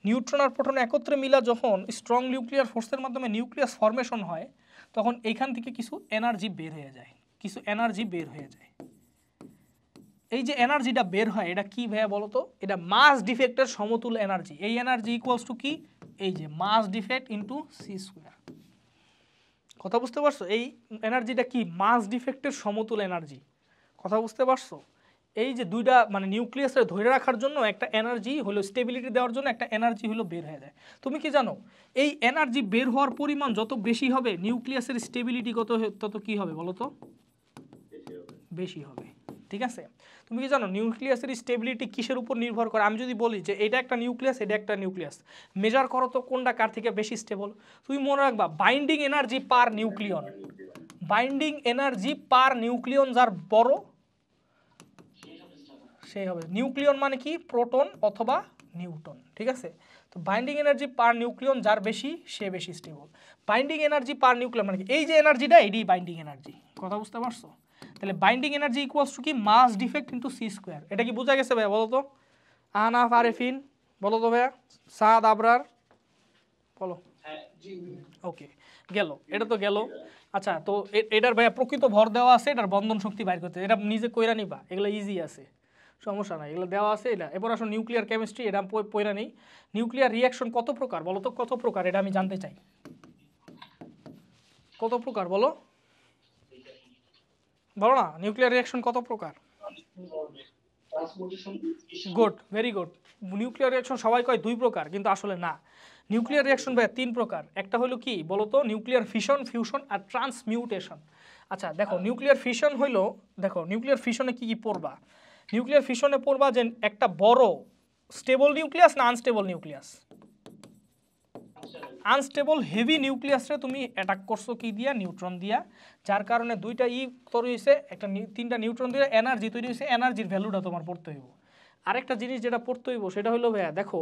নিউট্রন আর প্রোটন একত্রে মিলা যখন স্ট্রং নিউক্লিয়ার ফোর্সের মাধ্যমে নিউক্লিয়াস ফরমেশন হয়, তখন এইখান থেকে কিছু এনার্জি বের হয়ে যায়, কিছু এনার্জি বের হয়ে যায়। এই যে এনার্জিটা বের হয় এটা কি ভাইয়া বলো তো? এটা মাস ডিফেক্টের সমতুল এনার্জি। এই এনার্জি ইকুয়ালস টু কি? এই যে মাস ডিফেক্ট ইন্টু সি স্কোয়ার। কথা বুঝতে পারছো? এই এনার্জিটা কি মাস ডিফেক্টের সমতুল এনার্জি। কথা বুঝতে পারছো? এই যে দুইটা মানে নিউক্লিয়াসে ধরে রাখার জন্য একটা এনার্জি হলো, স্টেবিলিটি দেওয়ার জন্য একটা এনার্জি হলো বের হয়ে যায়। তুমি কি জানো এই এনার্জি বের হওয়ার পরিমাণ যত বেশি হবে নিউক্লিয়াসের স্টেবিলিটি তত কি হবে বলো তো? বেশি হবে, ঠিক আছে। তুমি কি জানো নিউক্লিয়াসের স্টেবিলিটি কিসের উপর নির্ভর করে? আমি যদি বলি যে এটা একটা নিউক্লিয়াস, এটা একটা নিউক্লিয়াস, মেজার করো তো কোনটা কার থেকে বেশি স্টেবল। তুমি মনে রাখবা বাইন্ডিং এনার্জি পার নিউক্লিয়ন, বাইন্ডিং এনার্জি পার নিউক্লিয়ন যার বড় সেই হবে নিউক্লিয়ন, মানে কি প্রোটন অথবা নিউট্রন, ঠিক আছে। তো বাইন্ডিং এনার্জি পার নিউক্লিয়ন যার বেশি সে বেশি স্টেবল। বাইন্ডিং এনার্জি পার নিউক্লিয়ন মানে কি এই যে এনার্জিটা এটাই বাইন্ডিং এনার্জি। কথা বুঝতে পারছো? তাহলে বাইন্ডিং এনার্জি ইকুয়ালস টু কি মাস ডিফেক্ট ইন্টু সি স্কোয়ার। এটা কি বোঝা গেছে ভাইয়া বলো তো? আহনাফ আরেফিন বলো তো ভাইয়া, সাদ আবরার বলো। ওকে, গেল, এটা তো গেল। আচ্ছা, তো এটার ভাইয়া প্রকৃত ভর দেওয়া আছে, এটার বন্ধন শক্তি বাইর করতে, এটা নিজে কইরা নিবা, এগুলো ইজি আছে, সমস্যা নাই, এগুলো দেওয়া আছে। এটা এবার আসো নিউক্লিয়ার কেমিস্ট্রি, এটা পয়রা নেই। নিউক্লিয়ার রিয়াকশন কত প্রকার বলো তো? কত প্রকার এটা আমি জানতে চাই, কত প্রকার বলো, বলো না, নিউক্লিয়ার রিয়াকশন কত প্রকার? Good, very good. Nuclear reaction সবাই কয় 2 প্রকার, কিন্তু আসলে না। নিউক্লিয়ার রিয়াকশন ভাই 3 প্রকার। একটা হলো কি বলো তো? নিউক্লিয়ার ফিশন, ফিউশন আর ট্রান্সমিউটেশন। আচ্ছা দেখো, নিউক্লিয়ার ফিশন হইলো, দেখো নিউক্লিয়ার ফিশনে কি কি পড়বা? নিউক্লিয়ার ফিশনে পড়বা যে একটা বড় স্টেবল নিউক্লিয়াস না আনস্টেবল নিউক্লিয়াস। আনস্টেবল হেভি নিউক্লিয়াসরে তুমি অ্যাটাক করছো কি দিয়া? নিউট্রন দিয়া, যার কারণে দুইটা তৈরি হয়েছে, একটা 3টা নিউট্রন দিয়ে এনার্জি তৈরি হয়েছে। এনার্জির ভ্যালুটা তোমার পড়তে হইব। আরেকটা জিনিস যেটা পড়তে হইব সেটা হলো ভাইয়া, দেখো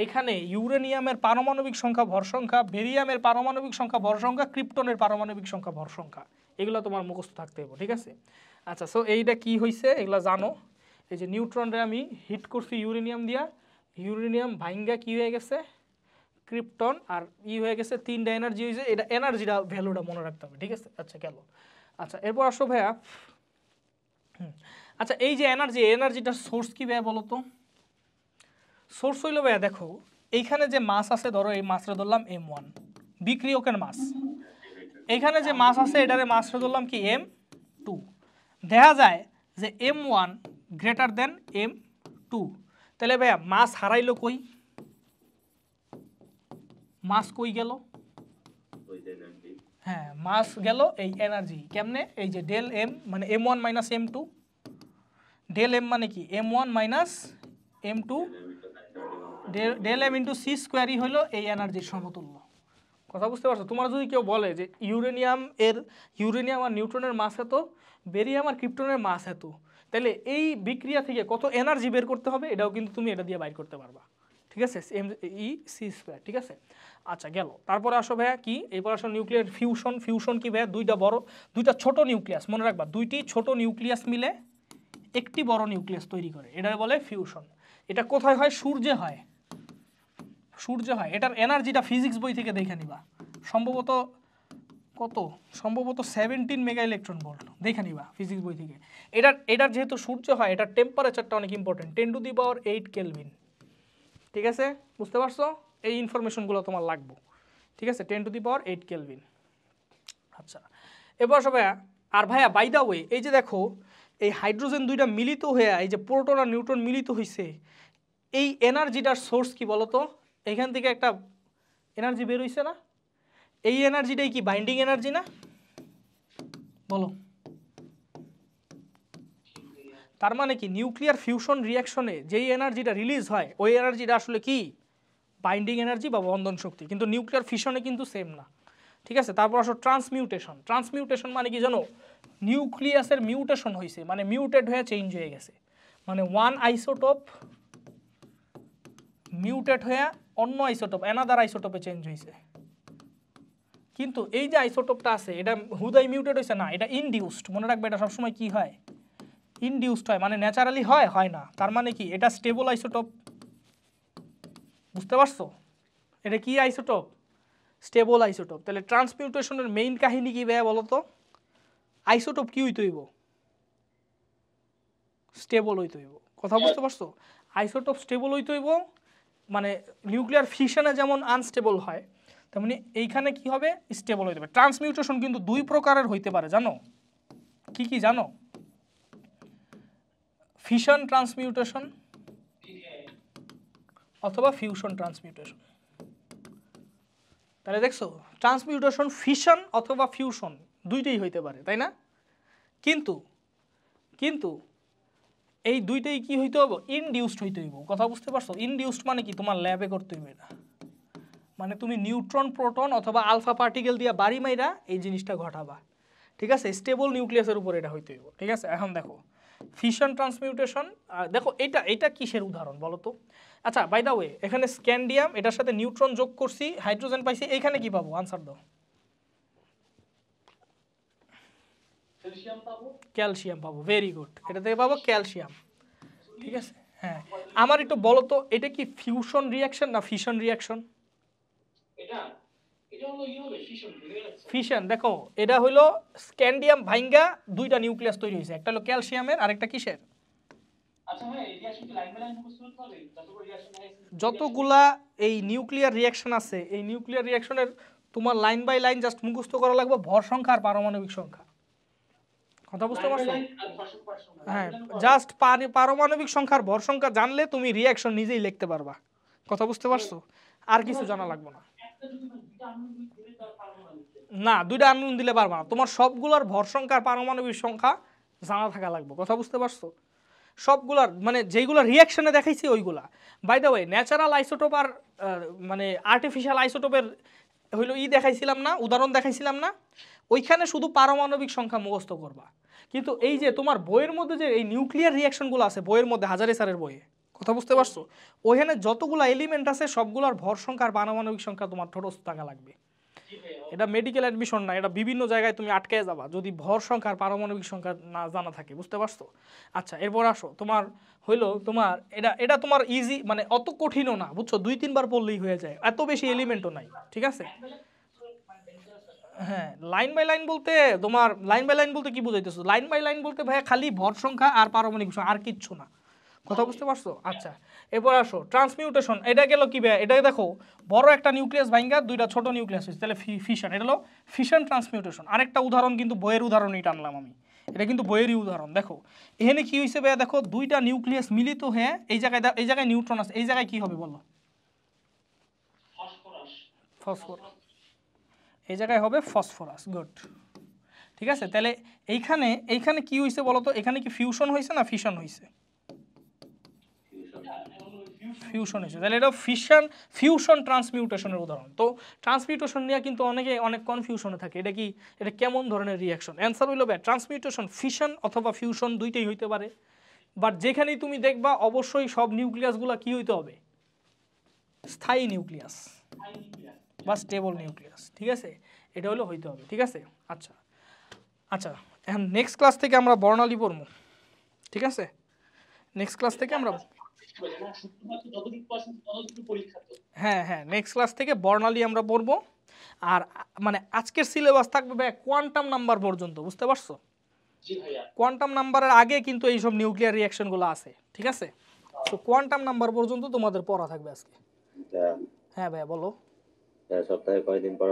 এখানে ইউরেনিয়ামের পারমাণবিক সংখ্যা ভর সংখ্যা, বেরিয়ামের পারমাণবিক সংখ্যা ভর সংখ্যা, ক্রিপ্টনের পারমাণবিক সংখ্যা ভর সংখ্যা, এগুলো তোমার মুখস্থ থাকতে হইব, ঠিক আছে। আচ্ছা, সো এইটা কি হয়েছে এগুলো জানো। এই যে নিউট্রনরে আমি হিট করছি ইউরেনিয়াম দিয়া, ইউরেনিয়াম ভাইঙ্গা কি হয়ে গেছে? ক্রিপ্টন, আর হয়ে গেছে 3টা এনার্জি হয়েছে। এটা এনার্জিটা ভ্যালুটা মনে রাখতে হবে, ঠিক আছে। আচ্ছা গেল। আচ্ছা এরপর আসো ভাইয়া, আচ্ছা এই যে এনার্জিটার সোর্স কি ভাইয়া বলো তো? সোর্স হইলো ভাইয়া, দেখো এইখানে যে মাস আছে, ধরো এই মাসরে ধরলাম M1, বিক্রিয়কের মাস। এইখানে যে মাস আছে এটারে মাসরে ধরলাম কি M2। দেখা যায় যে M1 গ্রেটার দেন M2, তাহলে ভাইয়া মাস হারাইলো কই? মাস কই গেল? হ্যাঁ, মাস গেল এই এনার্জি কেমনে? এই যে ডেল এম মানে M1 minus M2, del M মানে কি M1 minus M2, del M into c স্কোয়ারই হলো এই এনার্জির সমতুল্য। কথা বুঝতে পারছো? তোমার যদি কেউ বলে যে ইউরেনিয়াম আর নিউট্রনের মাস এত, বেরিয়াম আর ক্রিপ্টনের মাস এত, তাহলে এই বিক্রিয়া থেকে কত এনার্জি বের করতে হবে এটাও কিন্তু তুমি এটা দিয়ে বাইর করতে পারবা, ঠিক আছে, সি স্কোয়ার, ঠিক আছে। আচ্ছা গেল। তারপরে আসো ভাইয়া কি, এরপর আসো নিউক্লিয়ার ফিউশন। ফিউশন কি ভাইয়া? দুইটা ছোট নিউক্লিয়াস, মনে রাখবা 2টি ছোট নিউক্লিয়াস মিলে একটি বড় নিউক্লিয়াস তৈরি করে, এটা বলে ফিউশন। এটা কোথায় হয়? সূর্যে হয়। সূর্য হয়, এটার এনার্জিটা ফিজিক্স বই থেকে দেখে নিবা, সম্ভবত কত, সম্ভবত 17 মেগা ইলেকট্রন ভোল্ট, দেখে নিবা ফিজিক্স বই থেকে। এটার যেহেতু সূর্য হয়, এটার টেম্পারেচারটা অনেক ইম্পর্টেন্ট, 10⁸ কেলভিন। ঠিক আছে, বুঝতে পারছো? এই ইনফরমেশনগুলো তোমার লাগবে। ঠিক আছে, 10⁸ কেলভিন। আচ্ছা, এবার সবাই, আর ভাইয়া বাই দা ওয়ে, এই যে দেখো এই হাইড্রোজেন দুইটা মিলিত হয়ে এই যে প্রোটন আর নিউট্রন মিলিত হয়েছে, এই এনার্জিটার সোর্স কি বলো তো? এখান থেকে একটা এনার্জি বের হইছে না? এই এনার্জিটাই কি বাইন্ডিং এনার্জি না? বলো। তার মানে কি নিউক্লিয়ার ফিউশন রিঅ্যাকশনে যেই এনার্জিটা রিলিজ হয় ওই এনার্জিটা আসলে কি বাইন্ডিং এনার্জি বা বন্ধন শক্তি, কিন্তু নিউক্লিয়ার ফিশনে কিন্তু সেম না। ঠিক আছে, তারপর আসো ট্রান্সমিউটেশন। ট্রান্সমিউটেশন মানে কি জানো? নিউক্লিয়াসের মিউটেশন হয়েছে, মানে মিউটেড হয়ে চেঞ্জ হয়ে গেছে, মানে ওয়ান আইসোটোপ মিউটেড হয়ে অন্য আইসোটোপ অ্যানাদার আইসোটোপে চেঞ্জ হয়েছে। কিন্তু এই যে আইসোটোপটা আছে এটা হুদাই মিউটেড হয়েছে না, এটা ইনডিউসড। মনে রাখবে এটা সবসময় কি হয়? ইনডিউসড হয়, মানে ন্যাচারালি হয়, হয় না। তার মানে কি এটা স্টেবল আইসোটোপ। বুঝতে পারছো? এটা কি আইসোটোপ? Stable isotope. তাহলে ট্রান্সমিউটেশনের মেইন কাহিনী কি ভাইয়া বলো তো? আইসোটোপ কি হইতে হইব? স্টেবল হইতে হইব। কথা বুঝতে পারছো? আইসোটোপ স্টেবল হইতে হইব, মানে নিউক্লিয়ার ফিশনে যেমন আনস্টেবল হয় তেমনি এইখানে কি হবে? স্টেবল হইতে হবে। ট্রান্সমিউটেশন কিন্তু দুই প্রকারের হইতে পারে, জানো কি কি জানো? ফিশন ট্রান্সমিউটেশন অথবা ফিউশন ট্রান্সমিউটেশন। তাহলে দেখছো ট্রান্সমিউটেশন ফিশন অথবা ফিউশন দুইটাই হইতে পারে, তাই না? কিন্তু কিন্তু এই দুইটাই কি হইতে হবে? ইনডিউসড হইতে হইব। কথা বুঝতে পারছো? ইনডিউসড মানে কি? তোমার ল্যাবে করতে হইবে না, মানে তুমি নিউট্রন প্রোটন অথবা আলফা পার্টিকেল দিয়া বাড়ি মাইরা এই জিনিসটা ঘটাবা। ঠিক আছে, স্টেবল নিউক্লিয়াসের উপর এটা হইতে হইব। ঠিক আছে, এখন দেখো ফিশন ট্রান্সমিউটেশন, দেখো এটা কিসের উদাহরণ বলো তো? আচ্ছা, বাই দা ওয়ে, এখানে স্ক্যান্ডিয়াম, এটার সাথে নিউট্রন যোগ করছি, হাইড্রোজেন পাইছি, এইখানে কি পাবো? আনসার দাও। ক্যালসিয়াম পাবো। ভেরি গুড, এটা থেকে পাবো ক্যালসিয়াম। ঠিক আছে, হ্যাঁ। আমার একটু বলো তো, এটা কি ফিউশন রিঅ্যাকশন না ফিশন রিঅ্যাকশন? ফিশন। দেখো এটা হইলো স্ক্যান্ডিয়াম ভাইঙ্গা দুইটা নিউক্লিয়াস তৈরি হয়েছে, একটা হলো ক্যালসিয়ামের আর একটা কিসের? যতগুলা এই নিউক্লিয়ার রিঅ্যাকশন আছে, এই নিউক্লিয়ার রিঅ্যাকশনের তোমার লাইন বাই লাইন জাস্ট মুখস্থ করা লাগবে ভর সংখ্যা আর পারমাণবিক সংখ্যা। কথা বুঝতে পারছো? হ্যাঁ, জাস্ট পারমাণবিক সংখ্যার ভর সংখ্যা জানলে তুমি রিঅ্যাকশন নিজেই লিখতে পারবা। কথা বুঝতে পারছো? আর কিছু জানা লাগবে না। না, দুইটা আননোন দিলে পারবা না, তোমার সবগুলোর ভর সংখ্যা আর পারমাণবিক সংখ্যা জানা থাকা লাগবে। কথা বুঝতে পারছো? সবগুলার মানে যেইগুলো রিঅ্যাকশনে দেখাইছি ওইগুলা। By the way, natural isotope আর মানে আর্টিফিশিয়াল আইসোটোপের হইলো দেখাইছিলাম না, উদাহরণ দেখাইছিলাম না? ওইখানে শুধু পারমাণবিক সংখ্যা মুখস্থ করবা। কিন্তু এই যে তোমার বইয়ের মধ্যে যে এই নিউক্লিয়ার রিঅ্যাকশনগুলো আছে বইয়ের মধ্যে, হাজারে স্যারের বইয়ে, কথা বুঝতে পারছো? ওইখানে যতগুলো এলিমেন্ট আছে সবগুলোর ভর সংখ্যা আর পারমাণবিক সংখ্যা তোমার ঠোঁটস্থ থাকা লাগবে। এটা মেডিকেল অ্যাডমিশন না, এটা বিভিন্ন জায়গায় তুমি আটকে যাবা যদি ভর সংখ্যা আর পারমাণবিক সংখ্যা না জানা থাকে। বুঝতে পারছো? আচ্ছা, এরপর আসো, তোমার হইলো তোমার এটা তোমার ইজি, মানে অত কঠিনও না, বুঝছো? 2-3 বার পড়লেই হয়ে যায়, এত বেশি এলিমেন্টও নাই। ঠিক আছে, হ্যাঁ। লাইন বাই লাইন বলতে তোমার, লাইন বাই লাইন বলতে কি বুঝাইতেছো? লাইন বাই লাইন বলতে ভাইয়া খালি ভর সংখ্যা আর পারমাণবিক সংখ্যা, আর কিচ্ছু না। কথা বুঝতে পারছো? আচ্ছা, এরপর আসো ট্রান্সমিউটেশন। এটা গেল কি ভাইয়া? এটা দেখো বড় একটা নিউক্লিয়াস ভাঙ্গা দুইটা ছোট নিউক্লিয়াস হয়েছে, তাহলে ফিশন। এটা হলো ফিশন ট্রান্সমিউটেশন। আরেকটা উদাহরণ কিন্তু বইয়ের উদাহরণই টানলাম আমি, এটা কিন্তু বইয়েরই উদাহরণ। দেখো এখানে কি হয়েছে ভাইয়া? দেখো দুইটা নিউক্লিয়াস মিলিত হয়ে এই জায়গায় নিউট্রন আছে, এই জায়গায় কি হবে বলো? ফসফরাস। এই জায়গায় হবে ফসফরাস। গুড। ঠিক আছে, তাহলে এইখানে কি হয়েছে বলো তো? এখানে কি ফিউশন হয়েছে না ফিশন হয়েছে? ফিউশন হয়েছে। তাহলে এটা ফিউশন ট্রান্সমিউটেশনের উদাহরণ। তো ট্রান্সমিউটেশন নিয়ে কিন্তু অনেক কনফিউশনে থাকে, এটা কেমন ধরনের রিঅ্যাকশন? অ্যান্সার হইল ট্রান্সমিউটেশন ফিশন অথবা ফিউশন দুইটাই হইতে পারে, বাট যেখানেই তুমি দেখবা অবশ্যই সব নিউক্লিয়াসগুলো কি হইতে হবে? স্থায়ী নিউক্লিয়াস বা স্টেবল নিউক্লিয়াস। ঠিক আছে, এটা হলো হইতে হবে। ঠিক আছে, আচ্ছা আচ্ছা, এখন নেক্সট ক্লাস থেকে আমরা বর্ণালী পড়ব। ঠিক আছে, নেক্সট ক্লাস থেকে আমরা না শুধুমাত্র যতটুকু পড়াশোনা ততটুকু পরীক্ষা তো। হ্যাঁ হ্যাঁ, নেক্সট ক্লাস থেকে বর্ণালী আমরা পড়বো। আর মানে আজকের সিলেবাস থাকবে ভাই কোয়ান্টাম নাম্বার পর্যন্ত, বুঝতে পারছো? জি ভাইয়া। কোয়ান্টাম নাম্বারের আগে কিন্তু এইসব নিউক্লিয়ার রিয়াকশনগুলো আছে, ঠিক আছে? তো কোয়ান্টাম নাম্বার পর্যন্ত তোমাদের পড়া থাকবে আজকে। হ্যাঁ ভাইয়া বলো। সপ্তাহে কয়দিন পড়া?